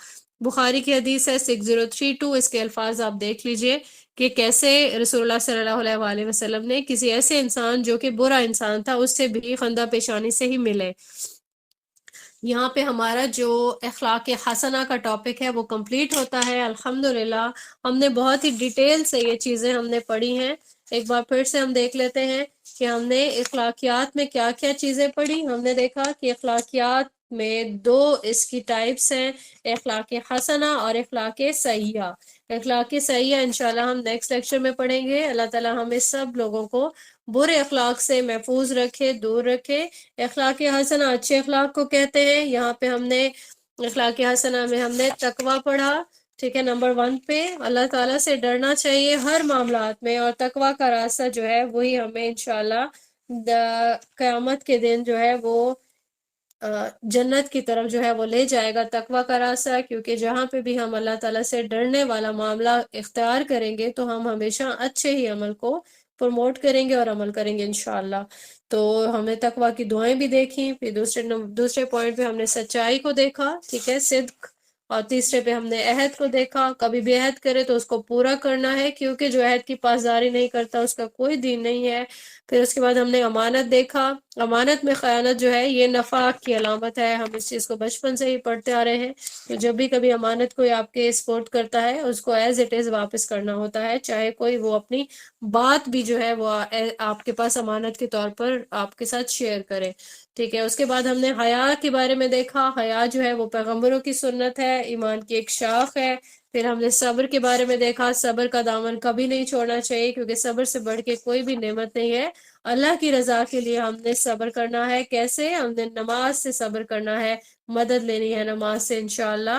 بخاری کی حدیث ہے 6032، اس کے الفاظ آپ دیکھ لیجئے کہ کیسے رسول اللہ صلی اللہ علیہ وآلہ وسلم نے کسی ایسے انسان جو کہ برا انسان تھا اس سے بھی خندہ پیشانی سے ہی ملے۔ یہاں پہ ہمارا جو اخلاق حسنہ کا ٹاپک ہے وہ کمپلیٹ ہوتا ہے الحمدللہ۔ ہم نے بہت ہی ڈیٹیل سے یہ چیزیں ہم نے پڑھی ہیں، ایک بار پھر سے ہم دیکھ لیتے ہیں کہ ہم نے اخلاقیات میں کیا کیا چیزیں پڑھی۔ ہم نے دیکھا کہ اخلاقیات میں دو اس کی ٹائپس ہیں، اخلاق حسنہ اور اخلاق سیئہ۔ اخلاق سیئہ انشاءاللہ ہم نیکسٹ لیکچر میں پڑھیں گے۔ اللہ تعالی ہمیں سب لوگوں کو برے اخلاق سے محفوظ رکھے، دور رکھے۔ اخلاق حسنہ اچھے اخلاق کو کہتے ہیں۔ یہاں پہ ہم نے اخلاق حسنہ میں ہم نے تقوی پڑھا، ٹھیک ہے، نمبر 1 پہ اللہ تعالیٰ سے ڈرنا چاہیے ہر معاملات میں، اور تقوی کا راستہ جو ہے وہی ہمیں انشاءاللہ قیامت کے دن جو ہے وہ جنت کی طرف جو ہے وہ لے جائے گا، تقوی کا راستہ، کیونکہ جہاں پہ بھی ہم اللہ تعالیٰ سے ڈرنے والا معاملہ اختیار کریں گے تو ہم ہمیشہ اچھے ہی عمل کو پروموٹ کریں گے اور عمل کریں گے انشاءاللہ۔ تو ہم نے تقوی کی دعائیں بھی دیکھی، پھر دوسرے پوائنٹ پہ ہم نے سچائی کو دیکھا، ٹھیک ہے، صدق، اور تیسرے پہ ہم نے عہد کو دیکھا، کبھی بھی عہد کرے تو اس کو پورا کرنا ہے، کیونکہ جو عہد کی پاسداری نہیں کرتا اس کا کوئی دین نہیں ہے۔ پھر اس کے بعد ہم نے امانت دیکھا، امانت میں خیانت جو ہے یہ نفاق کی علامت ہے، ہم اس چیز کو بچپن سے ہی پڑھتے آ رہے ہیں، تو جب بھی کبھی امانت کوئی آپ کے سپورٹ کرتا ہے اس کو ایز اٹ از واپس کرنا ہوتا ہے، چاہے کوئی وہ اپنی بات بھی جو ہے وہ آپ کے پاس امانت کے طور پر آپ کے ساتھ شیئر کرے، ٹھیک ہے۔ اس کے بعد ہم نے حیا کے بارے میں دیکھا، حیا جو ہے وہ پیغمبروں کی سنت ہے، ایمان کی ایک شاخ ہے۔ پھر ہم نے صبر کے بارے میں دیکھا، صبر کا دامن کبھی نہیں چھوڑنا چاہیے، کیونکہ صبر سے بڑھ کے کوئی بھی نعمت نہیں ہے۔ اللہ کی رضا کے لیے ہم نے صبر کرنا ہے، کیسے؟ ہم نے نماز سے صبر کرنا ہے، مدد لینی ہے نماز سے انشاءاللہ۔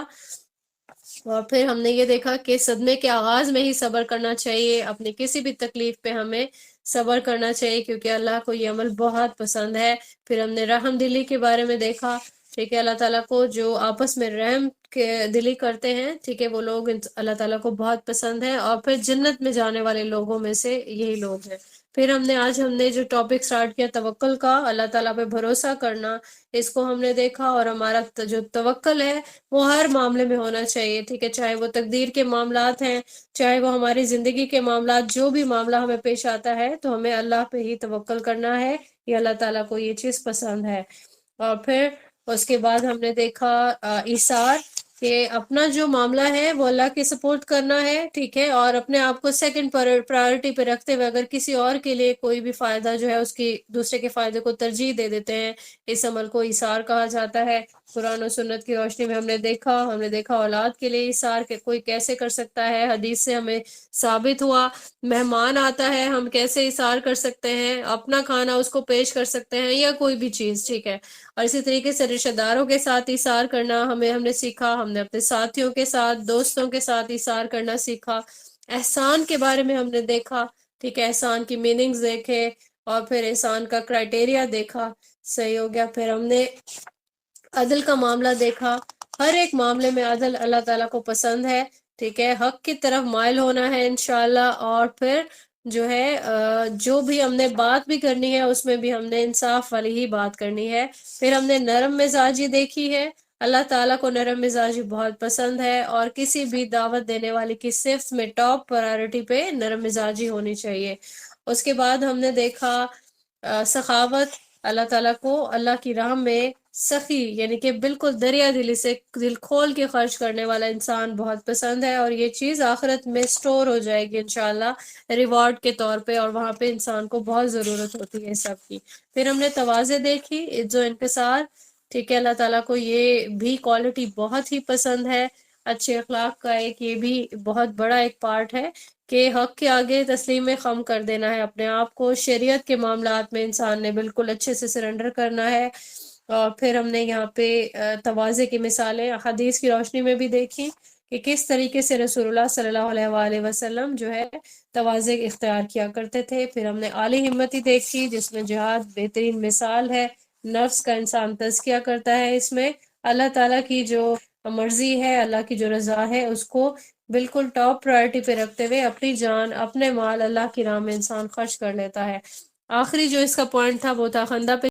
اور پھر ہم نے یہ دیکھا کہ صدمے کے آغاز میں ہی صبر کرنا چاہیے، اپنی کسی بھی تکلیف پہ ہمیں صبر کرنا چاہیے، کیونکہ اللہ کو یہ عمل بہت پسند ہے۔ پھر ہم نے رحم دلی کے بارے میں دیکھا، ٹھیک ہے، اللہ تعالیٰ کو جو آپس میں رحم کے دلی کرتے ہیں، ٹھیک ہے، وہ لوگ اللہ تعالیٰ کو بہت پسند ہے، اور پھر جنت میں جانے والے لوگوں میں سے یہی لوگ ہیں۔ پھر آج ہم نے جو ٹاپک سٹارٹ کیا توکل کا، اللہ تعالیٰ پہ بھروسہ کرنا، اس کو ہم نے دیکھا، اور ہمارا جو توکل ہے وہ ہر معاملے میں ہونا چاہیے، ٹھیک ہے، چاہے وہ تقدیر کے معاملات ہیں، چاہے وہ ہماری زندگی کے معاملات، جو بھی معاملہ ہمیں پیش آتا ہے تو ہمیں اللہ پہ ہی توکل کرنا ہے، یہ اللہ تعالیٰ کو یہ چیز پسند ہے۔ اور پھر اس کے بعد ہم نے دیکھا ایثار، کہ اپنا جو معاملہ ہے وہ اللہ کے سپورٹ کرنا ہے، ٹھیک ہے، اور اپنے آپ کو سیکنڈ پرائرٹی پہ رکھتے ہوئے اگر کسی اور کے لیے کوئی بھی فائدہ جو ہے اس کی دوسرے کے فائدے کو ترجیح دے دیتے ہیں، اس عمل کو ایثار کہا جاتا ہے۔ قرآن و سنت کی روشنی میں ہم نے دیکھا اولاد کے لیے ایثار کہ کوئی کیسے کر سکتا ہے، حدیث سے ہمیں ثابت ہوا۔ مہمان آتا ہے ہم کیسے ایثار کر سکتے ہیں، اپنا کھانا اس کو پیش کر سکتے ہیں یا کوئی بھی چیز، ٹھیک ہے، اور اسی طریقے سے رشتہ داروں کے ساتھ ایثار کرنا ہم نے سیکھا، ہم نے اپنے ساتھیوں کے ساتھ، دوستوں کے ساتھ ایثار کرنا سیکھا۔ احسان کے بارے میں ہم نے دیکھا، ٹھیک ہے، احسان کی میننگز دیکھے، اور پھر احسان کا کرائٹیریا دیکھا، صحیح ہو گیا۔ پھر ہم نے عدل کا معاملہ دیکھا، ہر ایک معاملے میں عدل اللہ تعالیٰ کو پسند ہے، ٹھیک ہے، حق کی طرف مائل ہونا ہے انشاءاللہ، اور پھر جو ہے جو بھی ہم نے بات بھی کرنی ہے اس میں بھی ہم نے انصاف والی ہی بات کرنی ہے۔ پھر ہم نے نرم مزاجی دیکھی ہے، اللہ تعالیٰ کو نرم مزاجی بہت پسند ہے، اور کسی بھی دعوت دینے والی کی صفت میں ٹاپ پرائرٹی پہ نرم مزاجی ہونی چاہیے۔ اس کے بعد ہم نے دیکھا سخاوت، اللہ تعالیٰ کو اللہ کی راہ میں سخی یعنی کہ بالکل دریا دلی سے دل کھول کے خرچ کرنے والا انسان بہت پسند ہے، اور یہ چیز آخرت میں سٹور ہو جائے گی انشاءاللہ ریوارڈ کے طور پہ، اور وہاں پہ انسان کو بہت ضرورت ہوتی ہے سب کی۔ پھر ہم نے تواضع دیکھی، عز و انکسار، ٹھیک ہے، اللہ تعالیٰ کو یہ بھی کوالٹی بہت ہی پسند ہے۔ اچھے اخلاق کا ایک یہ بھی بہت بڑا ایک پارٹ ہے کہ حق کے آگے تسلیم خم کر دینا ہے اپنے آپ کو، شریعت کے معاملات میں انسان نے بالکل اچھے سے سرنڈر کرنا ہے۔ اور پھر ہم نے یہاں پہ تواضع کی مثالیں حدیث کی روشنی میں بھی دیکھی کہ کس طریقے سے رسول اللہ صلی اللہ علیہ وآلہ وسلم جو ہے تواضع اختیار کیا کرتے تھے۔ پھر ہم نے عالی ہمتی دیکھی جس میں جہاد بہترین مثال ہے، نفس کا انسان تزکیہ کرتا ہے، اس میں اللہ تعالیٰ کی جو مرضی ہے، اللہ کی جو رضا ہے، اس کو بالکل ٹاپ پرائرٹی پہ رکھتے ہوئے اپنی جان اپنے مال اللہ کی راہ میں انسان خرچ کر لیتا ہے۔ آخری جو اس کا پوائنٹ تھا وہ تھا خندہ پہ